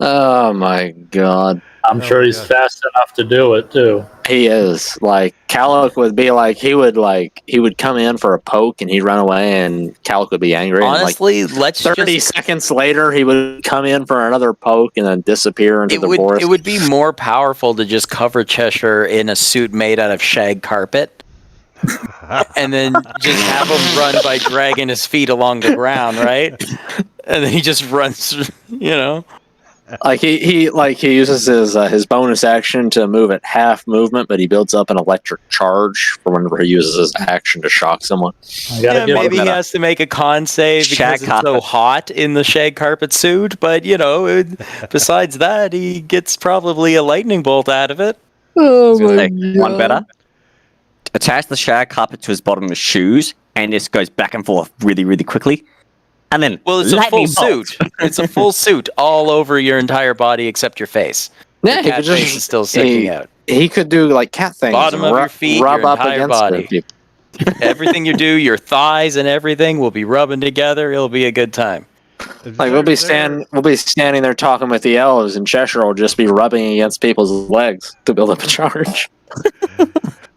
Oh my god. I'm sure he's fast enough to do it too. He is. Calic would be he would come in for a poke and he'd run away and Calic would be angry. Honestly, and 30 seconds later he would come in for another poke and then disappear into the forest. It would be more powerful to just cover Cheshire in a suit made out of shag carpet. And then just have him run by dragging his feet along the ground, right? And then he just runs, He uses his bonus action to move at half movement, but he builds up an electric charge for whenever he uses his action to shock someone. Maybe he has to make a con save because it's so hot in the shag carpet suit, but besides that, he gets probably a lightning bolt out of it. Oh my God. One better. Attach the shag carpet to his bottom of his shoes, and this goes back and forth really, really quickly. And then, it's a full suit. It's a full suit all over your entire body except your face. Yeah, the cat face is still sticking out. He could do cat things. Bottom of your feet, rub your up entire against body. Everything you do, your thighs and everything will be rubbing together. It'll be a good time. We'll be standing there talking with the elves, and Cheshire will just be rubbing against people's legs to build up a charge.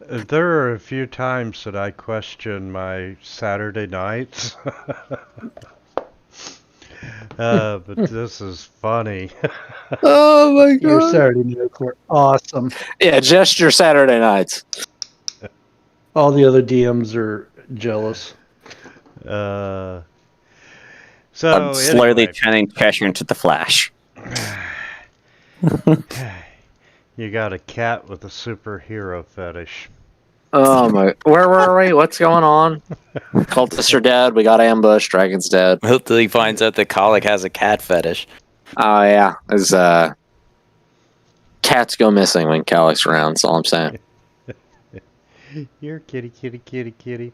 There are a few times that I question my Saturday nights. But this is funny. Oh my god. Your Saturday nights were awesome. Yeah, just your Saturday nights. All the other DMs are jealous. So I'm slowly turning Cheshire into the Flash. You got a cat with a superhero fetish. Oh my! Where were we? What's going on? Cultists are dead. We got ambushed. Dragon's dead. Until he finds out that Colic has a cat fetish. Oh yeah, cats go missing when Calic's around. That's all I'm saying. You're kitty.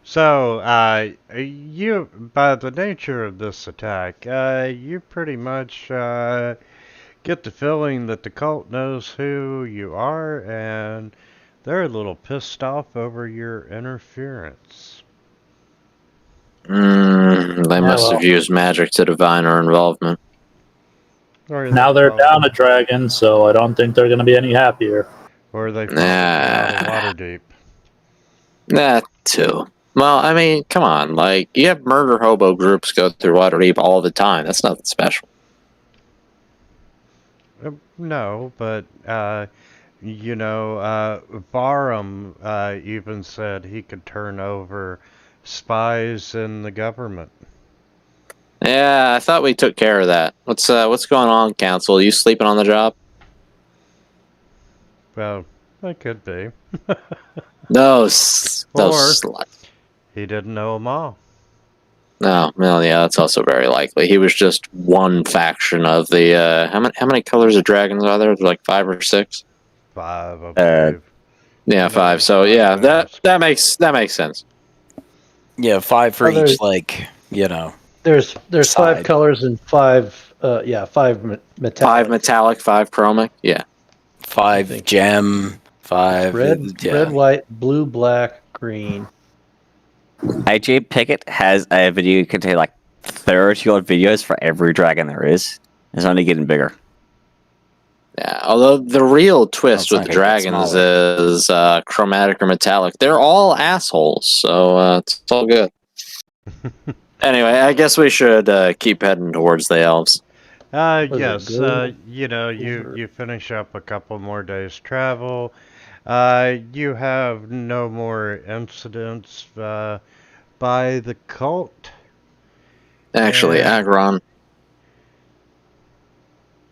So, you, by the nature of this attack, you pretty much get the feeling that the cult knows who you are, and they're a little pissed off over your interference. They must have used magic to divine our involvement. Now they're down a dragon, so I don't think they're going to be any happier. Or they out of Waterdeep. That too. Well, I mean, come on. You have murder hobo groups go through Waterdeep all the time. That's nothing special. No, but Varum even said he could turn over spies in the government. Yeah, I thought we took care of that. What's going on, Council? Are you sleeping on the job? Well, That could be. Those Or sluts. he didn't know them all. No, well, yeah, that's also very likely. He was just one faction of the. How many colors of dragons are there? There's like 5 or 6. 5, I believe. Yeah, 5. So yeah, that makes sense. Yeah, 5 for Others- each, like, you know. There's side. 5 colors and 5 5 metallic. 5 metallic, 5 chromic. Yeah. 5 gem, 5 red, white, blue, black, green. AJ Pickett has a video containing like 30 odd videos for every dragon there is. It's only getting bigger. Yeah, although the real twist Well, with it's the not gonna get dragons is chromatic or metallic. They're all assholes, so it's all good. Anyway, I guess we should keep heading towards the elves. Yes, you know, you finish up a couple more days' travel. You have no more incidents by the cult. Actually, And- Agron.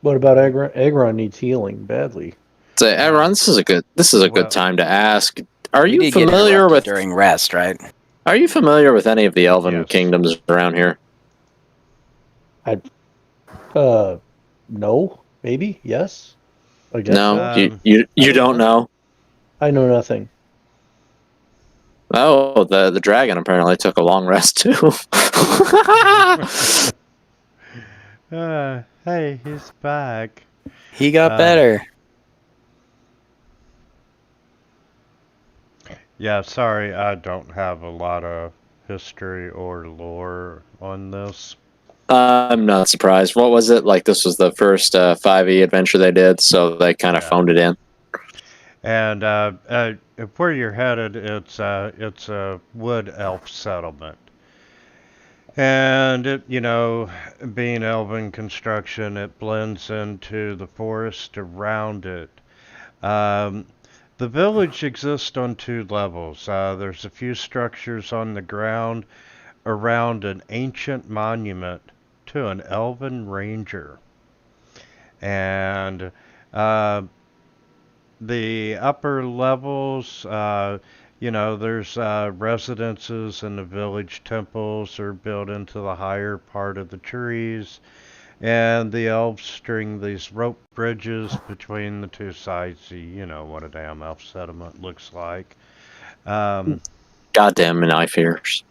What about Agron? Agron needs healing badly. Say, Agron, this is a good time to ask. Are We you did get familiar interrupted with during rest, right? Are you familiar with any of the elven kingdoms around here? No, maybe, yes. I guess No, so. you don't know. I know nothing. Oh, the dragon apparently took a long rest too. Hey, he's back. He got better. Yeah, sorry, I don't have a lot of history or lore on this. I'm not surprised. What was it? Like, this was the first 5e adventure they did, so they kind of phoned it in. And where you're headed, it's a wood elf settlement. And it, you know, being elven construction, it blends into the forest around it. The village exists on 2 levels. There's a few structures on the ground around an ancient monument to an elven ranger. And the upper levels, you know, there's residences and the village temples are built into the higher part of the trees. And the elves string these rope bridges between the 2 sides. So you know what a damn elf settlement looks like. Goddamn knife ears.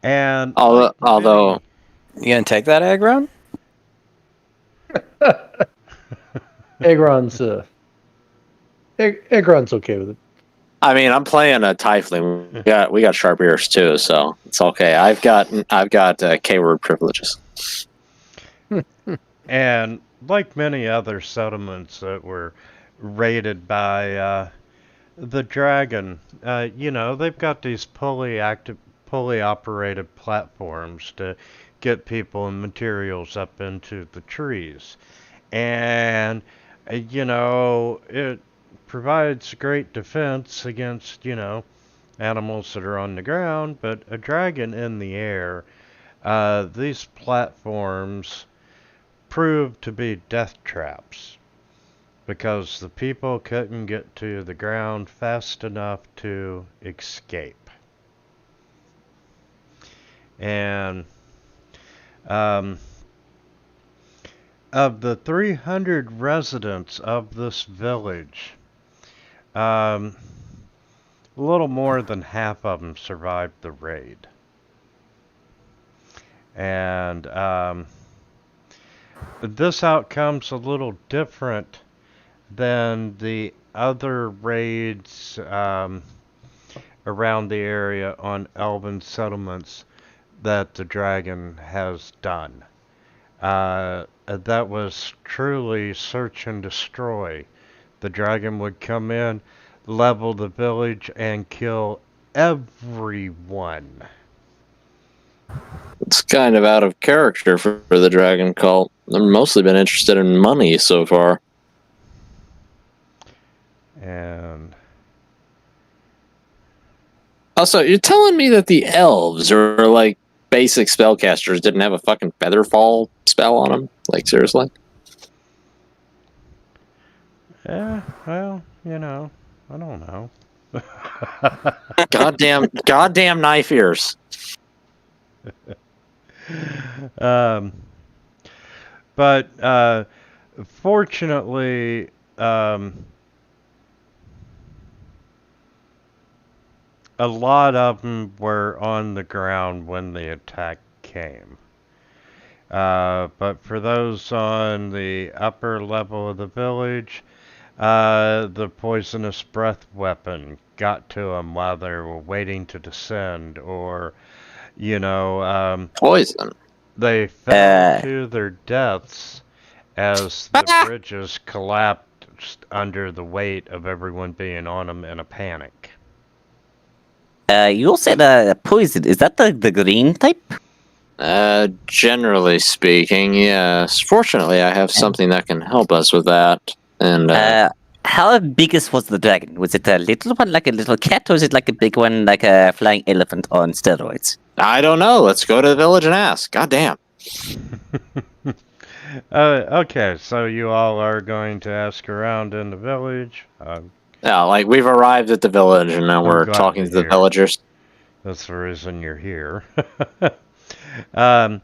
And although you gonna take that Agron? Agron's okay with it. I mean, I'm playing a tiefling. We got sharp ears too, so it's okay. I've got K-word privileges. And like many other settlements that were raided by the dragon, you know, they've got these fully operated platforms to get people and materials up into the trees. And, you know, it provides great defense against, you know, animals that are on the ground, but a dragon in the air, these platforms proved to be death traps because the people couldn't get to the ground fast enough to escape. And of the 300 residents of this village, a little more than half of them survived the raid. And this outcome's a little different than the other raids around the area on elven settlements that the dragon has done. That was truly search and destroy. The dragon would come in, level the village, and kill everyone. It's kind of out of character for the dragon cult. They've mostly been interested in money so far. And also, you're telling me that the elves are like basic spellcasters didn't have a fucking feather fall spell on them? Like, seriously? Yeah, well, you know, I don't know. goddamn knife ears. But fortunately, a lot of them were on the ground when the attack came. But for those on the upper level of the village, the poisonous breath weapon got to them while they were waiting to descend, or, Poison. they fell to their deaths as the bridges collapsed under the weight of everyone being on them in a panic. You said poison. Is that the green type? Generally speaking, yes. Fortunately, I have something that can help us with that. And how big was the dragon? Was it a little one, like a little cat, or was it like a big one, like a flying elephant on steroids? I don't know. Let's go to the village and ask. God damn. Okay, so you all are going to ask around in the village. Yeah, like we've arrived at the village and now we're talking to the villagers. That's the reason you're here. From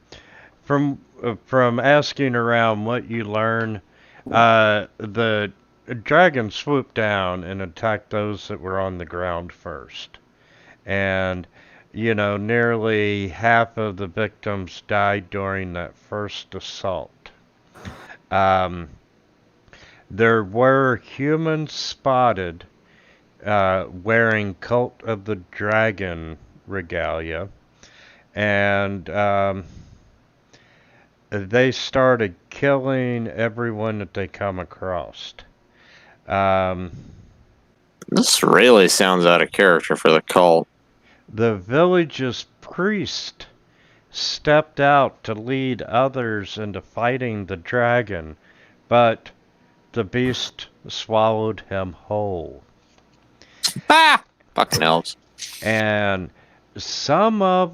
asking around, what you learn, the dragon swooped down and attacked those that were on the ground first. And, nearly half of the victims died during that first assault. There were humans spotted wearing Cult of the Dragon regalia, and they started killing everyone that they come across. This really sounds out of character for the cult. The village's priest stepped out to lead others into fighting the dragon, but the beast swallowed him whole. Ah! Fucking elves. And some of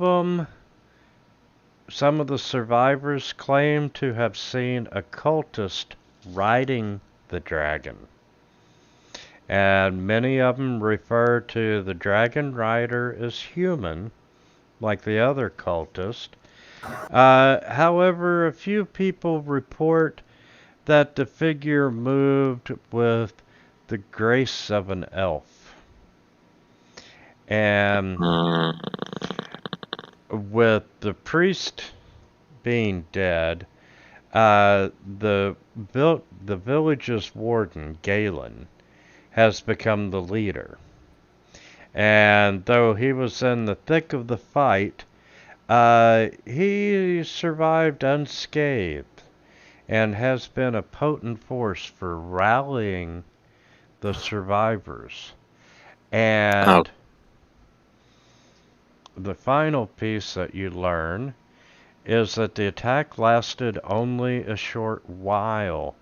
the survivors claim to have seen a cultist riding the dragon. And many of them refer to the dragon rider as human, like the other cultist. However, a few people report that the figure moved with the grace of an elf. And with the priest being dead, the village's warden, Galen, has become the leader. And though he was in the thick of the fight, he survived unscathed and has been a potent force for rallying the survivors. And the final piece that you learn is that the attack lasted only a short while,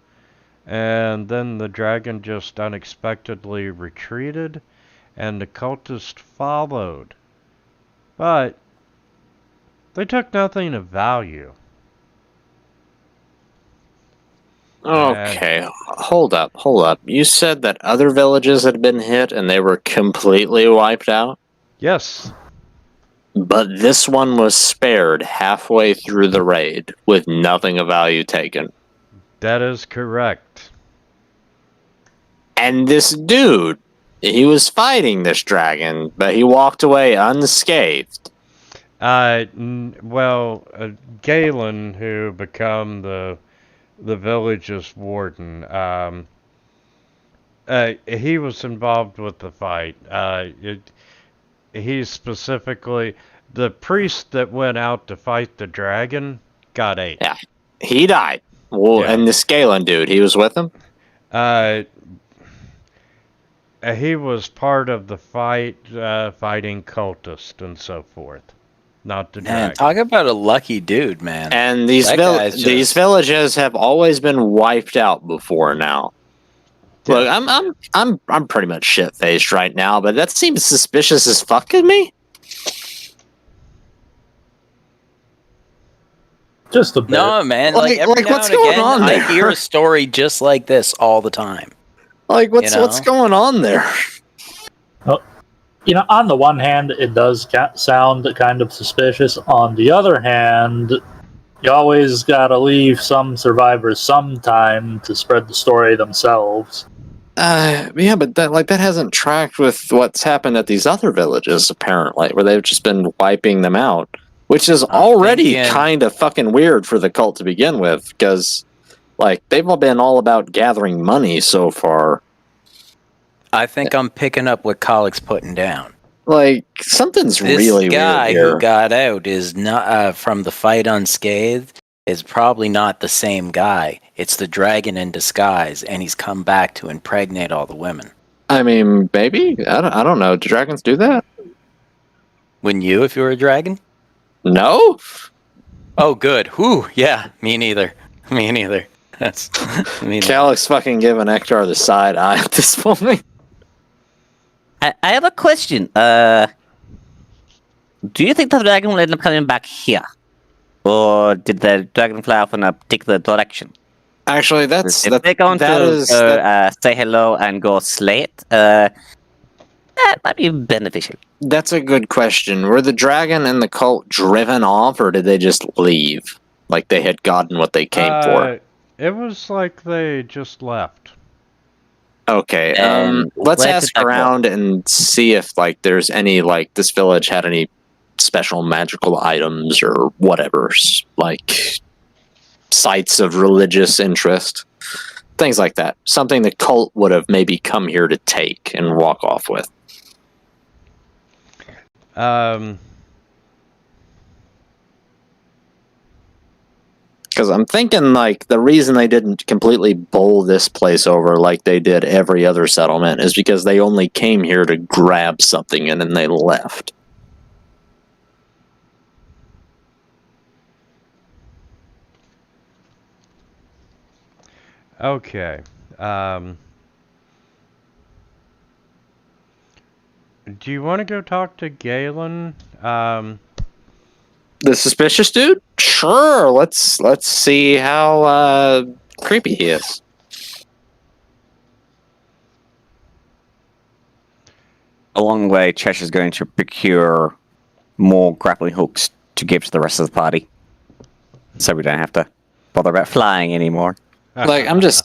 and then the dragon just unexpectedly retreated and the cultists followed. But they took nothing of value. Okay, hold up. You said that other villages had been hit and they were completely wiped out? Yes. But this one was spared halfway through the raid with nothing of value taken. That is correct. And this dude, he was fighting this dragon, but he walked away unscathed. Galen, who became the village's warden, he was involved with the fight. He specifically, the priest that went out to fight the dragon got ate. Yeah, he died. Well, yeah. And the Galen dude, he was with him? He was part of the fight, fighting cultists and so forth. Not the dragon. Talk about a lucky dude, man. And these villages have always been wiped out before now. Yeah. Look, I'm pretty much shit-faced right now, but that seems suspicious as fuck to me. Just a bit. No, man. Like every now what's and going again, on there? I hear a story just like this all the time. Like, what's going on there? Well, on the one hand, it does sound kind of suspicious. On the other hand, you always gotta leave some survivors some time to spread the story themselves. Yeah, but that hasn't tracked with what's happened at these other villages, apparently, where they've just been wiping them out. Which is already kind of fucking weird for the cult to begin with, because, like, they've all been all about gathering money so far. I think I'm picking up what Colleague's putting down. Like, something's really weird here. This guy who got out is not from the fight unscathed is probably not the same guy. It's the dragon in disguise, and he's come back to impregnate all the women. I mean, maybe? I don't know. Do dragons do that? Wouldn't you if you were a dragon? No? Oh, good. Whew, yeah, me neither. Me neither. That's me neither. Calix fucking giving Ektar the side eye at this point. I have a question. Do you think the dragon will end up coming back here? Or did the dragon fly off in a particular direction? Actually, If they're going to say hello and go slay it, that might be beneficial. That's a good question. Were the dragon and the cult driven off, or did they just leave? Like they had gotten what they came for? It was like they just left. Okay, let's ask around and see if, like, there's any, like, this village had any special magical items or whatever, like, sites of religious interest. Things like that. Something the cult would have maybe come here to take and walk off with. Because I'm thinking, like, the reason they didn't completely bowl this place over like they did every other settlement is because they only came here to grab something and then they left. Okay. Do you want to go talk to Galen? The suspicious dude? Sure. Let's see how creepy he is. Along the way, Cheshire's going to procure more grappling hooks to give to the rest of the party, so we don't have to bother about flying anymore. Like, I'm just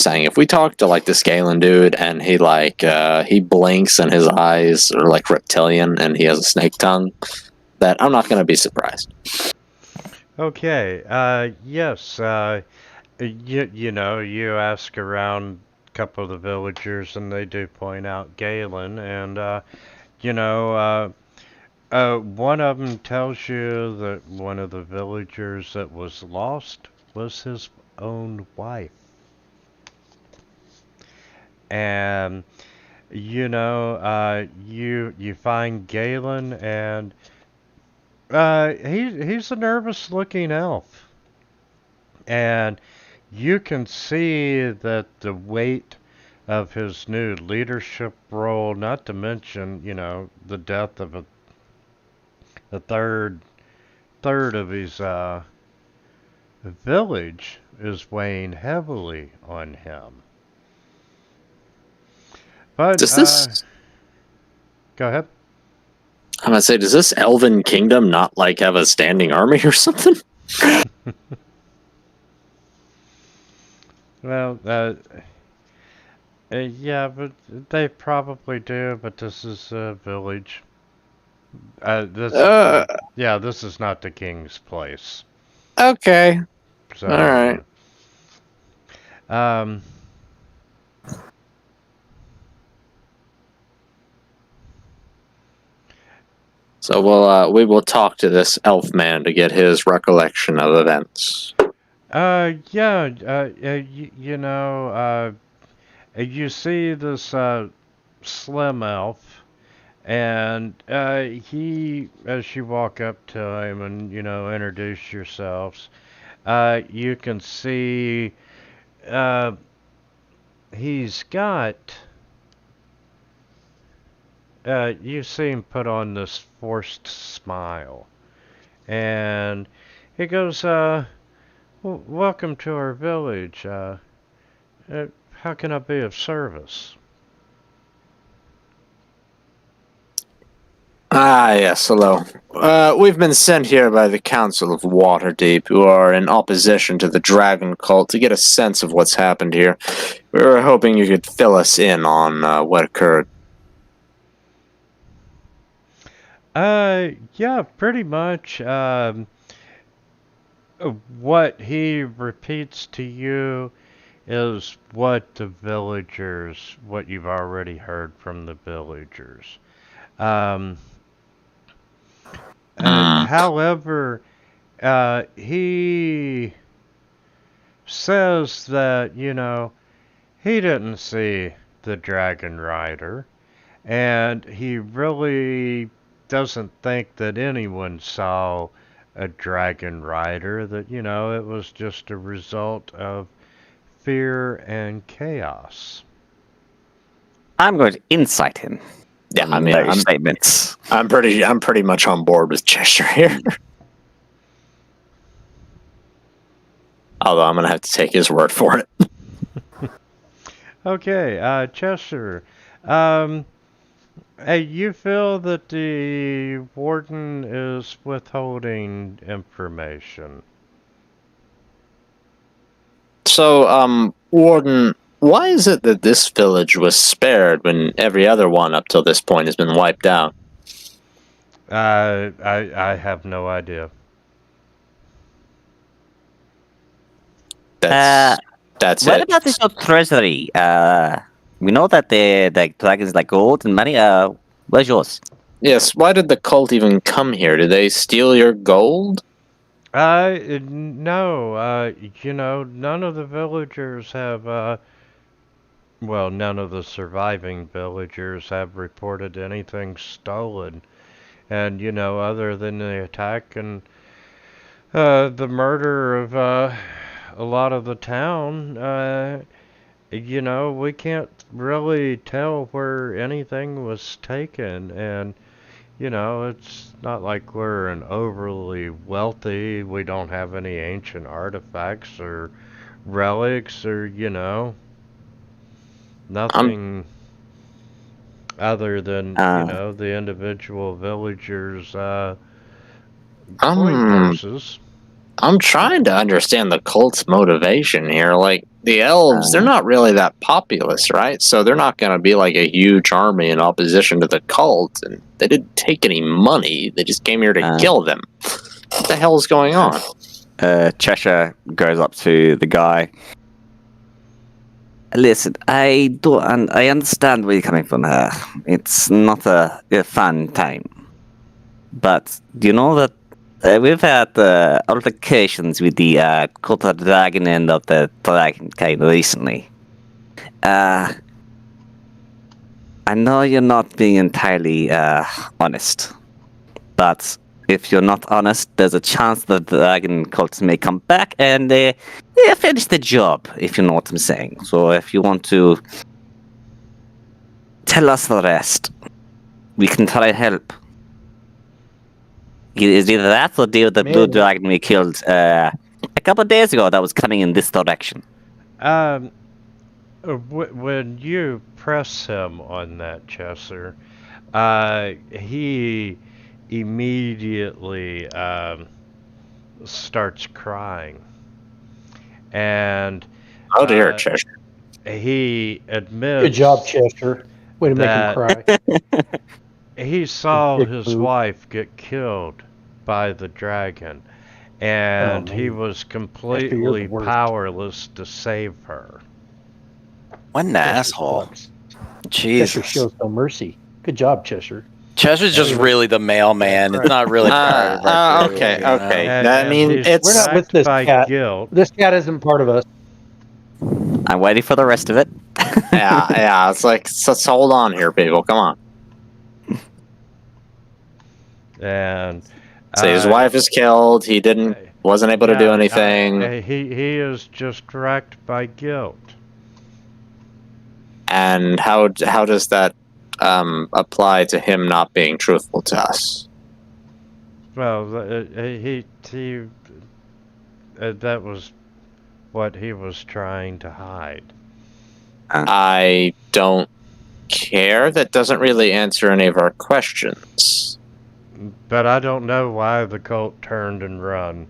saying, if we talk to, like, this Galen dude and he, like, he blinks and his eyes are like reptilian and he has a snake tongue, that I'm not going to be surprised. Okay, yes, you know, you ask around a couple of the villagers and they do point out Galen, and, you know, one of them tells you that one of the villagers that was lost was his own wife. And, you know, you find Galen, and he's a nervous-looking elf, and you can see that the weight of his new leadership role, not to mention, you know, the death of the third of his village, is weighing heavily on him. But does this? Go ahead. I'm gonna say, does this elven kingdom not, like, have a standing army or something? Well, yeah, but they probably do. But this is a village. This is not the king's place. Okay. So, all right. So we will talk to this elf man to get his recollection of events. You know, you see this slim elf, and he, as you walk up to him and, you know, introduce yourselves, you can see he's got, you see him put on this forced smile, and he goes, welcome to our village. How can I be of service? Ah, yes, hello. We've been sent here by the Council of Waterdeep, who are in opposition to the dragon cult, to get a sense of what's happened here. We were hoping you could fill us in on what occurred. Yeah, pretty much. What he repeats to you is what you've already heard from the villagers. However, he says that, he didn't see the Dragon Rider, and he really doesn't think that anyone saw a Dragon Rider, that, it was just a result of fear and chaos. I'm going to incite him. Yeah, I mean, those statements. I'm pretty much on board with Cheshire here. Although I'm gonna have to take his word for it. Okay, Cheshire. Hey, you feel that the warden is withholding information? So, Warden, why is it that this village was spared when every other one up till this point has been wiped out? I have no idea. That's what it. about this treasury? We know that the dragons like gold and money. Where's yours? Yes, why did the cult even come here? Did they steal your gold? No, none of the villagers have, none of the surviving villagers have reported anything stolen. And, other than the attack and, the murder of, a lot of the town, we can't really tell where anything was taken, and it's not like we're an overly wealthy, we don't have any ancient artifacts or relics or, nothing other than, the individual villagers' coin purses. I'm trying to understand the cult's motivation here. Like, the elves, they're not really that populous, right? So they're not going to be like a huge army in opposition to the cult. And they didn't take any money. They just came here to kill them. What the hell is going on? Cheshire goes up to the guy. Listen, I understand where you're coming from. It's not a fun time. But do you know that we've had altercations with the cult of the dragon end of the dragon kind recently. I know you're not being entirely honest, but if you're not honest, there's a chance that the dragon cults may come back and finish the job, if you know what I'm saying. So if you want to tell us the rest, we can try to help. Is either that or deal with the blue dragon we killed a couple of days ago that was coming in this direction? When you press him on that, Chesser, he immediately starts crying. And oh dear, Cheshire. He admits. Good job, Chester. Way to make him cry. He saw his wife get killed by the dragon, and he was completely powerless to save her. What an asshole. Jesus. Chester shows no mercy. Good job, Chester. Chester's just really the mailman. It's not really part of our group, okay. I mean, we're not with this cat. Guilt. This cat isn't part of us. I'm waiting for the rest of it. yeah. It's like, let's hold on here, people. Come on. And so his wife is killed. He wasn't able to do anything. He is just racked by guilt. And how does that apply to him not being truthful to us? Well, that was what he was trying to hide. I don't care. That doesn't really answer any of our questions. But I don't know why the cult turned and run.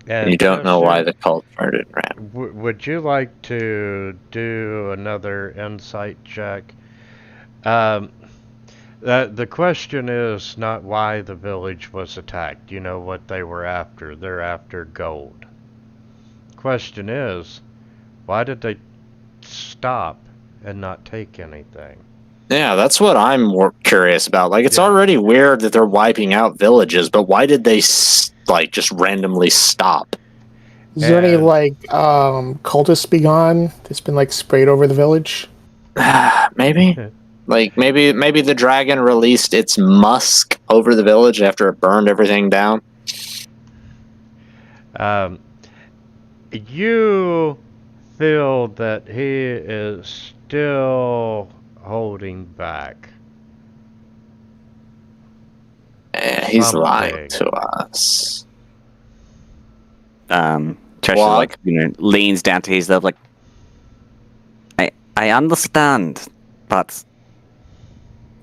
And you don't know Chester, why the cult turned and ran. Would you like to do another insight check? The question is not why the village was attacked. You know what they were after. They're after gold. Question is, why did they stop and not take anything? Yeah, that's what I'm more curious about. Like, it's already weird that they're wiping out villages, but why did they, just randomly stop? Is there any, cultists be gone that's been, sprayed over the village? Maybe. Maybe the dragon released its musk over the village after it burned everything down. You feel that he is still holding back. He's lying to us. Cheshire leans down to his level, I understand, but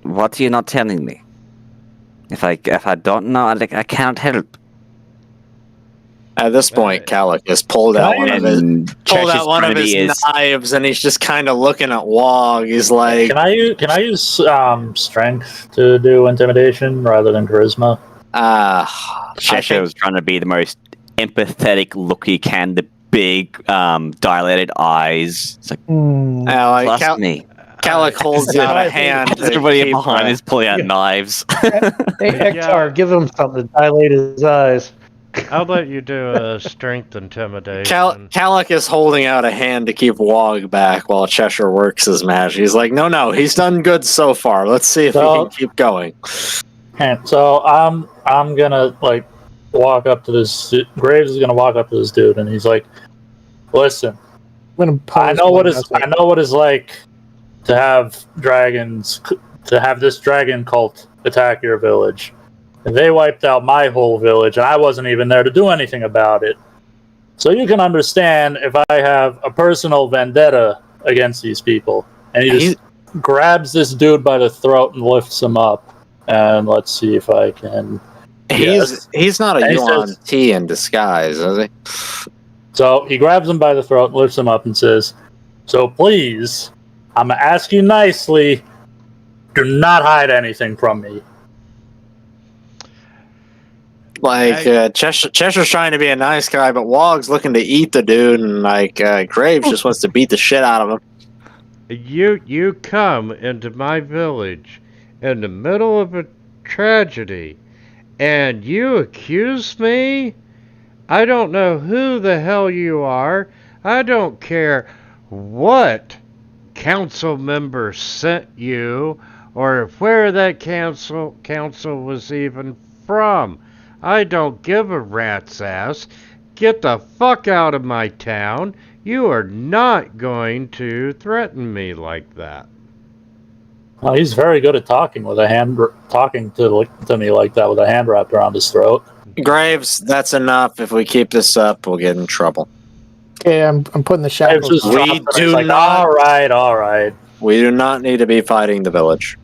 what are you not telling me? If I don't know, I can't help. At this point, Calic has pulled out one of his knives, and he's just kind of looking at Wog. He's like, "Can I use strength to do intimidation rather than charisma?" Cheshire was trying to be the most empathetic look he can. The big, dilated eyes. It's like, trust me. Calic holds out a hand. Everybody behind is pulling out knives. Hey, Hector, give him something to dilate his eyes. I'll let you do a strength intimidation. Calic is holding out a hand to keep Wog back while Cheshire works his magic. He's like, no, he's done good so far. Let's see if he can keep going. So I'm gonna walk up to this. Graves is gonna walk up to this dude, and he's like, "Listen, I know what it's like to have this dragon cult attack your village. And they wiped out my whole village, and I wasn't even there to do anything about it. So you can understand if I have a personal vendetta against these people." And he just grabs this dude by the throat and lifts him up. And let's see if I can... He's not a Yuan T in disguise, is he? So he grabs him by the throat and lifts him up and says, "So please, I'm going to ask you nicely, do not hide anything from me." Cheshire's trying to be a nice guy, but Wog's looking to eat the dude, and Graves just wants to beat the shit out of him. You come into my village in the middle of a tragedy, and you accuse me? I don't know who the hell you are. I don't care what council member sent you, or where that council was even from. I don't give a rat's ass. Get the fuck out of my town. You are not going to threaten me like that. Well, he's very good at talking to me like that with a hand wrapped around his throat. Graves, that's enough. If we keep this up, we'll get in trouble. Okay, I'm putting the shackles. All right. We do not need to be fighting the village.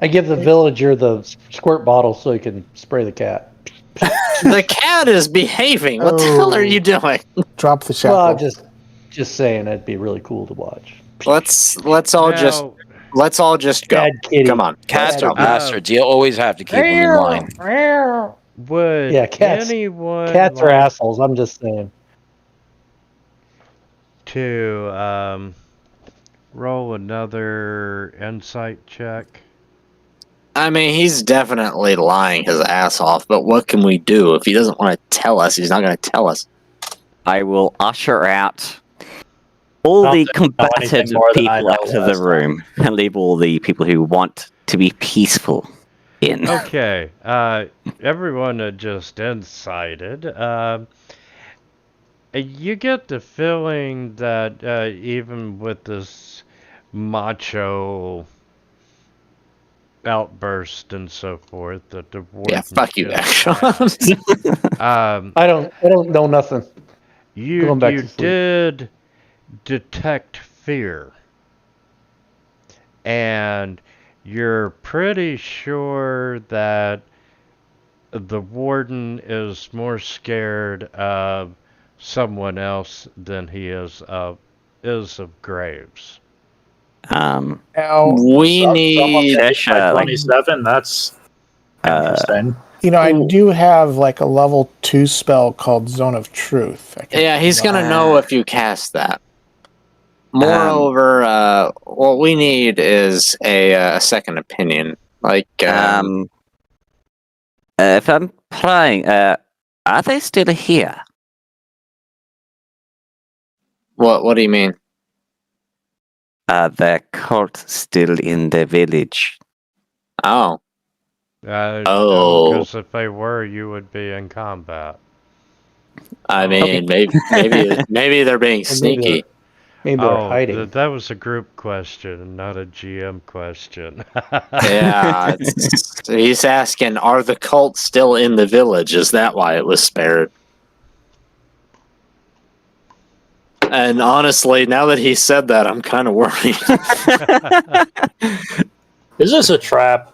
I give the villager the squirt bottle so he can spray the cat. The cat is behaving. What the hell are you doing? Drop the shackle. Well, I'm just saying that'd be really cool to watch. Let's all just go. Come on. Cats are bastards. You always have to keep them in line. Cats are assholes. I'm just saying. To roll another insight check. I mean, he's definitely lying his ass off, but what can we do? If he doesn't want to tell us, he's not going to tell us. I will usher out all the combative people out of the room and leave all the people who want to be peaceful in. Okay, everyone just incited. You get the feeling that even with this macho outburst and so forth, that the warden fuck you, actually. I don't know nothing. You did detect fear. And you're pretty sure that the warden is more scared of someone else than he is of Graves. Now, We need By 27, that's interesting. you know, I do have like a level 2 spell called Zone of Truth. Yeah, he's gonna know if you cast that. Moreover, what we need is a second opinion. Like, if I'm prying, are they still here? What do you mean? The cult still in the village. Oh. Because if they were, you would be in combat. I mean, maybe they're being sneaky. Maybe they're hiding. That was a group question, not a GM question. Yeah, he's asking, are the cults still in the village? Is that why it was spared? And honestly, now that he said that, I'm kind of worried. Is this a trap?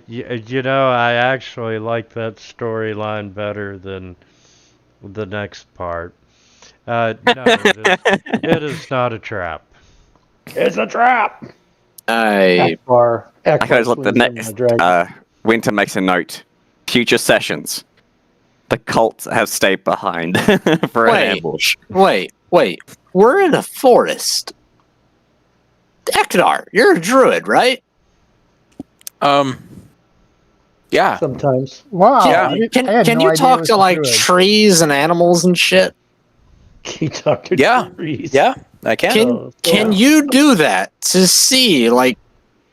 You know, I actually like that storyline better than the next part. No, it is not a trap. It's a trap. Okay, look, the next Winter makes a note. Future sessions. The cults have stayed behind for an ambush. Wait. We're in a forest. Ekdar, you're a druid, right? Yeah. Sometimes. Wow. Yeah. Can you talk to like trees and animals and shit? Can you talk to trees? Yeah, I can. Can you do that to see like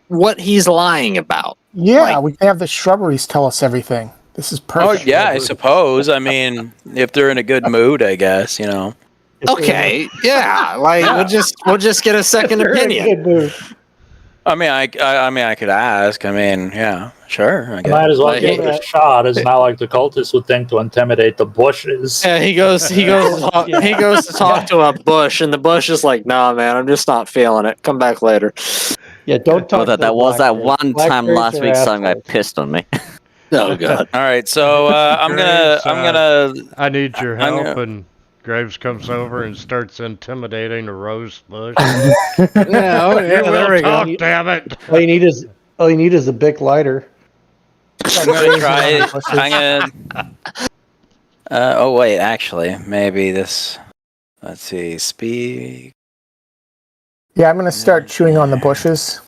what he's lying about? Yeah, we can have the shrubberies tell us everything. This is perfect. Oh yeah, I suppose. I mean, if they're in a good mood, I guess, you know. Okay, yeah, like we'll just get a second opinion. I mean, I could ask. I mean, yeah, sure. I guess. Might as well give it a shot. It's not like the cultists would think to intimidate the bushes. Yeah, he goes to talk to a bush, and the bush is like, "Nah, man, I'm just not feeling it. Come back later." Yeah, don't talk. Well, that was that one time last week something that pissed on me. Oh god! All right, so I'm gonna. I need your help, and Graves comes over and starts intimidating a rose bush. There we go. Damn it! All you need is a big lighter. I'm gonna try. Oh wait, actually, maybe this. Let's see. Speak. Yeah, I'm gonna start chewing on the bushes.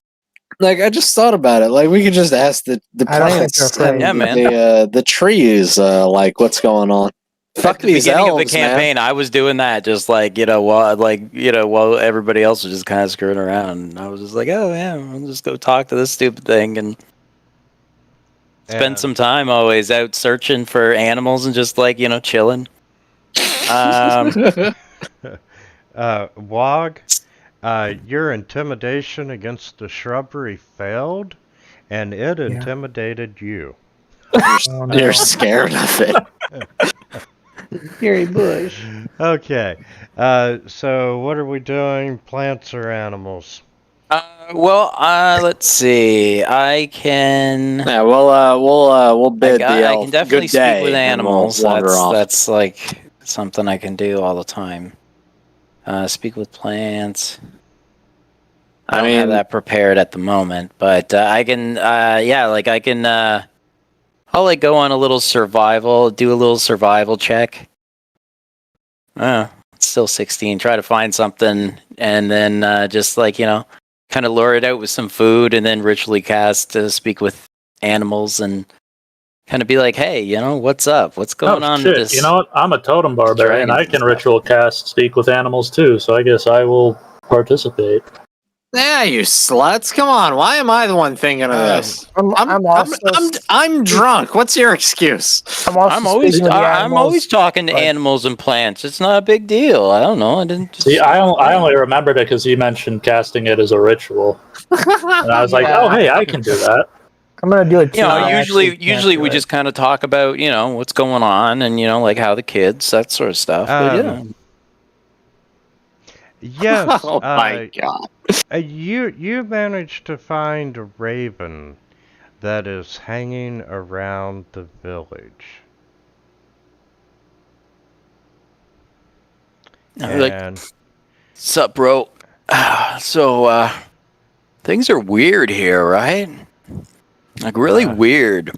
Like I just thought about it. Like we could just ask the plants and the trees, like what's going on. Fuck At the these beginning elves, of the campaign, man. I was doing that, just like while everybody else was just kind of screwing around. And I was just like, oh yeah, I'll just go talk to this stupid thing and spend some time always out searching for animals and just like chilling. Wog, your intimidation against the shrubbery failed, and it intimidated you. You're scared of it. Scary bush. Okay, so what are we doing? Plants or animals? Let's see. I can. Yeah, we'll bid the elf I can definitely good day speak with animals. and we'll wander off. That's like something I can do all the time. Speak with plants. I don't have that prepared at the moment, but I can. I can. I'll like go on a little survival, do a little survival check. It's still 16. Try to find something, and then just like kind of lure it out with some food, and then ritually cast to speak with animals and kind of be like, hey, what's up? What's going on? Shit. With this? You know what? I'm a totem barbarian. I can ritual cast speak with animals too, so I guess I will participate. Yeah, you sluts! Come on, why am I the one thinking of this? I'm drunk. What's your excuse? I'm always talking to animals and plants. It's not a big deal. I don't know. I didn't see. I only remembered it because he mentioned casting it as a ritual, and I was like, oh hey, I can do that. I'm gonna do it. Usually we just kind of talk about what's going on and like how the kids, that sort of stuff. But Yes. Oh my god. You managed to find a raven that is hanging around the village. I'm like, And sup, bro? So, things are weird here, right? Like, really weird.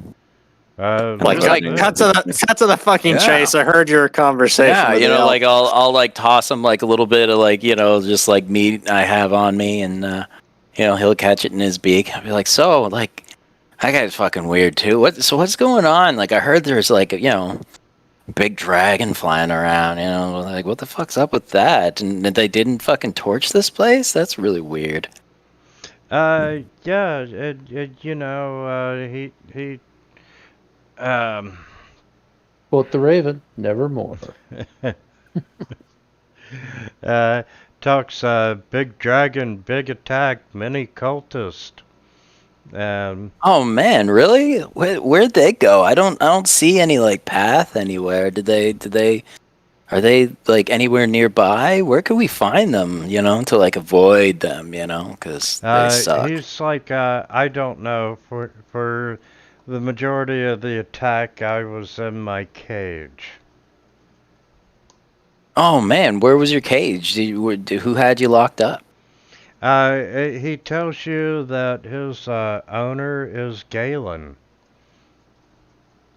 Like, little cut bit. to the fucking chase. I heard your conversation. Yeah, with you the know, elf. like I'll like toss him like a little bit of like, you know, just like meat I have on me, and you know, he'll catch it in his beak. I'll be like, so like, that guy's fucking weird too. What's going on? Like, I heard there's like, you know, big dragon flying around. You know, like what the fuck's up with that? And they didn't fucking torch this place? That's really weird. Yeah, you know, he Quote the Raven, nevermore. talks, big dragon, big attack, many cultists. Oh man, really? Where'd they go? I don't see any like path anywhere. Are they like anywhere nearby? Where could we find them, you know, to like avoid them, you know, because they suck. He's like, I don't know. For the majority of the attack, I was in my cage. Oh man, where was your cage? Who had you locked up? He tells you that his owner is Galen.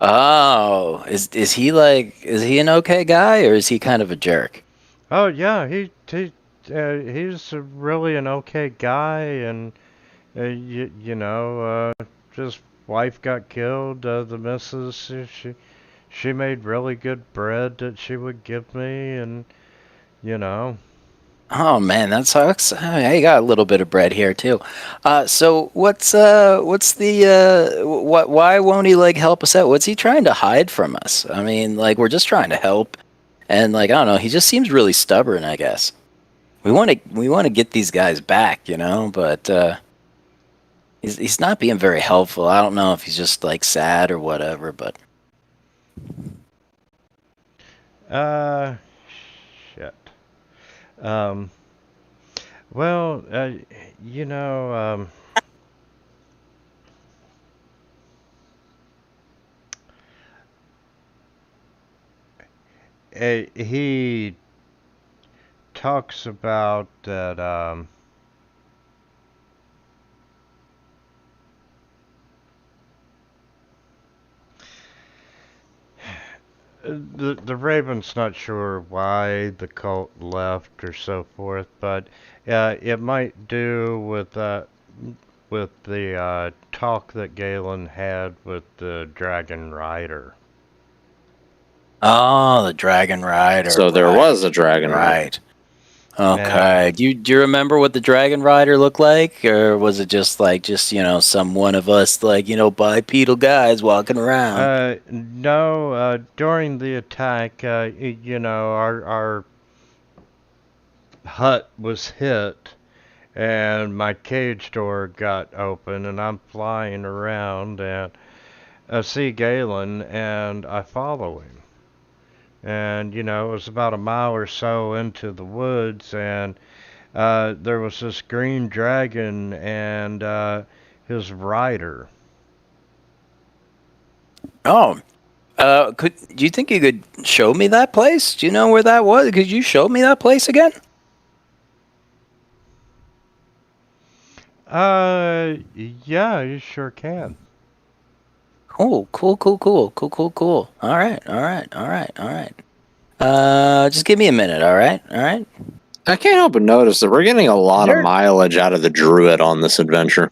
Oh, is he like, is he an okay guy, or is he kind of a jerk? Oh yeah, he's really an okay guy, and you know, his wife got killed. The missus, she made really good bread that she would give me, and you know. Oh man, that sucks. I got a little bit of bread here too. So what's the why won't he like help us out? What's he trying to hide from us? I mean, like we're just trying to help, and like I don't know, he just seems really stubborn. I guess we want to get these guys back, you know, but he's not being very helpful. I don't know if he's just like sad or whatever, but Shit. Well, you know, he talks about that, the Raven's not sure why the cult left or so forth, but it might do with the talk that Galen had with the Dragon Rider. oh, the Dragon Rider. So there was a dragon, right? Okay. Do you remember what the Dragon Rider looked like, or was it just you know some one of us like you know bipedal guys walking around? No. During the attack, you know, our hut was hit, and my cage door got open, and I'm flying around, and I see Galen, and I follow him. And, you know, it was about a mile or so into the woods, and there was this green dragon and his rider. Oh, do you think you could show me that place? Do you know where that was? Could you show me that place again? Yeah, you sure can. Cool. All right. Just give me a minute. All right. I can't help but notice that we're getting a lot of mileage out of the druid on this adventure.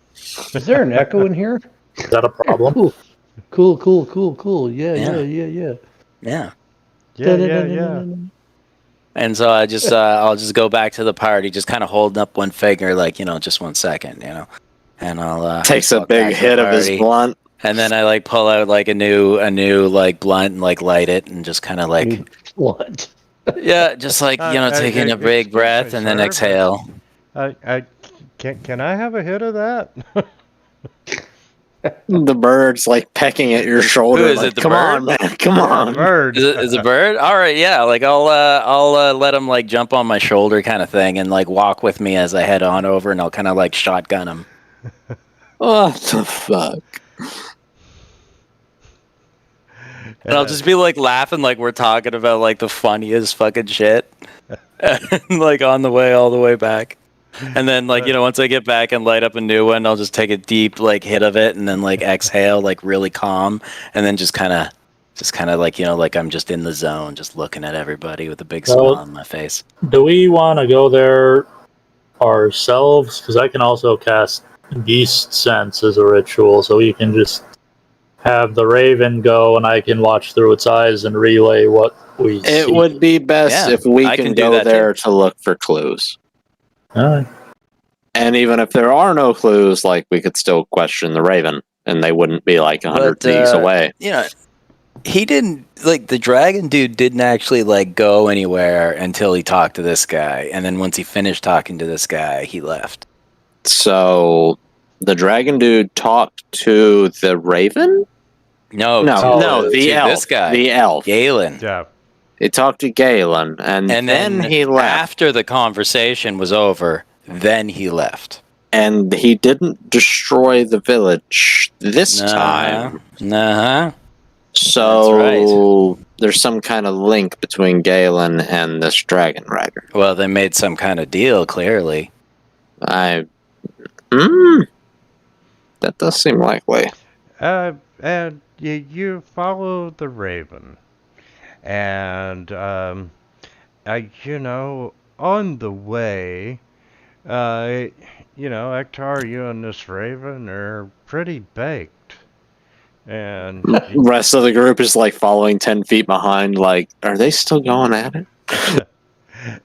Is there an echo in here? Is that a problem? Cool. Yeah. Yeah. And so I'll just go back to the party, just kind of holding up one finger, like, you know, just 1 second, you know, and I'll takes a big hit of his blunt, and then I like pull out like a new like blunt and like light it and just kind of like what? Yeah, just like you know, taking a big breath and then exhale. Can I have a hit of that? The bird's like pecking at your shoulder. Who is like, it, the Come bird? on, man. Come on. Bird. Is it a bird? All right, yeah. Like I'll let him like jump on my shoulder, kind of thing, and like walk with me as I head on over, and I'll kind of like shotgun him. What the fuck? And I'll just be like laughing, like we're talking about like the funniest fucking shit, like on the way, all the way back. And then, like, once I get back and light up a new one, I'll just take a deep, like, hit of it and then, like, exhale, like, really calm. And then just kind of like, like I'm just in the zone, just looking at everybody with a big smile on my face. Do we want to go there ourselves? Because I can also cast Beast Sense as a ritual, so we can just have the Raven go and I can watch through its eyes and relay what we see. It would be best if we can go there to look for clues. And even if there are no clues, like, we could still question the Raven, and they wouldn't be like 100 leagues away. He didn't, like, the dragon dude didn't actually, like, go anywhere until he talked to this guy. And then once he finished talking to this guy, he left. So, the dragon dude talked to the Raven? No, the elf. This guy. The elf. Galen. Yeah. He talked to Galen, and then he left. After the conversation was over, then he left. And he didn't destroy the village this time. So there's some kind of link between Galen and this dragon rider. Well, they made some kind of deal, clearly. That does seem likely. And you follow the Raven. And, on the way, Ektar, you and this Raven are pretty baked. And the rest of the group is like following 10 feet behind, like, are they still going at it?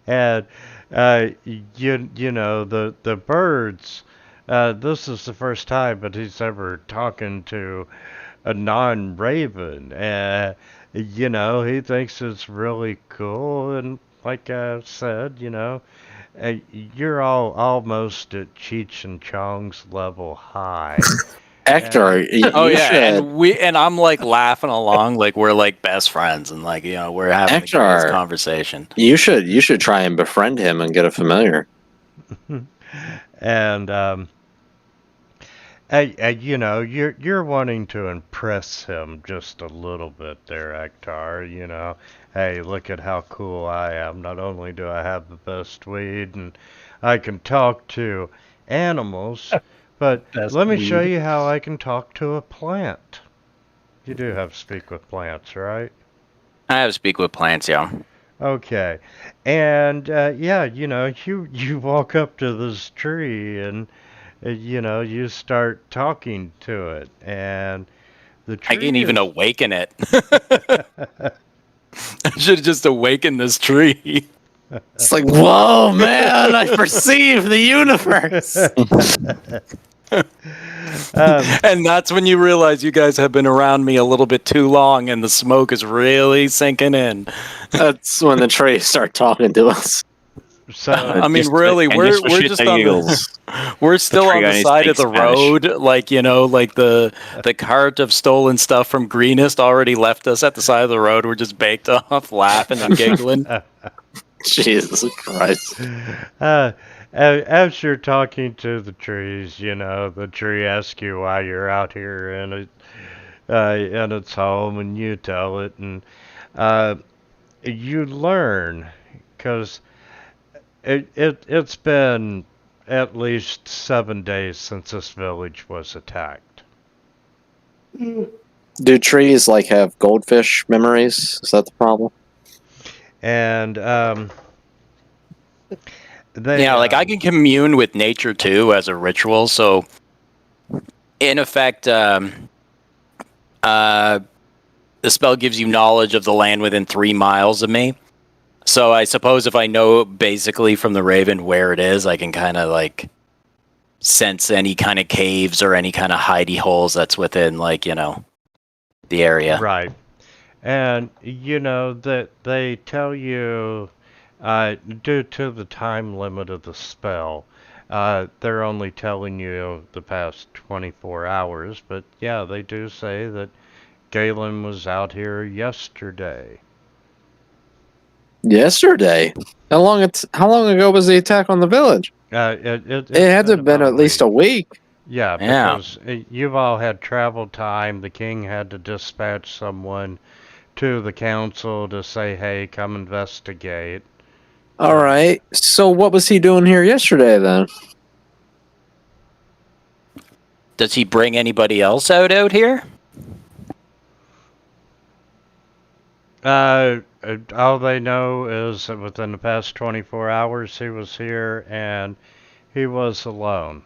And, the birds, this is the first time that he's ever talking to a non-Raven. He thinks it's really cool, and like I said, you're all almost at Cheech and Chong's level high. Ektar, and I'm like laughing along, like we're like best friends, and like we're having Ektar, a conversation. You should try and befriend him and get a familiar. And you're wanting to impress him just a little bit there, Ektar. Hey, look at how cool I am. Not only do I have the best weed, and I can talk to animals, but let me show you how I can talk to a plant. You do have speak with plants, right? I have speak with plants, yeah. Okay. And, you walk up to this tree, and you start talking to it, and the tree I can't even awaken it. I should have just awakened this tree. It's like, whoa, man, I perceive the universe. And that's when you realize you guys have been around me a little bit too long, and the smoke is really sinking in. That's when the trees start talking to us. So I mean, really, we're just on we're still on the side of the road, like like the cart of stolen stuff from Greenest already left us at the side of the road. We're just baked off, laughing and giggling. Jesus Christ! As you're talking to the trees, the tree asks you why you're out here, and its home, and you tell it, and you learn, because it's been at least 7 days since this village was attacked. Do trees like have goldfish memories? Is that the problem? And like I can commune with nature too as a ritual. So in effect, the spell gives you knowledge of the land within 3 miles of me. So I suppose if I know basically from the Raven where it is, I can kind of like sense any kind of caves or any kind of hidey holes that's within like, the area. Right. And that they tell you, due to the time limit of the spell, They're only telling you the past 24 hours, but yeah, they do say that Galen was out here yesterday. Yesterday? How long ago was the attack on the village? It had to have been at least a week. Yeah, because you've all had travel time. The king had to dispatch someone to the council to say, hey, come investigate. All right. So what was he doing here yesterday then? Does he bring anybody else out here? All they know is that within the past 24 hours he was here and he was alone.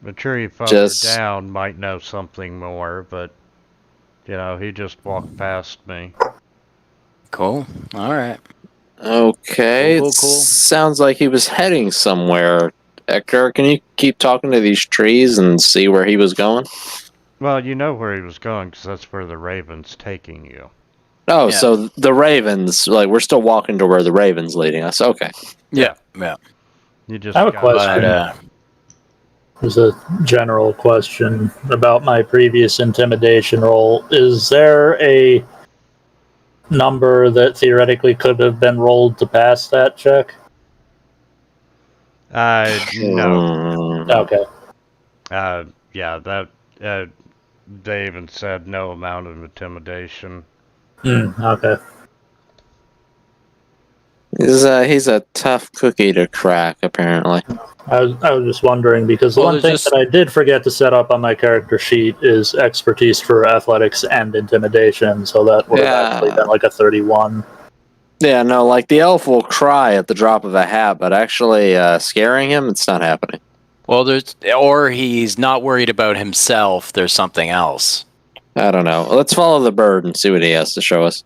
The tree further down might know something more, but, you know, he just walked past me. Cool. All right. Okay. Cool. It sounds like he was heading somewhere. Hector, can you keep talking to these trees and see where he was going? Well, you know where he was going because that's where the raven's taking you. Oh, yeah. So the ravens, like, we're still walking to where the raven's leading us. Okay. Yeah. You just I have a question. There's a general question about my previous intimidation roll. Is there a number that theoretically could have been rolled to pass that check? No. Okay. Yeah, that they even said no amount of intimidation. Okay. He's a tough cookie to crack, apparently. I was just wondering because the one thing that I did forget to set up on my character sheet is expertise for athletics and intimidation, so that would have actually been like a 31. Yeah, no, like the elf will cry at the drop of a hat, but actually scaring him, it's not happening. Well, or he's not worried about himself. There's something else. I don't know. Let's follow the bird and see what he has to show us.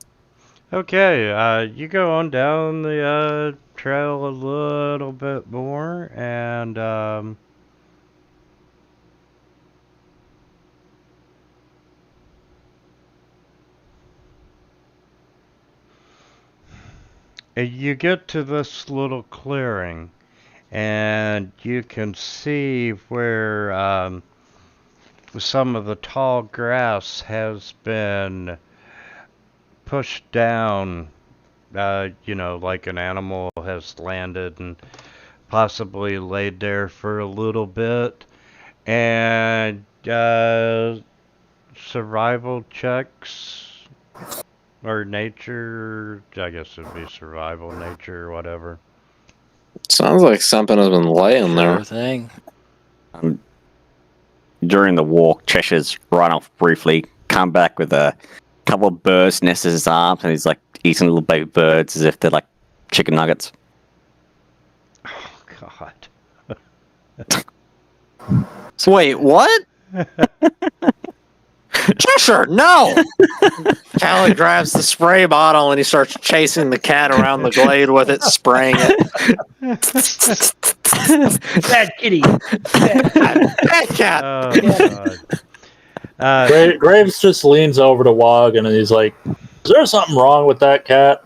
Okay, you go on down the trail a little bit more, and you get to this little clearing, and you can see where some of the tall grass has been pushed down, you know, like an animal has landed and possibly laid there for a little bit. And survival checks or nature, I guess it'd be survival, nature, or whatever. Sounds like something has been laying there. Thing. During the walk, Cheshire's run off briefly, come back with a couple of birds nested in his arms, and he's like eating little baby birds as if they're like chicken nuggets. Oh, God. So wait, what? Cheshire, no! Callie grabs the spray bottle and he starts chasing the cat around the glade with it, spraying it. Bad kitty. Bad cat. Oh, God. Graves just leans over to Wog and he's like, is there something wrong with that cat?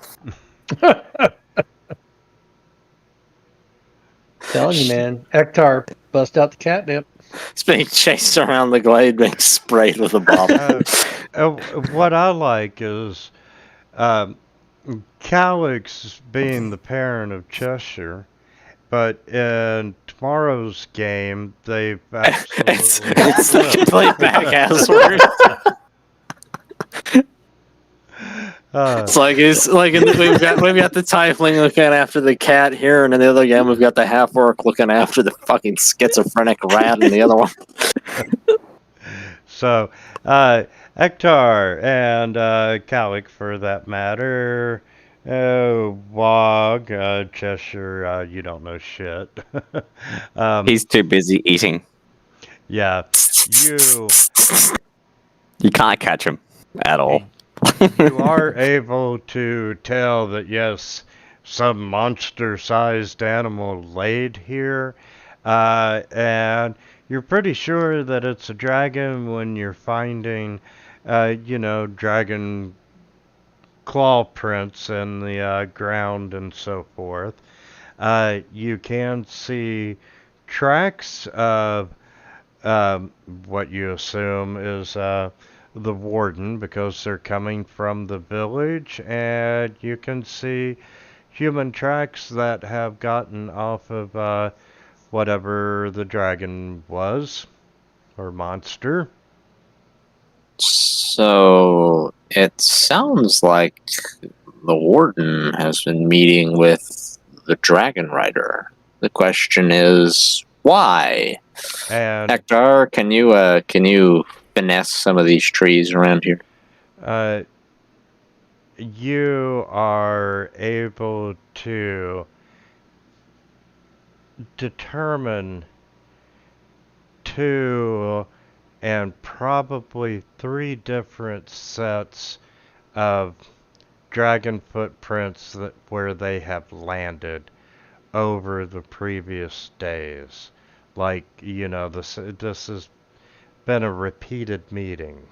Telling you, man. Ektar, bust out the catnip. It's being chased around the glade, being sprayed with a bottle. What I like is Calix being the parent of Cheshire, but in tomorrow's game, they've absolutely it's the complete back-assword. It's like we've got the tiefling looking after the cat here, and in the other game we've got the half-orc looking after the fucking schizophrenic rat in the other one. So, Ektar and Calic, for that matter, Wog, Cheshire, you don't know shit. He's too busy eating. Yeah, you can't catch him at all. You are able to tell that, yes, some monster-sized animal laid here, and you're pretty sure that it's a dragon when you're finding, dragon claw prints in the ground and so forth. You can see tracks of what you assume is the warden, because they're coming from the village, and you can see human tracks that have gotten off of whatever the dragon was, or monster. So it sounds like the warden has been meeting with the dragon rider. The question is, why? And Hector, can you finesse some of these trees around here? You are able to determine 2 and probably 3 different sets of dragon footprints where they have landed over the previous days. Like, this has been a repeated meeting.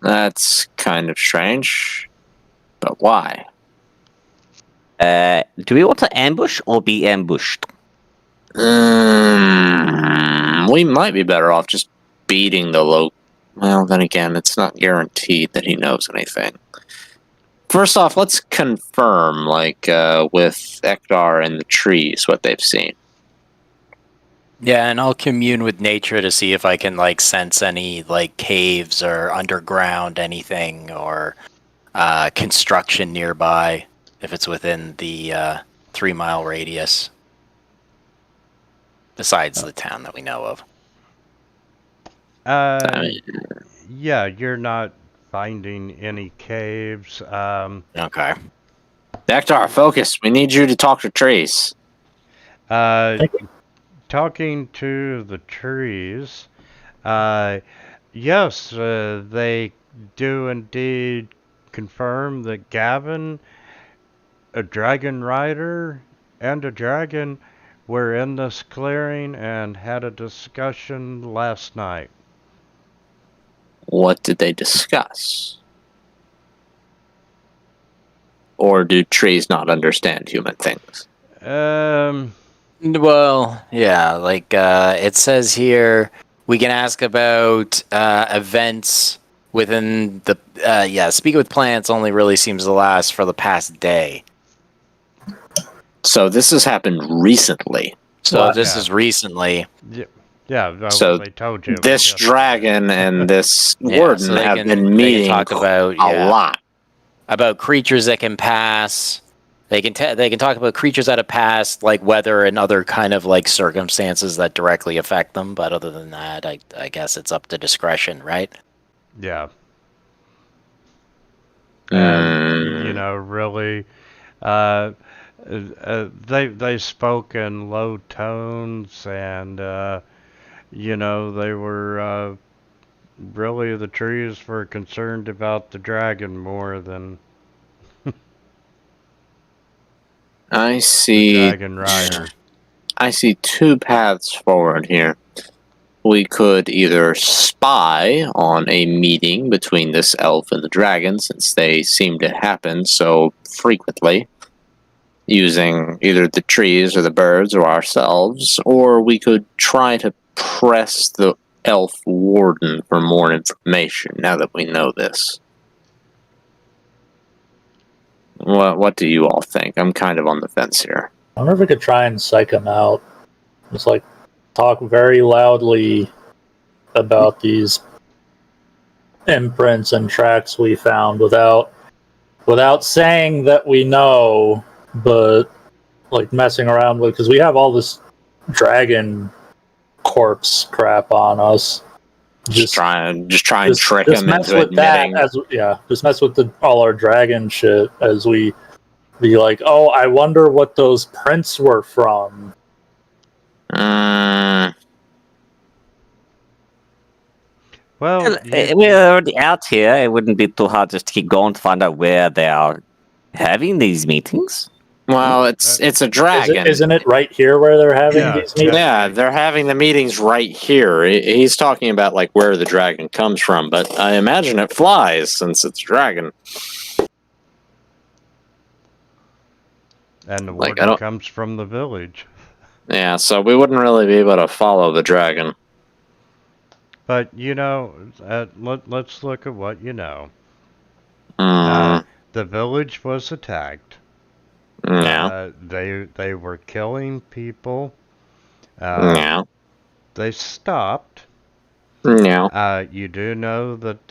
That's kind of strange. But why? Do we want to ambush or be ambushed? We might be better off just beating the Well, then again, it's not guaranteed that he knows anything. First off, let's confirm, with Ekdar and the trees, what they've seen. Yeah, and I'll commune with nature to see if I can sense any caves or underground anything or construction nearby if it's within the 3-mile radius. Besides the town that we know of. Yeah, you're not finding any caves. Okay. Ekdar, focus. We need you to talk to trees. Talking to the trees, yes, they do indeed confirm that Gavin, a dragon rider, and a dragon were in this clearing and had a discussion last night. What did they discuss? Or do trees not understand human things? Well, yeah, it says here we can ask about events within the speak with plants only really seems to last for the past day. So this has happened recently. So this is recently. Yeah, so they told you. This dragon and this warden have been meeting talk about a lot. About creatures that can pass. They can talk about creatures that have passed, like weather and other kind of circumstances that directly affect them. But other than that, I guess it's up to discretion, right? Yeah. And, really, they spoke in low tones, and they were really, the trees were concerned about the dragon more than I see. The dragon rider. I see 2 paths forward here. We could either spy on a meeting between this elf and the dragon, since they seem to happen so frequently, using either the trees or the birds or ourselves, or we could try to press the elf warden for more information now that we know this. What do you all think? I'm kind of on the fence here. I wonder if we could try and psych him out. Just talk very loudly about these imprints and tracks we found without saying that we know, but messing around with, because we have all this dragon corpse crap on us. Just try and trick him into admitting. Just mess with all our dragon shit as we be like, oh, I wonder what those prints were from. Well, we're already out here. It wouldn't be too hard just to keep going to find out where they are having these meetings. Well, it's a dragon. Isn't it right here where they're having these meetings? Yeah, they're having the meetings right here. He's talking about where the dragon comes from, but I imagine it flies since it's a dragon. And the Like, warden comes from the village. Yeah, so we wouldn't really be able to follow the dragon. But, let's look at what you know. The village was attacked. Yeah. They were killing people. Yeah. They stopped. Yeah. You do know that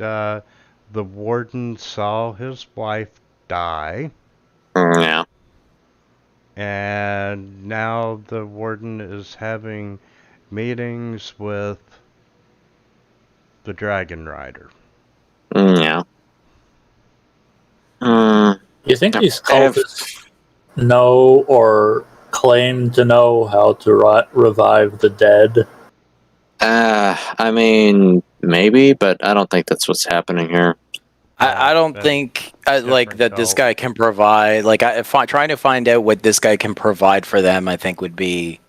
the warden saw his wife die. Yeah. And now the warden is having meetings with the Dragon Rider. Yeah. You think these cultists know or claim to know how to revive the dead? I mean, maybe, but I don't think that's what's happening here. I don't think like that this guy can provide. Like, trying to find out what this guy can provide for them, I think would be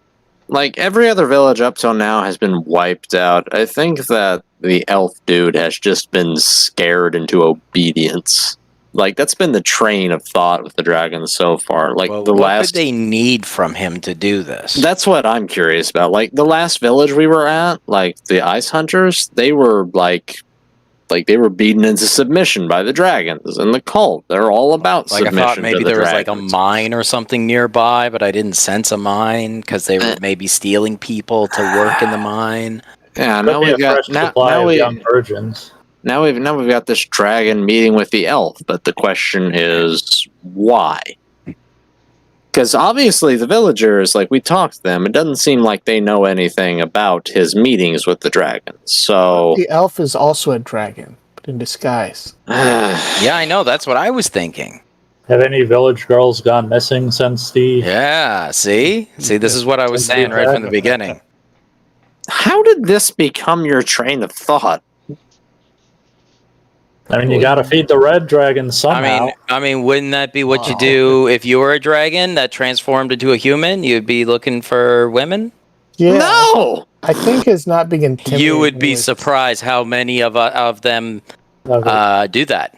like every other village up till now has been wiped out. I think that the elf dude has just been scared into obedience. Like, that's been the train of thought with the dragons so far. Like, well, the what last... would they need from him to do this? That's what I'm curious about. Like, the last village we were at, like, the Ice Hunters, they were, like they were beaten into submission by the dragons and the cult. They're all about submission. I thought maybe to the there was dragons. like a mine or something nearby, but I didn't sense a mine because they were maybe stealing people to work in the mine. Yeah, now we've got young virgins. Now we've got this dragon meeting with the elf, but the question is why? Because obviously the villagers, like, we talked to them, it doesn't seem like they know anything about his meetings with the dragons. So the elf is also a dragon, but in disguise. Yeah, I know. That's what I was thinking. Have any village girls gone missing since the... Yeah, see? See, this is what I was saying right from the beginning. How did this become your train of thought? I mean, you gotta feed the red dragon somehow. I mean, wouldn't that be what you do if you were a dragon that transformed into a human? You'd be looking for women? Yeah. No! I think his not being intimidated. You would be surprised how many of them do that.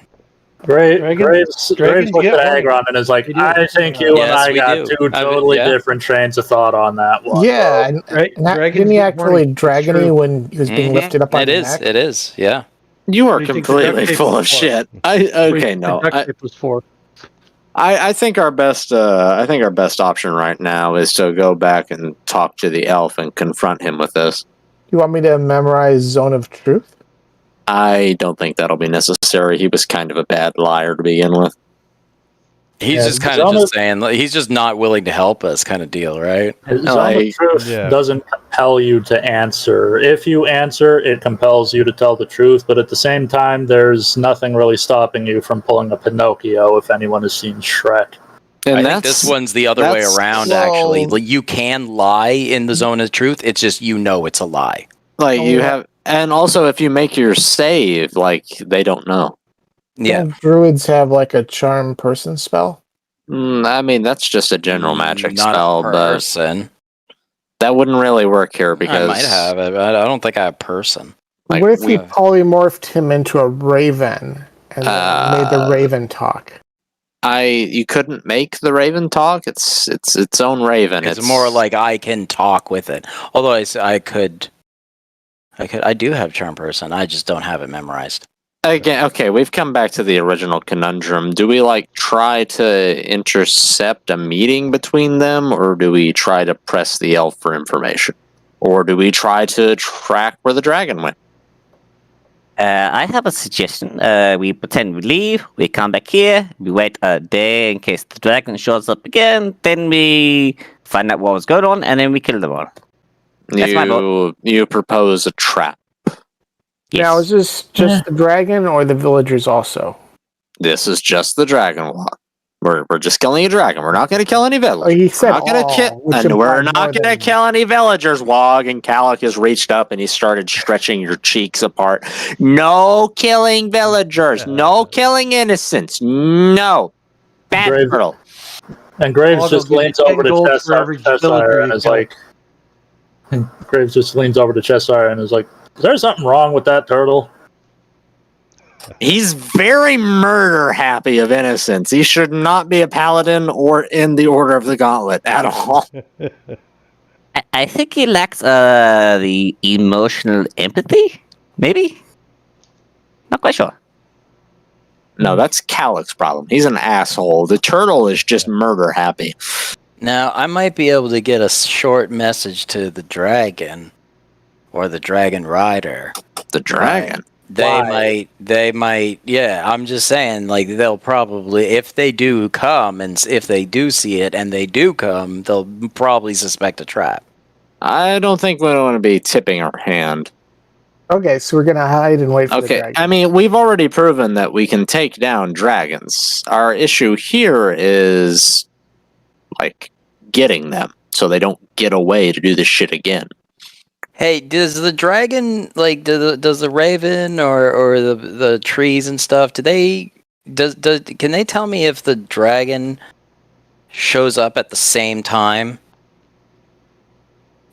Graves looked at Agron and is like, I think you and I got two totally different trains of thought on that one. Yeah, didn't he actually dragony when he was being lifted up on the neck? It is, yeah. You are completely full of shit. I think our best option right now is to go back and talk to the elf and confront him with this. You want me to memorize Zone of Truth? I don't think that'll be necessary. He was kind of a bad liar to begin with. He's just kind of just saying, he's just not willing to help us kind of deal, right? Zone of Truth doesn't compel you to answer. If you answer, it compels you to tell the truth, but at the same time, there's nothing really stopping you from pulling a Pinocchio if anyone has seen Shrek. And I think this one's the other way around, actually. Like, you can lie in the Zone of Truth, it's just it's a lie. Like, you have... And also, if you make your save, like, they don't know. Yeah. Don't druids have like a charm person spell? I mean, that's just a general magic not spell, a person. but that wouldn't really work here because I might have it, but I don't think I have person. Like, what if we polymorphed him into a raven and then made the raven talk? You couldn't make the raven talk. It's its own raven. It's more like I can talk with it. Although I do have charm person. I just don't have it memorized. Again, okay, we've come back to the original conundrum. Do we, like, try to intercept a meeting between them, or do we try to press the elf for information? Or do we try to track where the dragon went? I have a suggestion. We pretend we leave, we come back here, we wait a day in case the dragon shows up again, then we find out what was going on, and then we kill them all. That's my vote. You propose a trap. Yes. Now, is this just the dragon or the villagers also? This is just the dragon walk. We're just killing a dragon. We're not going to kill any villagers. He said we're not going to kill any villagers, Wog. And Calic has reached up and he started stretching your cheeks apart. No killing villagers. No killing innocents. No. Bad girl. And Graves just leans over to Cheshire and is like... Graves just leans over to Cheshire and is like, is there something wrong with that turtle? He's very murder happy of innocence. He should not be a paladin or in the Order of the Gauntlet at all. I think he lacks the emotional empathy. Maybe. Not quite sure. No, that's Calic's problem. He's an asshole. The turtle is just murder happy. Now, I might be able to get a short message to the dragon or the dragon rider. The dragon? They might, yeah, I'm just saying, like, they'll probably, if they do come and if they do see it and they do come, they'll probably suspect a trap. I don't think we want to be tipping our hand. Okay, so we're going to hide and wait for the dragon. I mean, we've already proven that we can take down dragons. Our issue here is, like, getting them so they don't get away to do this shit again. Hey, does the dragon, like, does the raven or the trees and stuff, can they tell me if the dragon shows up at the same time?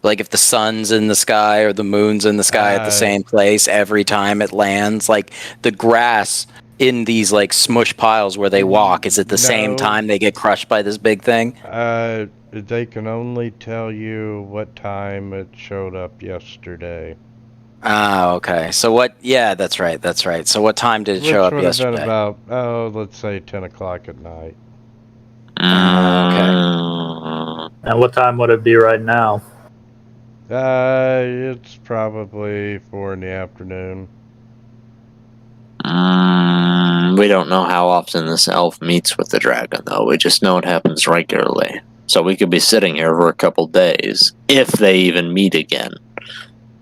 Like if the sun's in the sky or the moon's in the sky at the same place every time it lands? Like the grass in these like smush piles where they walk, is it the same time they get crushed by this big thing? They can only tell you what time it showed up yesterday. Ah, okay. So what? Yeah, that's right. So what time did it show up yesterday? Been about, let's say 10 o'clock at night. Okay. And what time would it be right now? It's probably 4 in the afternoon. We don't know how often this elf meets with the dragon, though. We just know it happens regularly. So we could be sitting here for a couple days, if they even meet again.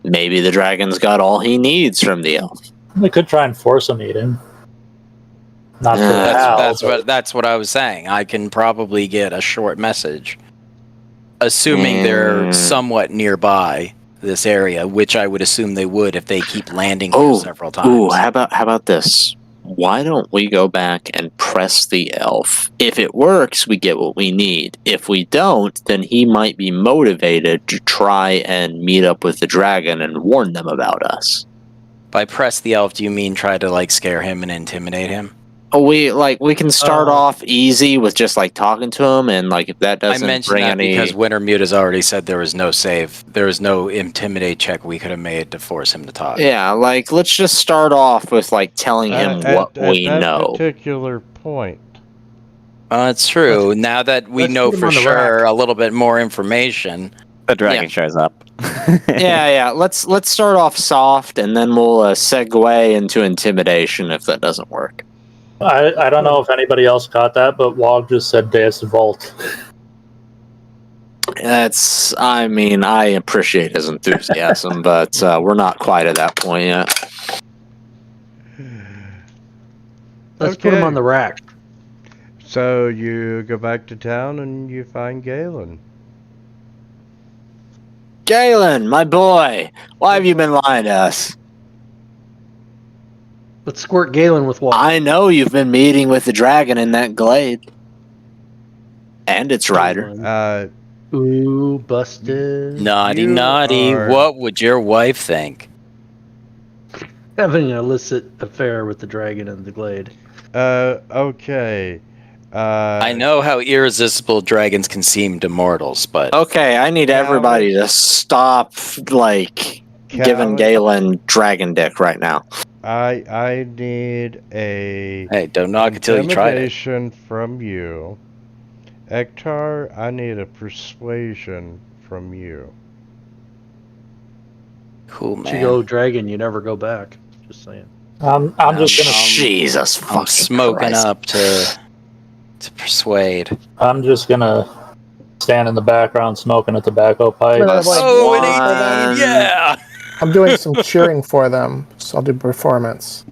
Maybe the dragon's got all he needs from the elf. We could try and force a meeting. Not for that's what I was saying. I can probably get a short message, assuming they're somewhat nearby this area, which I would assume they would if they keep landing here several times. Ooh, how about this? Why don't we go back and press the elf? If it works, we get what we need. If we don't, then he might be motivated to try and meet up with the dragon and warn them about us. By press the elf, do you mean try to like scare him and intimidate him? Oh, we can start off easy with just like talking to him, and like if that doesn't bring any. Because Wintermute has already said there was no save, there was no intimidate check we could have made to force him to talk. Yeah, like let's just start off with like telling him what we know. Particular point. It's true. Now that we know for sure a little bit more information, the dragon shows up. yeah. Let's start off soft, and then we'll segue into intimidation if that doesn't work. I don't know if anybody else caught that, but Wog just said Deus Vault. I appreciate his enthusiasm, but we're not quite at that point yet. Let's put him on the rack. So you go back to town and you find Galen. Galen, my boy, why have you been lying to us? Let's squirt Galen with water. I know you've been meeting with the dragon in that glade. And its rider. Ooh, busted. Naughty. What would your wife think? Having an illicit affair with the dragon in the glade. Okay. I know how irresistible dragons can seem to mortals, but... Okay, I need everybody to stop, giving Galen dragon dick right now. I need a... Hey, don't knock until you try it. From you. Ektar, I need a persuasion from you. Cool, man. You go dragon, you never go back. Just saying. I'm just gonna... Jesus fucking I'm smoking Christ. up to persuade. I'm just gonna stand in the background smoking a tobacco pipe. an 18, yeah! I'm doing some cheering for them, so I'll do performance.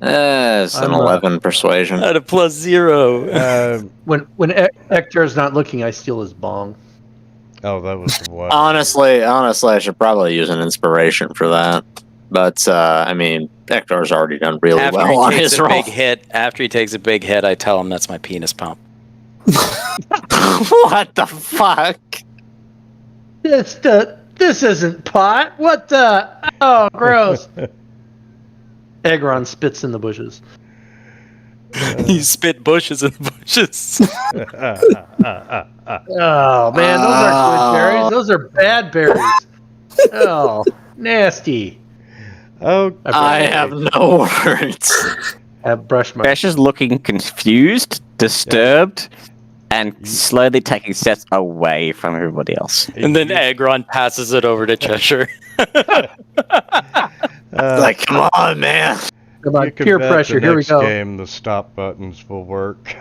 It's an 11 persuasion. At a +0. When Ektar's not looking, I steal his bong. Oh, that was what? Honestly, I should probably use an inspiration for that. But Ektar's already done really well on his roll. After he takes a big hit, I tell him that's my penis pump. What the fuck? This isn't pot. What the? Oh, gross. Agron spits in the bushes. You spit bushes in the bushes. Oh man, those aren't good berries. Those are bad berries. Oh, nasty. Oh, I have no words. Have brush my. Ash is looking confused, disturbed, and slowly taking steps away from everybody else. And then Agron passes it over to Cheshire. Like, come on, man. Come on, you can peer bet pressure. the Here we next go. game the stop buttons will work.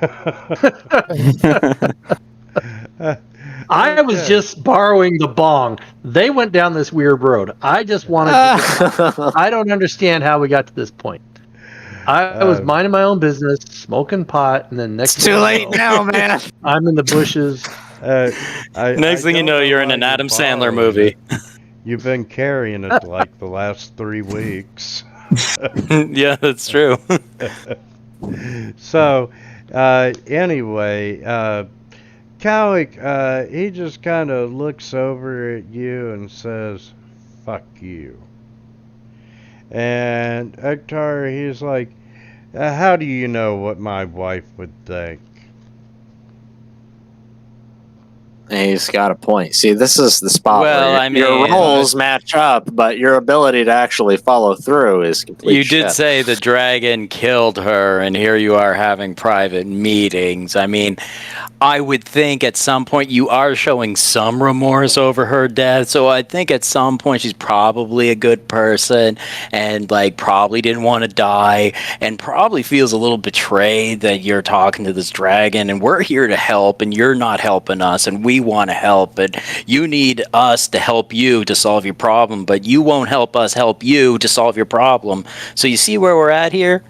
I was just borrowing the bong. They went down this weird road. I just wanted to. I don't understand how we got to this point. I was minding my own business, smoking pot, and then next It's too late now, man. I'm in the bushes. Next thing you know, you're in an Adam Sandler movie. You've been carrying it like the last 3 weeks. Yeah, that's true. So, anyway, Calic, he just kind of looks over at you and says, "Fuck you." And Ektar, he's like, "How do you know what my wife would think?" He's got a point. See, this is the spot Well, where I your mean, roles match up, but your ability to actually follow through is complete You shit. did say the dragon killed her, and here you are having private meetings. I mean, I would think at some point you are showing some remorse over her death, so I think at some point she's probably a good person and like probably didn't want to die and probably feels a little betrayed that you're talking to this dragon and we're here to help and you're not helping us and we want to help and you need us to help you to solve your problem, but you won't help us help you to solve your problem. So you see where we're at here?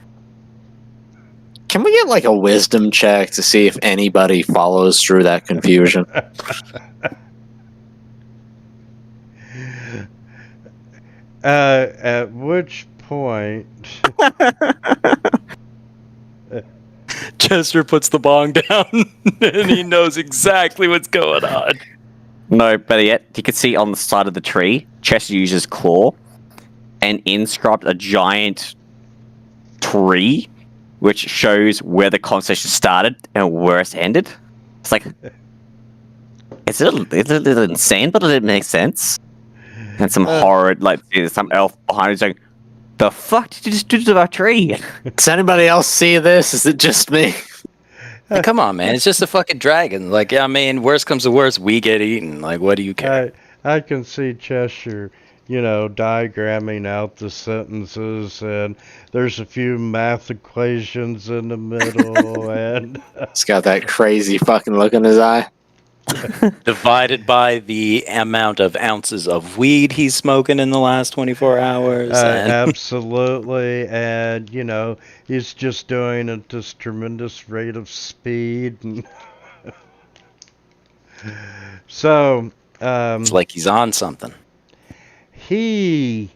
Can we get like a wisdom check to see if anybody follows through that confusion? At which point... Chester puts the bong down and he knows exactly what's going on. No, better yet, you can see on the side of the tree, Chester uses claw and inscribed a giant tree, which shows where the conversation started and where it's ended. It's like, it's a little insane, but it makes sense. And some horrid, like, there's some elf behind it saying, "The fuck did you just do to our tree?" Does anybody else see this? Is it just me? Hey, come on, man. It's just a fucking dragon. Like, I mean, worst comes to worst, we get eaten. Like, what do you care? I can see Cheshire, you know, diagramming out the sentences, and there's a few math equations in the middle, and... He's got that crazy fucking look in his eye. Divided by the amount of ounces of weed he's smoking in the last 24 hours. Absolutely, and, you know, he's just doing at this tremendous rate of speed. And so... it's like he's on something. He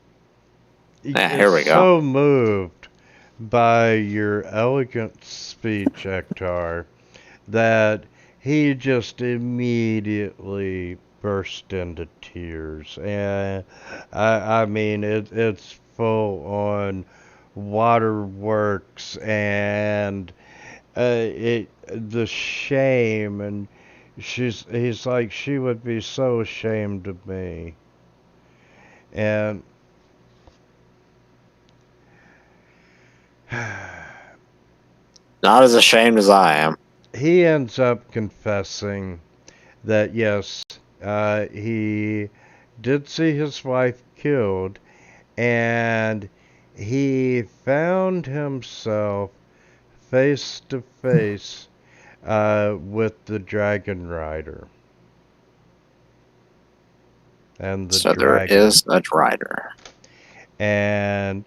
here we is go. so moved by your elegant speech, Ektar, that he just immediately burst into tears. And I mean, it's full on waterworks and the shame, and he's like, she would be so ashamed of me. And not as ashamed as I am. He ends up confessing that yes, he did see his wife killed, and he found himself face to face with the dragon rider. And the so dragon. There is a rider. And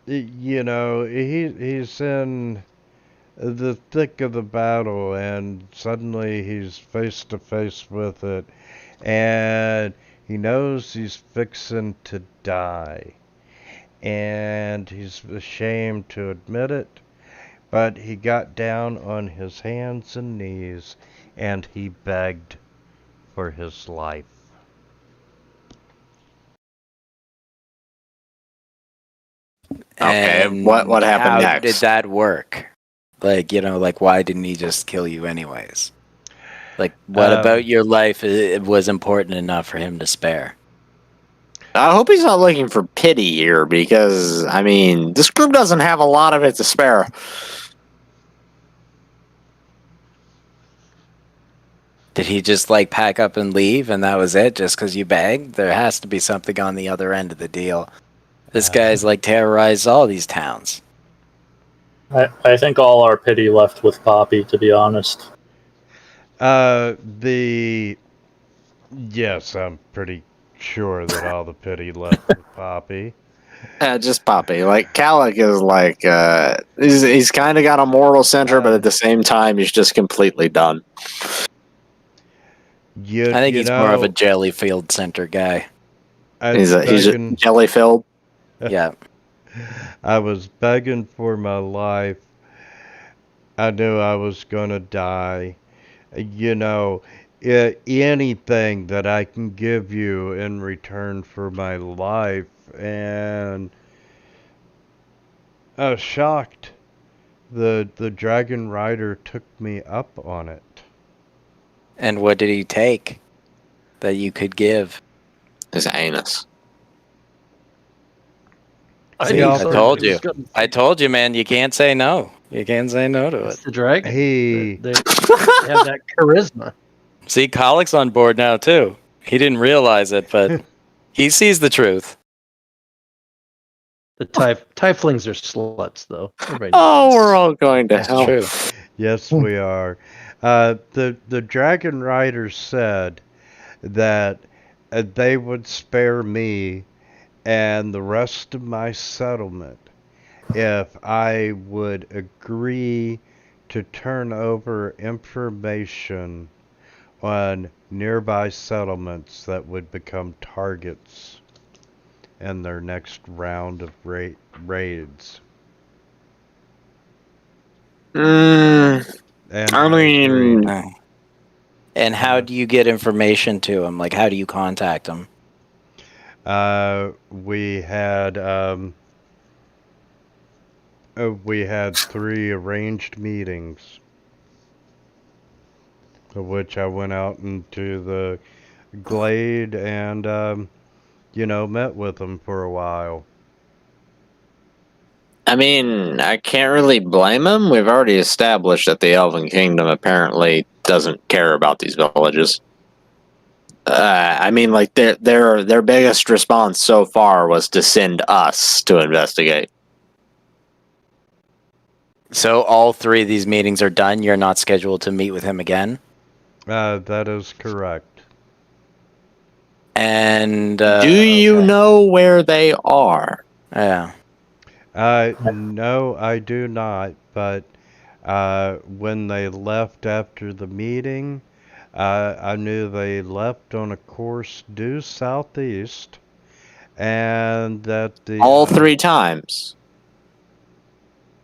you know, he's in the thick of the battle, and suddenly he's face to face with it, and he knows he's fixing to die, and he's ashamed to admit it, but he got down on his hands and knees and he begged for his life. Okay, And what happened how next? did that work? Like, why didn't he just kill you anyways? Like, what about your life was important enough for him to spare? I hope he's not looking for pity here, because, I mean, this group doesn't have a lot of it to spare. Did he just, pack up and leave and that was it just because you begged? There has to be something on the other end of the deal. This guy's, terrorized all these towns. I think all our pity left with Poppy, to be honest. Yes, I'm pretty sure that all the pity left with Poppy. Just Poppy. Like, Calic is he's kind of got a moral center, but at the same time, he's just completely done. I think he's more of a Jellyfield Center guy. He's just jelly-filled. Yeah. I was begging for my life. I knew I was going to die. Anything that I can give you in return for my life. And I was shocked. The Dragon Rider took me up on it. And what did he take that you could give? His anus. I told you. I told you, man. You can't say no. You can't say no to it. The dragon. He They have that charisma. See, Colic's on board now too. He didn't realize it, but he sees the truth. The tieflings are sluts, though. We're all going to hell. True. Yes, we are. The Dragon Riders said that they would spare me and the rest of my settlement if I would agree to turn over information on nearby settlements that would become targets in their next round of raids. And I mean, and how do you get information to him? Like, how do you contact him? We had 3 arranged meetings, of which I went out into the glade and met with him for a while. I mean, I can't really blame him. We've already established that the Elven Kingdom apparently doesn't care about these villages. I mean, like their biggest response so far was to send us to investigate. So all 3 of these meetings are done. You're not scheduled to meet with him again. That is correct. And do you know where they are? Yeah. No, I do not. But when they left after the meeting, I knew they left on a course due southeast, and that the all 3 times.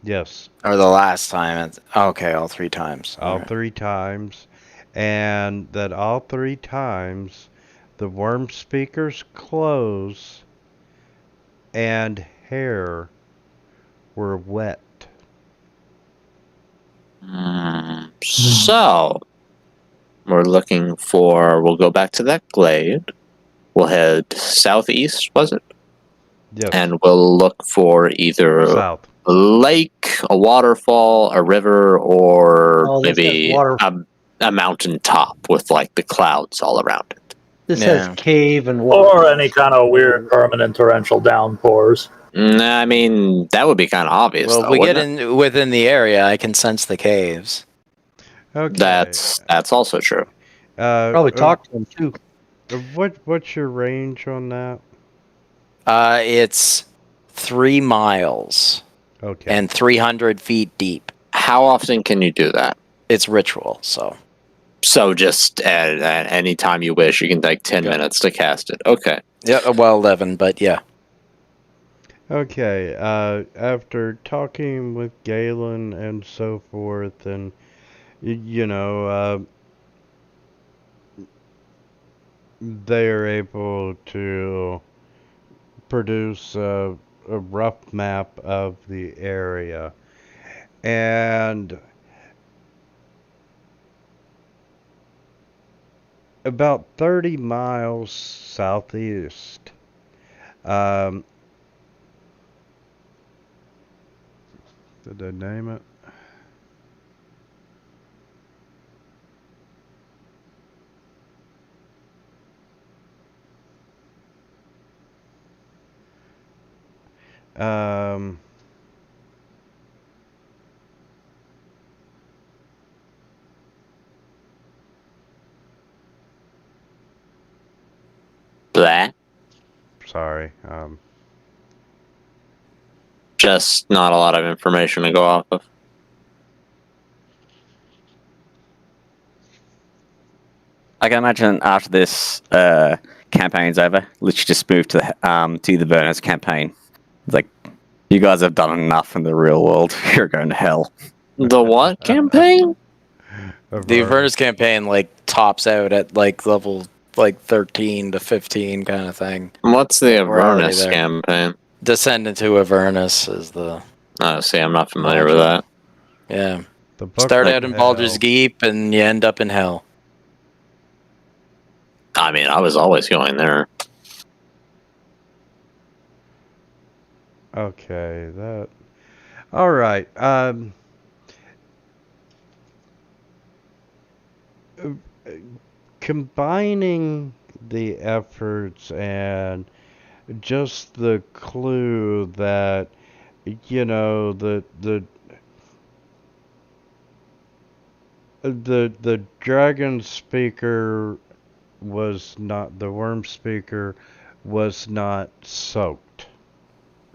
Yes. Or the last time. Okay, all 3 times. All 3 times, and that all 3 times, the Worm Speaker's clothes and hair were wet. So, we'll go back to that glade. We'll head southeast, was it? Yes. And we'll look for either South. a lake, a waterfall, a river, or maybe a mountain top with the clouds all around it. This has cave and water. Or any kind of weird permanent torrential downpours. I mean, that would be kind of obvious. Well, though, if we get within the area, I can sense the caves. Okay. That's also true. Probably talk to them too. What's your range on that? It's 3 miles. Okay. And 300 feet deep. How often can you do that? It's ritual, so. So just at any time you wish, you can take 10 minutes to cast it. Okay. Yeah, well, 11, but yeah. Okay, after talking with Galen and so forth, and, they are able to produce a rough map of the area. And about 30 miles southeast, did they name it? Blah. Sorry. Just not a lot of information to go off of. I can imagine after this campaign's over, let's just move to the Burners campaign. It's like, you guys have done enough in the real world. You're going to hell. The what campaign? The Avernus campaign like tops out at like level like 13 to 15 kind of thing. What's the We're already Avernus there. campaign? Descend into Avernus is the Oh, see, I'm not familiar with that. yeah. The book Start of out in hell. Baldur's Gate and you end up in hell. I mean, I was always going there. Okay, that. All right. Combining the efforts and just the clue that, you know, the dragon speaker was not, the worm speaker was not soaked.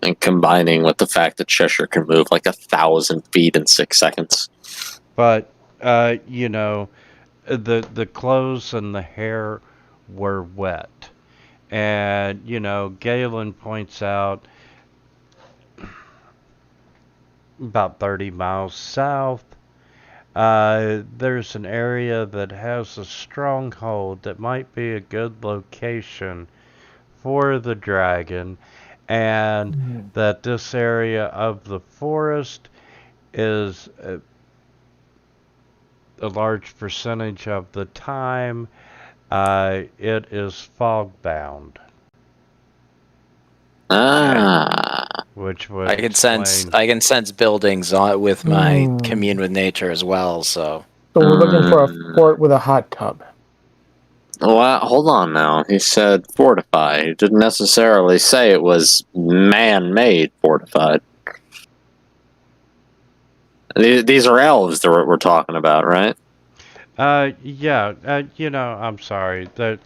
And combining with the fact that Cheshire can move like 1,000 feet in 6 seconds. But, you know, the clothes and the hair were wet. And, you know, Galen points out about 30 miles south, there's an area that has a stronghold that might be a good location for the dragon, and that this area of the forest is a large percentage of the time it is fog bound. Which would I can sense buildings with my commune with nature as well. So we're looking for a fort with a hot tub. Well, hold on now. He said fortified. He didn't necessarily say it was man-made fortified. These are elves that we're talking about, right? Yeah. You know, I'm sorry that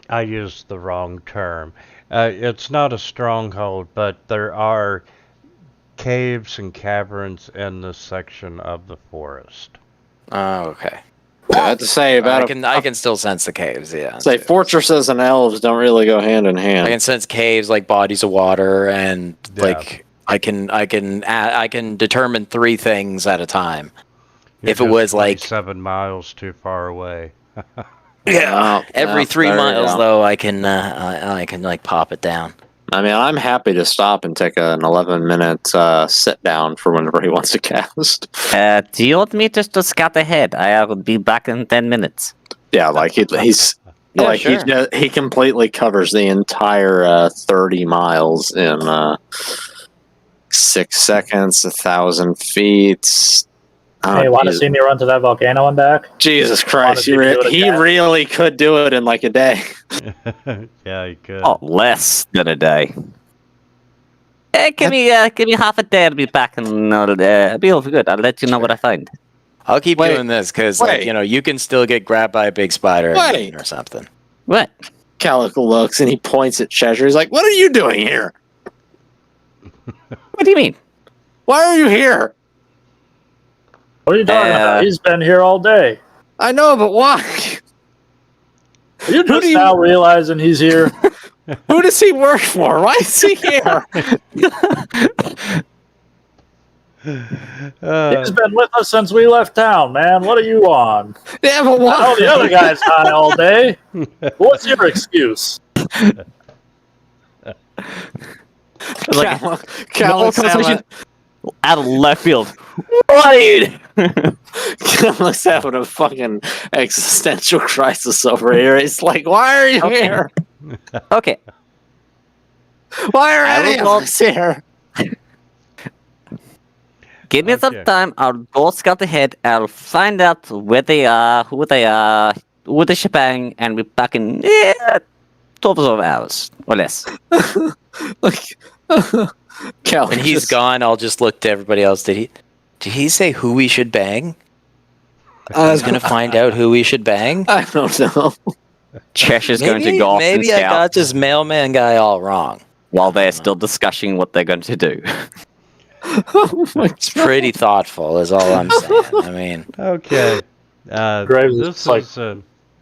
I used the wrong term. It's not a stronghold, but there are caves and caverns in this section of the forest. Oh, okay. I have to say about I can still sense the caves. Yeah. Say fortresses and elves don't really go hand in hand. I can sense caves like bodies of water, and like I can determine 3 things at a time. You're if it was like 7 miles too far away. Yeah. Every 3 miles though, I can like pop it down. I mean, I'm happy to stop and take an 11-minute sit down for whenever he wants to cast. Do you want me just to scout ahead? I will be back in 10 minutes. Yeah, like he's Yeah, like sure. he completely covers the entire 30 miles in 6 seconds, 1,000 feet. Hey, want to see me run to that volcano and back? Jesus Christ, he really could do it in like a day. Yeah, he could. Oh, less than a day. Give me half a day. I'll be back and I'll be all good. I'll let you know what I find. I'll keep doing this because, like, you know, you can still get grabbed by a big spider or something. What? Calico looks and he points at Cheshire. He's like, "What are you doing here? What do you mean? Why are you here? What are you talking about? He's been here all day. I know, but why? Are you just now realizing he's here? Who does he work for? Why is he here? He's been with us since we left town, man. What are you on? Yeah, but why? I know the other guy's high all day. What's your excuse? Like, Calix conversation out of left field. What are you doing? Calix having a fucking existential crisis over here. It's like, why are you here? Okay. Why are I any of will us here? Give me some time. I'll go scout ahead. I'll find out where they are, who the shebang, and we're back in 12 hours or less. Like, Calix When he's gone, I'll just look to everybody else. Did he say who we should bang? He's gonna find out who we should bang. I don't know. Cheshire's going to go off and Maybe I scout got this mailman guy all wrong. while they're still discussing what they're going to do. It's pretty thoughtful, is all I'm saying. I mean, Okay. Graves This is like- is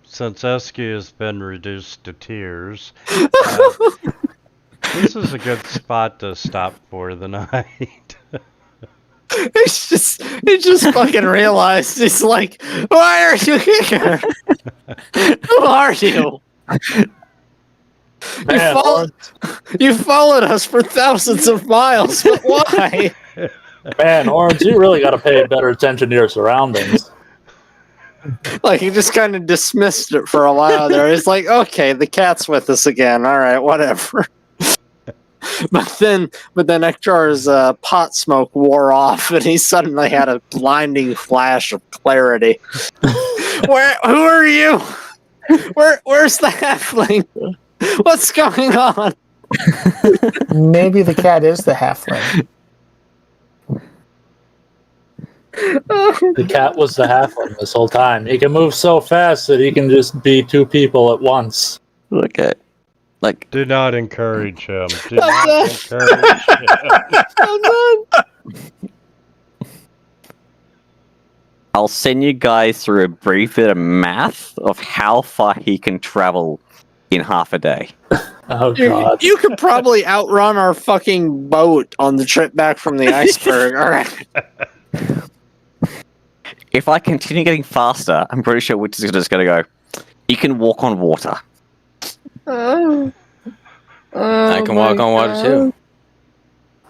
since Esky has been reduced to tears. This is a good spot to stop for the night. He just fucking realized. He's like, why are you here? Who are you? You followed us for thousands of miles, but why? Man, Orange, you really got to pay better attention to your surroundings. Like, he just kind of dismissed it for a while there. He's like, okay, the cat's with us again. All right, whatever. But then Ektar's pot smoke wore off, and he suddenly had a blinding flash of clarity. Who are you? Where's the halfling? What's going on? Maybe the cat is the halfling. The cat was the halfling this whole time. He can move so fast that he can just be two people at once. Okay. Like, Do not encourage him. Do not encourage him. I'll send you guys through a brief bit of math of how far he can travel in half a day. Oh, God. You could probably outrun our fucking boat on the trip back from the iceberg. All right. If I continue getting faster, I'm pretty sure we're just going to go, you can walk on water. I can walk on water too.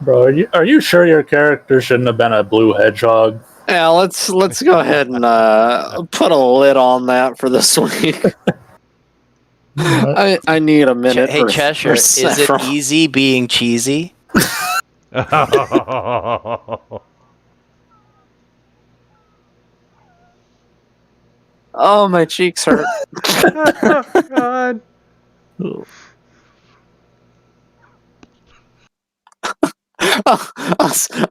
Bro, are you sure your character shouldn't have been a blue hedgehog? Yeah, let's go ahead and put a lid on that for this week. I need a minute. Hey, Cheshire, is it easy being cheesy? Oh, my cheeks hurt. Oh, God.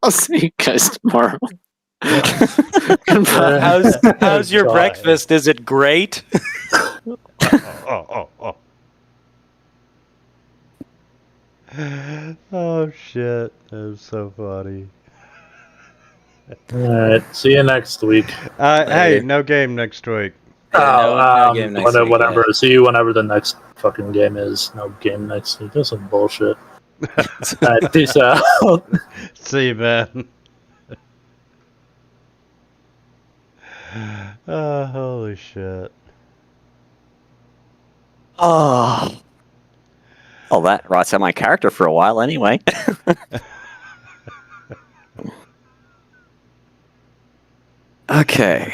I'll see you guys tomorrow. How's your breakfast? Is it great? Oh, shit. That was so funny. Alright, see you next week. Hey, no game next week. No game next week, whatever. See you whenever the next fucking game is. No game next week. That's some bullshit. Alright, peace out. See you, man. Oh, holy shit. Oh. Well, that writes out my character for a while anyway. Okay.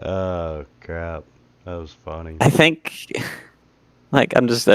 Oh, crap. That was funny. I think, like, I'm just